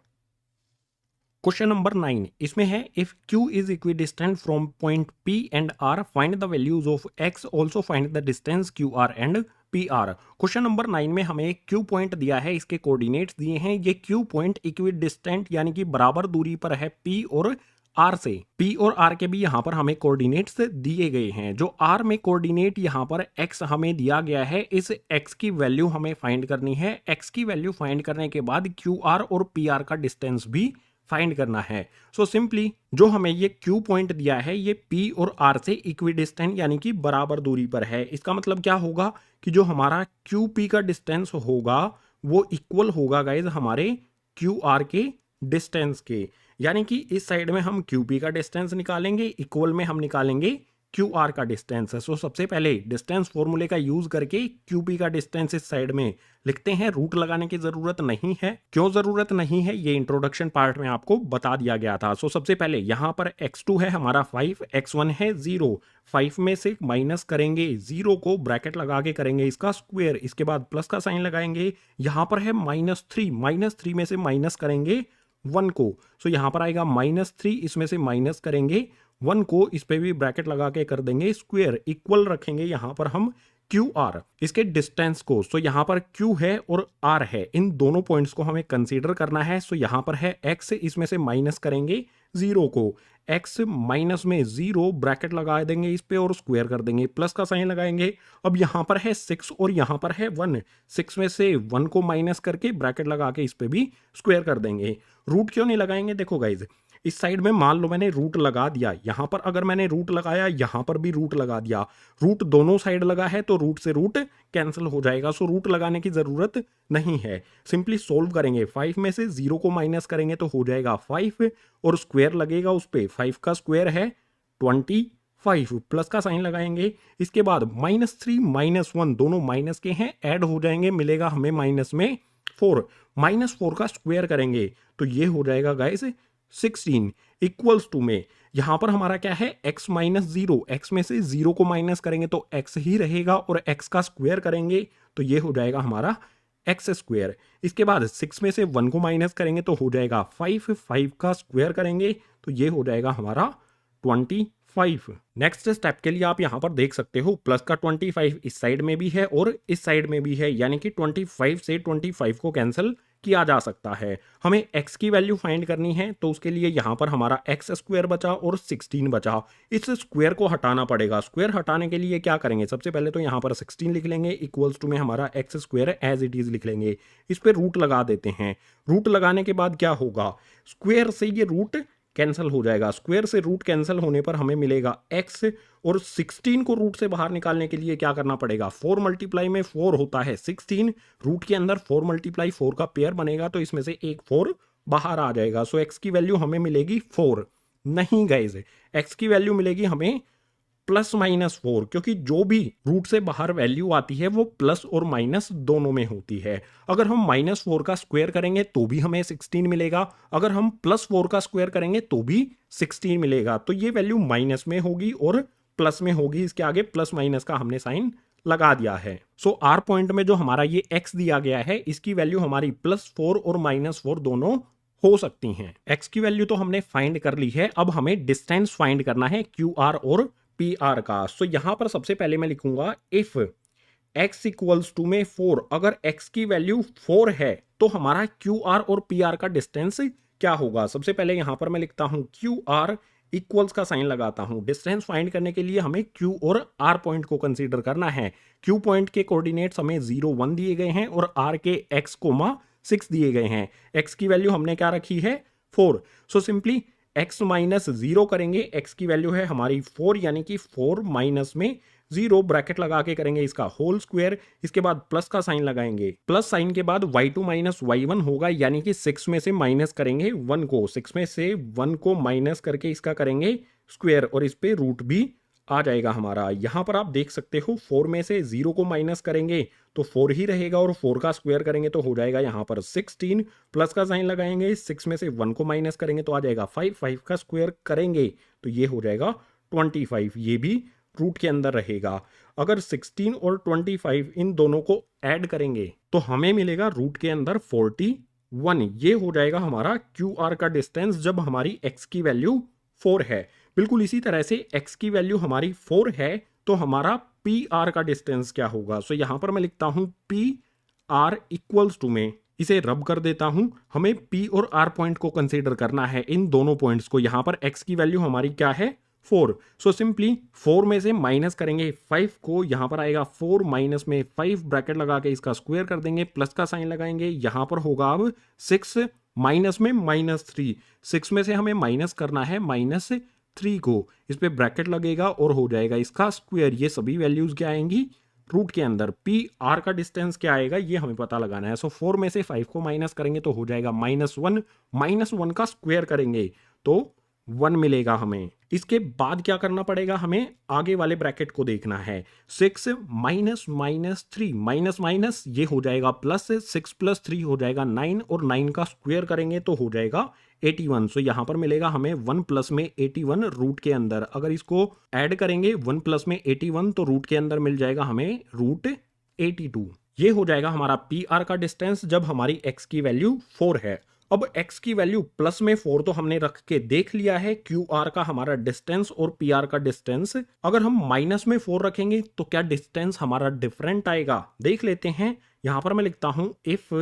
क्वेश्चन नंबर 9 इसमें है, if Q is equidistant from point P and R find the values of X, also find the distance QR and PR। Question number 9 में हमें एक Q पॉइंट दिया है, इसके कोऑर्डिनेट्स दिए हैं। ये Q पॉइंट इक्विडिस्टेंट यानी कि बराबर दूरी पर है P और R से। P और R के भी यहाँ पर हमें कोऑर्डिनेट्स दिए गए हैं। जो R में कोऑर्डिनेट यहाँ पर X हमें दिया गया है, इस X की वैल्यू हमें फाइंड करनी है। X की वैल्यू फाइंड करने के बाद QR और PR का डिस्टेंस भी फाइंड करना है। सो सिंपली जो हमें ये Q पॉइंट दिया है ये P और R से इक्विडिस्टेंट यानी कि बराबर दूरी पर है। इसका मतलब क्या होगा कि जो हमारा QP का डिस्टेंस होगा वो इक्वल होगा गाइज हमारे QR के डिस्टेंस के, यानी कि इस साइड में हम QP का डिस्टेंस निकालेंगे, इक्वल में हम निकालेंगे QR का डिस्टेंस है। सो सबसे पहले डिस्टेंस फॉर्मूले का यूज करके QP का डिस्टेंस इस साइड में लिखते हैं। रूट लगाने की जरूरत नहीं है। क्यों जरूरत नहीं है ये इंट्रोडक्शन पार्ट में आपको बता दिया गया था। सो सबसे पहले यहाँ पर x2 है हमारा 5, x1 है 0। 5 में से माइनस करेंगे 0 को, ब्रैकेट लगा के करेंगे इसका स्क्वायर, इसके बाद प्लस का साइन लगाएंगे। यहाँ पर है -3, -3 में से माइनस करेंगे 1 को, सो यहाँ पर आएगा -3, इसमें से माइनस करेंगे 1 को, इस पे भी ब्रैकेट लगा के कर देंगे स्क्वायर, इक्वल रखेंगे यहाँ पर हम QR इसके डिस्टेंस को। सो यहाँ पर Q है और R है, इन दोनों पॉइंट्स को हमें कंसीडर करना है। सो यहाँ पर है X, इसमें से माइनस करेंगे 0 को, X माइनस में 0 ब्रैकेट लगा देंगे इस पे और स्क्वायर कर देंगे, प्लस का साइन लगाएंगे। अब यहाँ पर है 6 और यहाँ पर है 1, 6 में से 1 को माइनस करके ब्रैकेट लगा के इस पे भी स्क्वायर कर देंगे। रूट क्यों नहीं लगाएंगे, देखो गाइज इस साइड में मान लो मैंने रूट लगा दिया, यहाँ पर अगर मैंने रूट लगाया यहाँ पर भी रूट लगा दिया, रूट दोनों साइड लगा है तो रूट से रूट कैंसिल हो जाएगा। सो रूट लगाने की जरूरत नहीं है। सिंपली सोल्व करेंगे, 5 में से 0 को माइनस करेंगे तो हो जाएगा 5 और स्क्वायर लगेगा उस पे, 5 का स्क्वायर है 25, प्लस का साइन लगाएंगे। इसके बाद -3 -1 दोनों माइनस के हैं, ऐड हो जाएंगे, मिलेगा हमें माइनस में 4, -4 का स्क्वायर करेंगे तो ये हो जाएगा गाइस 16 इक्वल्स टू में यहां पर हमारा क्या है x -0, x में से 0 को माइनस करेंगे तो x ही रहेगा और x का स्क्वायर करेंगे तो ये हो जाएगा हमारा एक्स स्क्वायर। इसके बाद 6 में से 1 को माइनस करेंगे तो हो जाएगा 5, 5 का स्क्वायर करेंगे तो ये हो जाएगा हमारा 25। नेक्स्ट स्टेप के लिए आप यहाँ पर देख सकते हो प्लस का 25 इस साइड में भी है और इस साइड में भी है, यानी कि 25 से 25 को कैंसिल किया जा सकता है। हमें x की वैल्यू फाइंड करनी है तो उसके लिए यहाँ पर हमारा एक्स स्क्वायर बचा और 16 बचा। इस स्क्वायर को हटाना पड़ेगा। स्क्वायर हटाने के लिए क्या करेंगे, सबसे पहले तो यहाँ पर 16 लिख लेंगे, इक्वल्स टू में हमारा x square as it is लिख लेंगे। इस पे रूट लगा देते हैं। रूट लगाने के बाद क्या होगा, स्क्वायर से ये रूट कैंसिल हो जाएगा। स्क्वायर से रूट कैंसिल होने पर हमें मिलेगा x, और 16 को रूट से बाहर निकालने के लिए क्या करना पड़ेगा, 4 मल्टीप्लाई में 4 होता है 16, रूट के अंदर 4 मल्टीप्लाई 4 का पेयर बनेगा तो इसमें से एक 4 बाहर आ जाएगा। सो x की वैल्यू हमें मिलेगी 4। नहीं गाइज, x की वैल्यू मिलेगी हमें +-4, क्योंकि जो भी रूट से बाहर वैल्यू आती है वो प्लस और माइनस दोनों में होती है। अगर हम -4 का स्क्वायर करेंगे तो भी हमें 16 मिलेगा, अगर हम +4 का स्क्वायर करेंगे तो भी 16 मिलेगा। तो ये वैल्यू माइनस में होगी और प्लस में होगी, इसके आगे प्लस माइनस का हमने साइन लगा दिया है। सो आर पॉइंट में जो हमारा ये x दिया गया है इसकी वैल्यू हमारी +4 और -4 दोनों हो सकती हैं। x की वैल्यू तो हमने फाइंड कर ली है, अब हमें डिस्टेंस फाइंड करना है QR और PR का। सो यहां पर सबसे पहले मैं लिखूंगा इफ x इक्वल्स टू में 4, अगर x की वैल्यू 4 है तो हमारा QR और PR का डिस्टेंस क्या होगा। सबसे पहले यहां पर मैं लिखता हूं QR इक्वल्स का साइन लगाता हूं। डिस्टेंस फाइंड करने के लिए हमें Q और R पॉइंट को कंसीडर करना है। Q पॉइंट के कोऑर्डिनेट्स हमें 0, 1 दिए गए हैं और R के x, 6 दिए गए हैं। x की वैल्यू हमने क्या रखी है, 4। सो सिंपली x माइनस 0 करेंगे, x की वैल्यू है हमारी 4, यानी कि 4 माइनस में 0 ब्रैकेट लगा के करेंगे इसका होल स्क्वायर। इसके बाद प्लस का साइन लगाएंगे, प्लस साइन के बाद y2 माइनस y1 होगा, यानी कि 6 में से माइनस करेंगे 1 को, 6 में से 1 को माइनस करके इसका करेंगे स्क्वायर और इस पे रूट भी आ जाएगा हमारा। यहां पर आप देख सकते हो 4 में से 0 को माइनस करेंगे तो 4 ही रहेगा और 4 का स्क्वायर करेंगे तो हो जाएगा यहां पर 16। प्लस का साइन लगाएंगे, 6 में से 1 को माइनस करेंगे तो आ जाएगा 5, 5 का स्क्वायर करेंगे तो ये हो जाएगा 25। ये भी रूट के अंदर रहेगा। अगर 16 और 25 इन दोनों को ऐड करेंगे तो हमें मिलेगा रूट के अंदर 41। ये हो जाएगा हमारा QR का डिस्टेंस जब हमारी x की वैल्यू 4 है। बिल्कुल इसी तरह से x की वैल्यू हमारी 4 है तो हमारा PR का डिस्टेंस क्या होगा। सो यहां पर मैं लिखता हूं PR इक्वल्स टू में, इसे रब कर देता हूं। हमें P और R पॉइंट को कंसीडर करना है, इन दोनों पॉइंट्स को। यहां पर x की वैल्यू हमारी क्या है, 4। सो सिंपली 4 में से माइनस करेंगे 5 को, यहां पर आएगा 4 माइनस में 5 ब्रैकेट लगा के इसका स्क्वायर कर देंगे, प्लस का साइन लगाएंगे। यहां पर होगा अब 6 माइनस में -3, 6 में से हमें माइनस करना है -3 को, इस पे ब्रैकेट लगेगा और हो जाएगा इसका स्क्वायर। ये सभी वैल्यूज क्या आएंगी, रूट के अंदर। PR का डिस्टेंस क्या आएगा ये हमें पता लगाना है। सो 4 में से 5 को माइनस करेंगे तो हो जाएगा -1, -1 का स्क्वायर करेंगे तो 1 मिलेगा हमें। इसके बाद क्या करना पड़ेगा, हमें आगे वाले ब्रैकेट को देखना है। 6 माइनस -3, माइनस माइनस ये हो जाएगा प्लस, 6 + 3 हो जाएगा 9 और 9 का स्क्वायर करेंगे तो हो जाएगा 81। सो यहां पर मिलेगा हमें 1 प्लस में 81 रूट के अंदर। अगर इसको ऐड करेंगे 1 प्लस में 81 तो रूट के अंदर मिल जाएगा हमें रूट 82। ये हो जाएगा हमारा PR का डिस्टेंस जब हमारी x की वैल्यू 4 है। अब x की वैल्यू प्लस में 4 तो हमने रख के देख लिया है QR का हमारा डिस्टेंस और PR का डिस्टेंस। अगर हम माइनस में 4 रखेंगे तो क्या डिस्टेंस हमारा डिफरेंट आएगा, देख लेते हैं। यहां पर मैं लिखता हूं इफ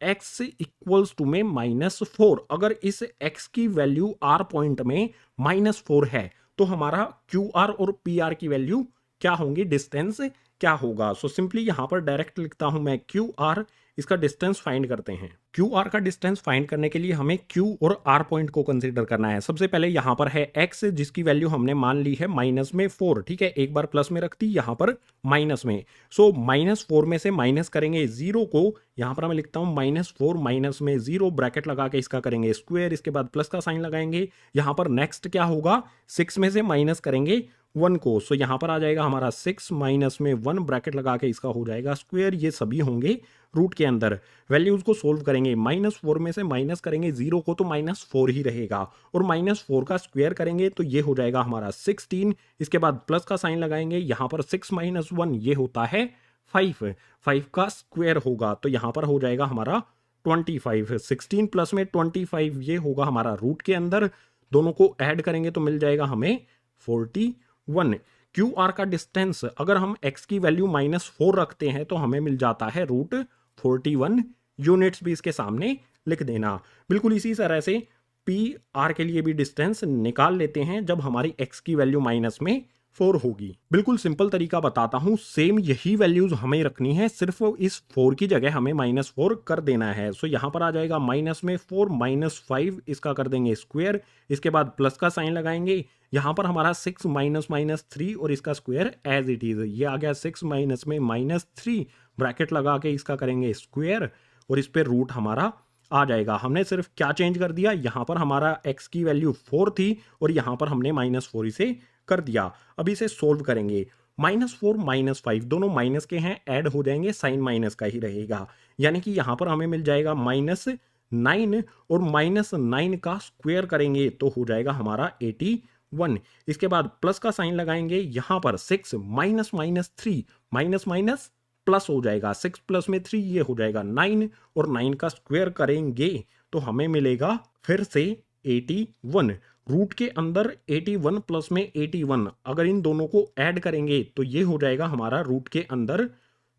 x इक्वल्स टू में -4, अगर इस x की वैल्यू R पॉइंट में -4 है तो हमारा QR और PR की वैल्यू क्या होंगी, डिस्टेंस क्या होगा। सो सिंपली यहां पर डायरेक्ट लिखता हूं मैं QR, इसका डिस्टेंस फाइंड करते हैं। QR का डिस्टेंस फाइंड करने के लिए हमें Q और R पॉइंट को कंसीडर करना है। सबसे पहले यहां पर है x जिसकी वैल्यू हमने मान ली है माइनस में 4, ठीक है, एक बार प्लस में रखती, यहां पर माइनस में। सो -4 में से माइनस करेंगे 0 को, यहां पर मैं लिखता हूं -4 माइनस में 0 ब्रैकेट लगा के इसका करेंगे स्क्वायर, इसके बाद प्लस का साइन लगाएंगे। यहां पर नेक्स्ट क्या होगा, 6 में से माइनस करेंगे 1 को, सो यहां पर आ जाएगा हमारा 6 माइनस में 1 ब्रैकेट लगा के इसका हो जाएगा स्क्वायर। ये सभी होंगे रूट के अंदर। वैल्यूज को सोल्व करेंगे, -4 में से माइनस करेंगे 0 को तो -4 ही रहेगा और -4 का स्क्वायर करेंगे तो ये हो जाएगा हमारा 16। इसके बाद प्लस का साइन लगाएंगे, यहां पर 6 - 1 ये होता है 5, 5 का स्क्वायर होगा तो यहाँ पर हो जाएगा हमारा 25, 16 प्लस में 25 ये होगा हमारा रूट के अंदर, दोनों को ऐड करेंगे तो मिल जाएगा हमें 41। क्यू आर का डिस्टेंस अगर हम x की वैल्यू -4 रखते हैं तो हमें मिल जाता है √41 यूनिट्स भी इसके सामने लिख देना। बिल्कुल इसी तरह से पी आर के लिए भी डिस्टेंस निकाल लेते हैं जब हमारी x की वैल्यू -4 होगी। बिल्कुल सिंपल तरीका बताता हूं, सेम यही वैल्यूज हमें रखनी है, सिर्फ इस 4 की जगह हमें -4 कर देना है। सो यहां पर आ जाएगा -4 -5, इसका कर देंगे स्क्वायर, इसके बाद प्लस का साइन लगाएंगे, यहां पर हमारा 6 -3 और इसका स्क्वायर एज इट इज, ये आ गया 6 माइनस में -3, ब्रैकेट लगा के इसका करेंगे स्क्वायर और इस पे रूट हमारा आ जाएगा। हमने सिर्फ क्या चेंज कर दिया, यहां पर हमारा x की वैल्यू 4 थी और यहां पर हमने -4 इसे कर दिया। अब इसे सोल्व करेंगे, -4 -5 दोनों माइनस के हैं, ऐड हो जाएंगे, साइन माइनस का ही रहेगा, यानी कि यहां पर हमें मिल जाएगा -9 और -9 का स्क्वायर करेंगे तो हो जाएगा हमारा 81। इसके बाद प्लस का साइन लगाएंगे, यहां पर 6 -3 माइनस प्लस हो जाएगा, 6 प्लस में 3 ये हो जाएगा 9 और 9 का स्क्वायर करेंगे तो हमें मिलेगा फिर से 81। रूट के अंदर 81 प्लस में 81, अगर इन दोनों को ऐड करेंगे तो ये हो जाएगा हमारा रूट के अंदर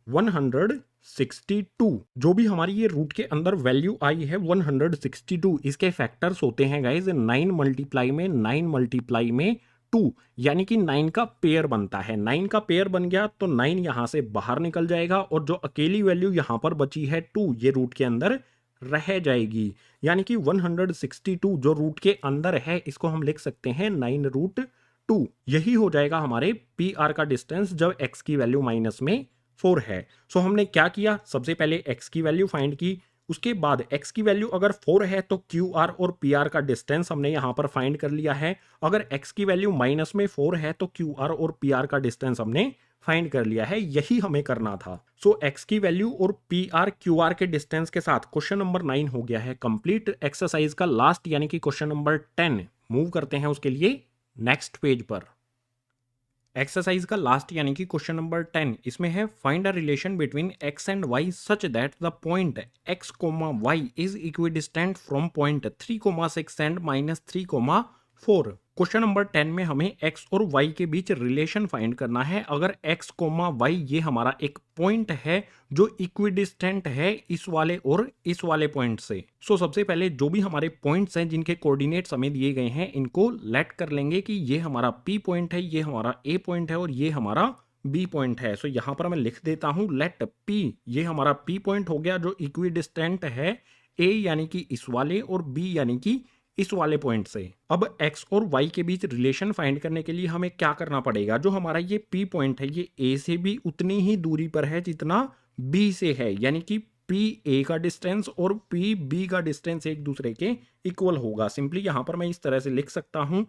162। जो भी हमारी ये रूट के अंदर वैल्यू आई है 162, इसके फैक्टर्स होते हैं गाइज 9 मल्टीप्लाई में 9 मल्टीप्लाई में 2, यानी कि 9 का पेयर बनता है। 9 का पेयर बन गया तो 9 यहां से बाहर निकल जाएगा और जो अकेली वैल्यू यहां पर बची है 2, ये रूट के अंदर रह जाएगी, यानी कि 162 जो रूट के अंदर है इसको हम लिख सकते हैं 9√2। यही हो जाएगा हमारे पी आर का डिस्टेंस जब x की वैल्यू -4 है। सो हमने क्या किया, सबसे पहले x की वैल्यू फाइंड की, उसके बाद x की वैल्यू अगर 4 है तो क्यू आर और पी आर का डिस्टेंस हमने यहां पर फाइंड कर लिया है। अगर x की वैल्यू -4 है तो क्यू आर और पी आर का डिस्टेंस हमने फाइंड कर लिया है, यही हमें करना था। सो x की वैल्यू और पी आर क्यू आर के डिस्टेंस के साथ क्वेश्चन नंबर 9 हो गया है कंप्लीट। एक्सरसाइज का लास्ट यानी कि क्वेश्चन नंबर 10 मूव करते हैं उसके लिए नेक्स्ट पेज पर। एक्सरसाइज का लास्ट यानी कि क्वेश्चन नंबर 10, इसमें है find a relation between x and y such that the point x, y is equidistant from point 3,6 and -3,4। Question number 10 में हमें x और y के बीच रिलेशन फाइंड करना है। अगर x, y ये हमारा एक पॉइंट है जो इक्विडिस्टेंट है इस वाले और इस वाले पॉइंट से। सो सबसे पहले जो भी हमारे पॉइंट्स हैं जिनके कोऑर्डिनेट्स हमें दिए गए हैं इनको लेट कर लेंगे कि ये हमारा P पॉइंट है, ये हमारा A पॉइंट है और ये हमारा B पॉइंट है। सो यहां पर मैं लिख देता हूं लेट P, ये हमारा P पॉइंट हो गया जो इक्विडिस्टेंट है A यानी कि इस वाले और B यानी कि इस वाले पॉइंट से। अब x और y के बीच रिलेशन फाइंड करने के लिए हमें क्या करना पड़ेगा, जो हमारा ये P पॉइंट है ये A से भी उतनी ही दूरी पर है जितना B से है, यानी कि PA का डिस्टेंस और PB का डिस्टेंस एक दूसरे के इक्वल होगा। सिंपली यहां पर मैं इस तरह से लिख सकता हूं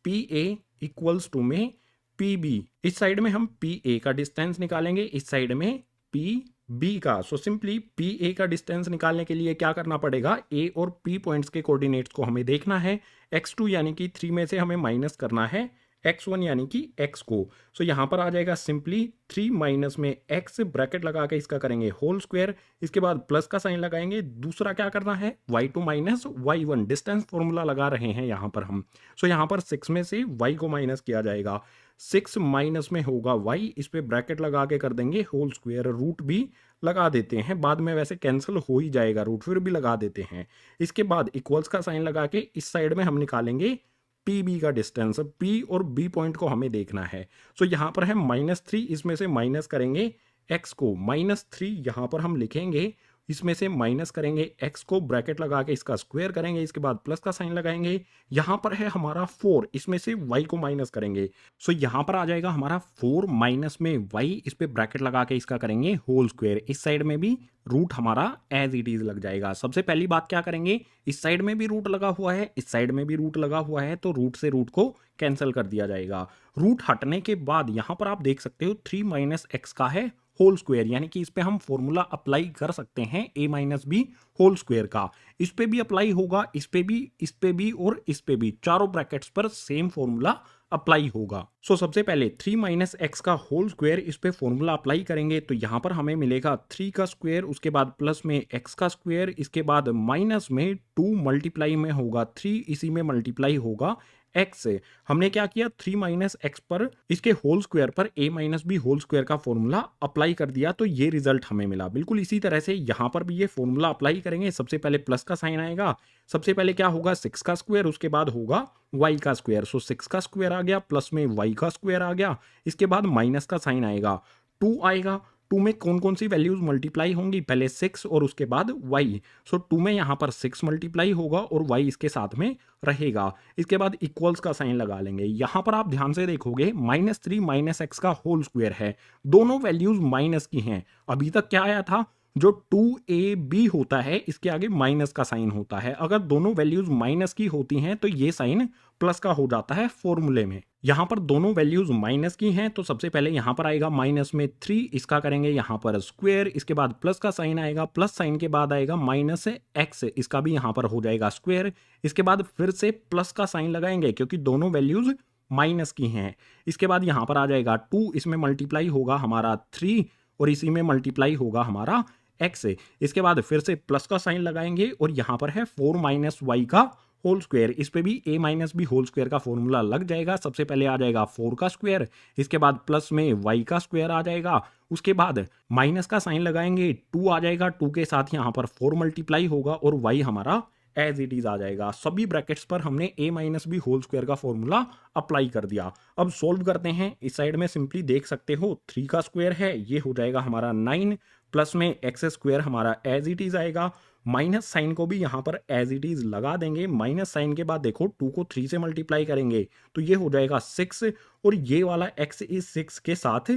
PA इक्वल्स टू में PB, इस साइड में हम PA का डिस्टेंस निकालेंगे, इस साइड में PB का। सो सिंपली PA का डिस्टेंस निकालने के लिए क्या करना पड़ेगा, A और P पॉइंट्स के कोऑर्डिनेट्स को हमें देखना है। x2 यानी कि 3 में से हमें माइनस करना है x1 यानी कि x को। सो यहां पर आ जाएगा सिंपली 3 माइनस में x, ब्रैकेट लगा के इसका करेंगे होल स्क्वायर, इसके बाद प्लस का साइन लगाएंगे। दूसरा क्या करना है y2 minus y1, distance formula लगा रहे हैं यहां पर हम। सो यहां पर 6 में से y को माइनस किया जाएगा, 6 माइनस में होगा y, इस पे ब्रैकेट लगा के कर देंगे होल स्क्वायर, रूट भी लगा देते हैं, बाद में वैसे कैंसिल हो ही जाएगा रूट, फिर भी लगा देते हैं। इसके बाद इक्वल्स का साइन लगा के इस साइड में हम निकालेंगे PB का डिस्टेंस, P और B पॉइंट को हमें देखना है। सो यहां पर है -3, इसमें से माइनस करेंगे x को, -3 यहां पर हम लिखेंगे, इसमें से माइनस करेंगे x को, ब्रैकेट लगा के इसका स्क्वायर करेंगे, इसके बाद प्लस का साइन लगाएंगे। यहां पर है हमारा 4, इसमें से y को माइनस करेंगे। सो यहां पर आ जाएगा हमारा 4 माइनस में y, इस पे ब्रैकेट लगा के इसका करेंगे होल स्क्वायर, इस साइड में भी रूट हमारा एज इट इज लग जाएगा। सबसे पहली बात क्या करेंगे, इस साइड में भी रूट लगा हुआ है, इस साइड में भी रूट लगा हुआ है, तो रूट से रूट को कैंसिल कर दिया जाएगा। रूट हटने के बाद यहां पर आप देख सकते हो 3 - x का है होल स्क्वायर, यानी कि इस पे हम फॉर्मूला अप्लाई कर सकते हैं a minus B whole square का। इस पे भी अप्लाई होगा, इस पे भी, इस पे भी और इस पे भी, चारों ब्रैकेट्स पर सेम फॉर्मूला अप्लाई होगा। सबसे पहले 3 माइनस एक्स का होल स्क्वायर, इस पे फॉर्मूला अप्लाई करेंगे तो यहाँ पर हमें मिलेगा 3 का स्क्वायर, उसके बाद प्लस में एक्स का स्क्वायर, इसके बाद माइनस में 2 मल्टीप्लाई में होगा 3, इसी में मल्टीप्लाई होगा एक्स से। हमने क्या किया, 3 माइनस एक्स पर इसके होल स्क्वायर पर a minus B whole square का फॉर्मूला अप्लाई कर दिया, तो ये रिजल्ट हमें मिला। बिल्कुल इसी तरह से यहाँ पर भी ये फॉर्मूला अप्लाई करेंगे। सबसे पहले प्लस का साइन आएगा, सबसे पहले क्या होगा 6 का स्क्वायर, उसके बाद होगा y का स्क्वायर। 6 का स्क्वायर आ गया, प्लस में y का स्क्वायर आ गया, इसके बाद माइनस का साइन आएगा, 2 आएगा। 2 में कौन कौन सी वैल्यूज मल्टीप्लाई होंगी, पहले 6 और उसके बाद y। 2 में यहाँ पर 6 मल्टीप्लाई होगा और y इसके साथ में रहेगा। इसके बाद इक्वल्स का साइन लगा लेंगे। यहाँ पर आप ध्यान से देखोगे -3 माइनस एक्स का होल स्क्वायर है, दोनों वैल्यूज माइनस की हैं। अभी तक क्या आया था, जो 2ab होता है इसके आगे माइनस का साइन होता है। अगर दोनों वैल्यूज माइनस की होती हैं तो ये साइन प्लस का हो जाता है फॉर्मूले में। यहां पर दोनों वैल्यूज माइनस की हैं तो सबसे पहले यहां पर आएगा माइनस में 3, इसका करेंगे यहां पर स्क्वायर, इसके बाद प्लस का साइन आएगा, प्लस साइन के बाद आएगा माइनस एक्स, इसका भी यहां पर हो जाएगा स्क्वायर। इसके बाद फिर से प्लस का साइन लगाएंगे क्योंकि दोनों वैल्यूज माइनस की हैं। इसके बाद यहां पर आ जाएगा 2, इसमें मल्टीप्लाई होगा हमारा 3 और इसी में मल्टीप्लाई होगा हमारा एक्स। इसके बाद फिर से प्लस का साइन लगाएंगे और यहां पर है 4 माइनस वाई का होल स्क्वायर, इस पे भी a minus B whole square का फॉर्मूला लग जाएगा। सबसे पहले आ जाएगा 4 का स्क्वायर, इसके बाद प्लस में y का स्क्वायर आ जाएगा, उसके बाद माइनस का साइन लगाएंगे, 2 आ जाएगा, 2 के साथ यहाँ पर 4 मल्टीप्लाई होगा और y हमारा एज इट इज आ जाएगा। सभी ब्रैकेट्स पर हमने a minus B whole square का फॉर्मूला अप्लाई कर दिया। अब सोल्व करते हैं। इस साइड में सिंपली देख सकते हो 3 का स्क्वायर है, ये हो जाएगा हमारा 9, प्लस में एक्स स्क्वायर हमारा एज इट इज आएगा, माइनस साइन को भी यहाँ पर एज इट इज लगा देंगे। माइनस साइन के बाद देखो 2 को 3 से मल्टीप्लाई करेंगे तो ये हो जाएगा 6 और ये वाला x इज 6 के साथ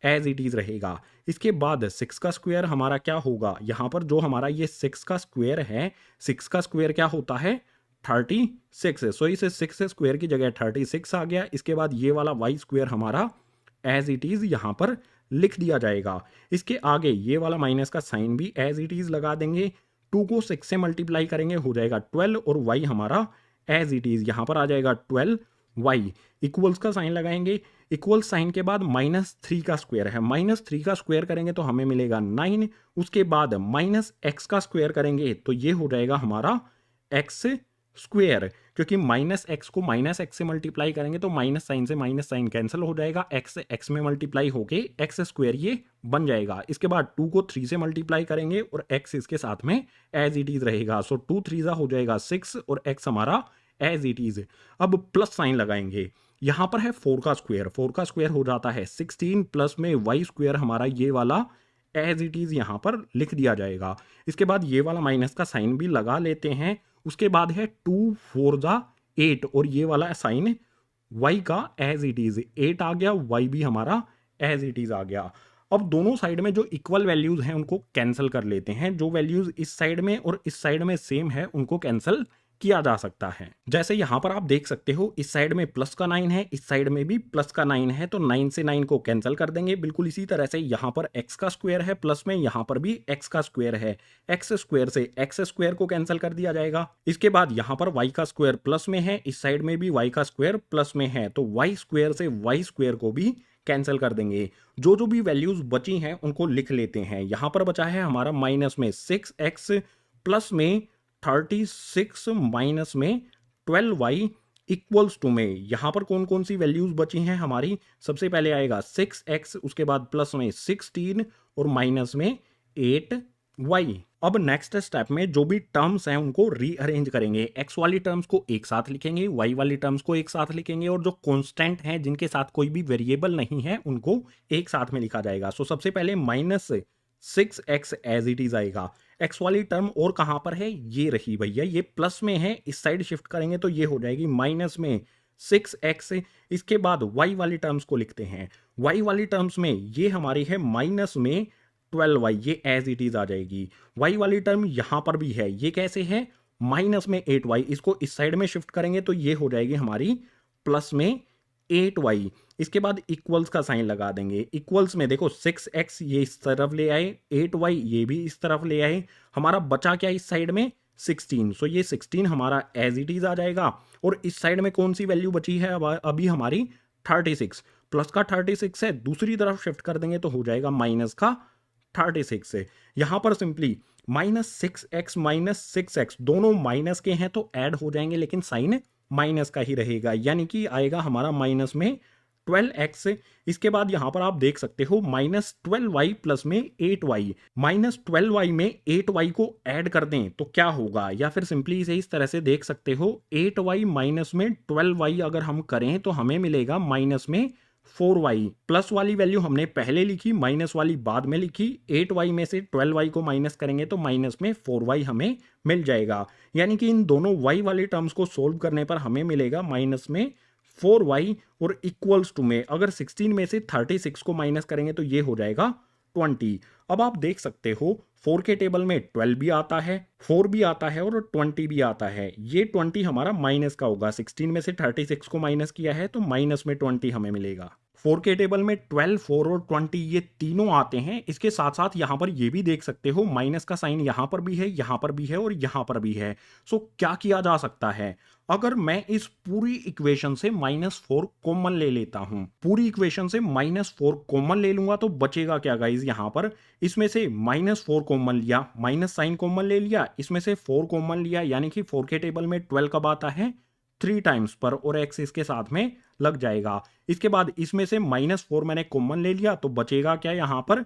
एज इट इज रहेगा। इसके बाद 6 का स्क्वायर हमारा क्या होगा, यहाँ पर जो हमारा ये 6 का स्क्वायर है, 6 का स्क्वायर क्या होता है 36। सो इस 6 स्क्वायर की जगह 36 आ गया। इसके बाद ये वाला y स्क्वायर हमारा एज इट इज यहाँ पर लिख दिया जाएगा। इसके आगे ये वाला माइनस का साइन भी एज इट इज लगा देंगे, 2 को 6 से मल्टीप्लाई करेंगे हो जाएगा 12 और y हमारा एज इट इज यहाँ पर आ जाएगा 12y। इक्वल्स का साइन लगाएंगे, इक्वल साइन के बाद -3 का स्क्वायर है, -3 का स्क्वायर करेंगे तो हमें मिलेगा 9, उसके बाद -x का स्क्वायर करेंगे तो ये हो जाएगा हमारा x स्क्वायर, क्योंकि -x को -x से मल्टीप्लाई करेंगे तो माइनस साइन से माइनस साइन कैंसिल हो जाएगा, x x में मल्टीप्लाई होके x स्क्वायर ये बन जाएगा। इसके बाद 2 को 3 से मल्टीप्लाई करेंगे और x इसके साथ में एज इट इज रहेगा। सो 2 3 हो जाएगा 6 और x हमारा एज इट इज। अब प्लस साइन लगाएंगे, यहाँ पर है 4 का स्क्वायर, 4 का स्क्वायर हो जाता है 16, प्लस में y स्क्वायर हमारा ये वाला एज इट इज यहाँ पर लिख दिया जाएगा। इसके बाद ये वाला माइनस का साइन भी लगा लेते हैं। उसके बाद है 2 4 8 और ये वाला साइन y का एज इट इज 8 आ गया, y भी हमारा एज इट इज आ गया। अब दोनों साइड में जो इक्वल वैल्यूज हैं उनको कैंसिल कर लेते हैं। जो वैल्यूज इस साइड में और इस साइड में सेम है उनको कैंसिल किया जा सकता है। जैसे यहां पर आप देख सकते हो इस साइड में प्लस का 9 है, इस साइड में भी प्लस का 9 है, तो 9 से 9 को कैंसिल कर देंगे। बिल्कुल इसी तरह से यहां पर x का स्क्वायर है, प्लस में यहां पर भी x का स्क्वायर है, x स्क्वायर से x स्क्वायर को कैंसिल कर दिया जाएगा। इसके बाद यहां पर y का स्क्वायर प्लस में है, इस साइड में भी y का स्क्वायर प्लस में है, तो y स्क्वायर से y स्क्वायर को भी कैंसिल कर देंगे। जो जो भी वैल्यूज बची हैं उनको लिख लेते हैं। यहां पर बचा है हमारा माइनस में 6x, प्लस में 36 माइनस में 12y इक्वल्स टू में यहां पर कौन कौन सी वैल्यूज बची हैं हमारी, सबसे पहले आएगा 6x, उसके बाद प्लस में 16 और माइनस में 8y। अब नेक्स्ट स्टेप में जो भी टर्म्स हैं उनको रीअरेंज करेंगे। x वाली टर्म्स को एक साथ लिखेंगे, y वाली टर्म्स को एक साथ लिखेंगे और जो कांस्टेंट हैं जिनके साथ कोई भी वेरिएबल नहीं है उनको एक साथ में लिखा जाएगा। सो सबसे पहले -6x एज इट इज आएगा। x वाली टर्म और कहां पर है, ये रही भैया, ये प्लस में है, इस साइड शिफ्ट करेंगे तो ये हो जाएगी माइनस में 6x। इसके बाद y वाली टर्म्स को लिखते हैं। y वाली टर्म्स में ये हमारी है माइनस में 12y, ये एज इट इज आ जाएगी। y वाली टर्म यहां पर भी है, ये कैसे है माइनस में 8y, इसको इस साइड में शिफ्ट करेंगे तो ये हो जाएगी हमारी प्लस में 8y, इसके बाद इक्वल्स का साइन लगा देंगे। इक्वल्स में देखो 6x ये इस तरफ ले आए, 8y ये भी इस तरफ ले आए, हमारा बचा क्या इस साइड में 16। सो ये 16 हमारा एज इट इज आ जाएगा। और इस साइड में कौन सी वैल्यू बची है अभी हमारी 36, प्लस का 36 है, दूसरी तरफ शिफ्ट कर देंगे तो हो जाएगा माइनस का 36 है। यहां पर सिंपली -6x -6x दोनों माइनस के हैं तो ऐड हो जाएंगे, लेकिन साइन माइनस का ही रहेगा, यानी कि आएगा हमारा माइनस में 12x। इसके बाद यहां पर आप देख सकते हो -12y प्लस में 8y, -12y में 8y को ऐड कर दें तो क्या होगा, या फिर सिंपली इसे इस तरह से देख सकते हो 8y माइनस में 12y अगर हम करें तो हमें मिलेगा माइनस में 4y। प्लस वाली वैल्यू हमने पहले लिखी, माइनस वाली बाद में लिखी। 8y में से 12y को माइनस करेंगे तो माइनस में 4y हमें मिल जाएगा, यानी कि इन दोनों y वाले टर्म्स को सोल्व करने पर हमें मिलेगा माइनस में 4y और इक्वल्स टू में अगर 16 में से 36 को माइनस करेंगे तो ये हो जाएगा 20। अब आप देख सकते हो 4 के टेबल में 12 भी आता है, 4 भी आता है और 20 भी आता है। ये 20 हमारा माइनस का होगा, 16 में से 36 को माइनस किया है तो माइनस में 20 हमें मिलेगा। 4 के टेबल में 12, 4 और 20 ये तीनों आते हैं। इसके साथ साथ यहां पर ये भी देख सकते हो माइनस का साइन यहां पर भी है, यहां पर भी है और यहां पर भी है। सो क्या किया जा सकता है, अगर मैं इस पूरी इक्वेशन से -4 कॉमन ले लेता हूं, पूरी इक्वेशन से -4 कॉमन ले लूंगा तो बचेगा क्या गाइज, यहां पर इसमें से -4 कॉमन लिया, माइनस साइन कॉमन ले लिया, इसमें से 4 कॉमन लिया, यानी कि 4 के टेबल में 12 कब आता है 3 टाइम्स पर, और x इसके साथ में लग जाएगा। इसके बाद इसमें से -4 मैंने कॉमन ले लिया तो बचेगा क्या यहां पर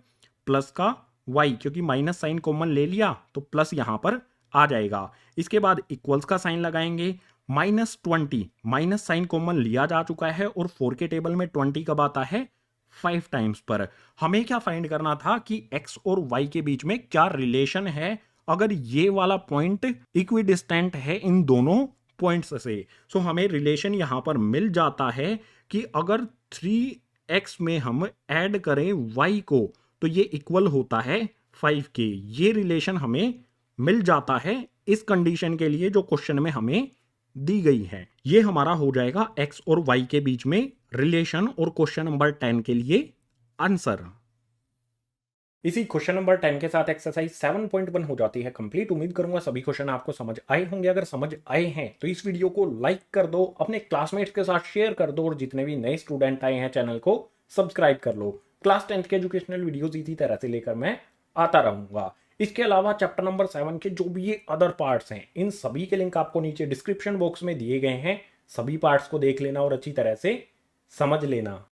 प्लस का y, क्योंकि माइनस साइन कॉमन ले लिया तो प्लस यहां पर आ जाएगा। इसके बाद इक्वल्स का साइन लगाएंगे, -20 माइनस साइन कॉमन लिया जा चुका है और 4 के टेबल में 20 कब आता है 5 टाइम्स पर। हमें क्या फाइंड करना था कि x और y के बीच में क्या रिलेशन है, अगर ये वाला पॉइंट इक्विडिस्टेंट है इन दोनों पॉइंट्स से। सो हमें रिलेशन यहां पर मिल जाता है कि अगर 3x में हम ऐड करें y को तो ये इक्वल होता है 5 के। ये रिलेशन हमें मिल जाता है इस कंडीशन के लिए जो क्वेश्चन में हमें दी गई है। ये हमारा हो जाएगा x और y के बीच में रिलेशन और क्वेश्चन नंबर 10 के लिए आंसर। इसी क्वेश्चन नंबर 10 के साथ एक्सरसाइज 7.1 हो जाती है कंप्लीट। उम्मीद करूंगा सभी क्वेश्चन आपको समझ आए होंगे। अगर समझ आए हैं तो इस वीडियो को लाइक कर दो, अपने क्लासमेट्स के साथ शेयर कर दो और जितने भी नए स्टूडेंट आए हैं चैनल को सब्सक्राइब कर लो। क्लास 10 के एजुकेशनल वीडियोस इसी तरह से लेकर मैं आता रहूंगा। इसके अलावा चैप्टर नंबर 7 के जो भी ये अदर पार्ट्स हैं इन सभी के लिंक आपको नीचे डिस्क्रिप्शन बॉक्स में दिए गए हैं। सभी पार्ट्स को देख लेना और अच्छी तरह से समझ लेना।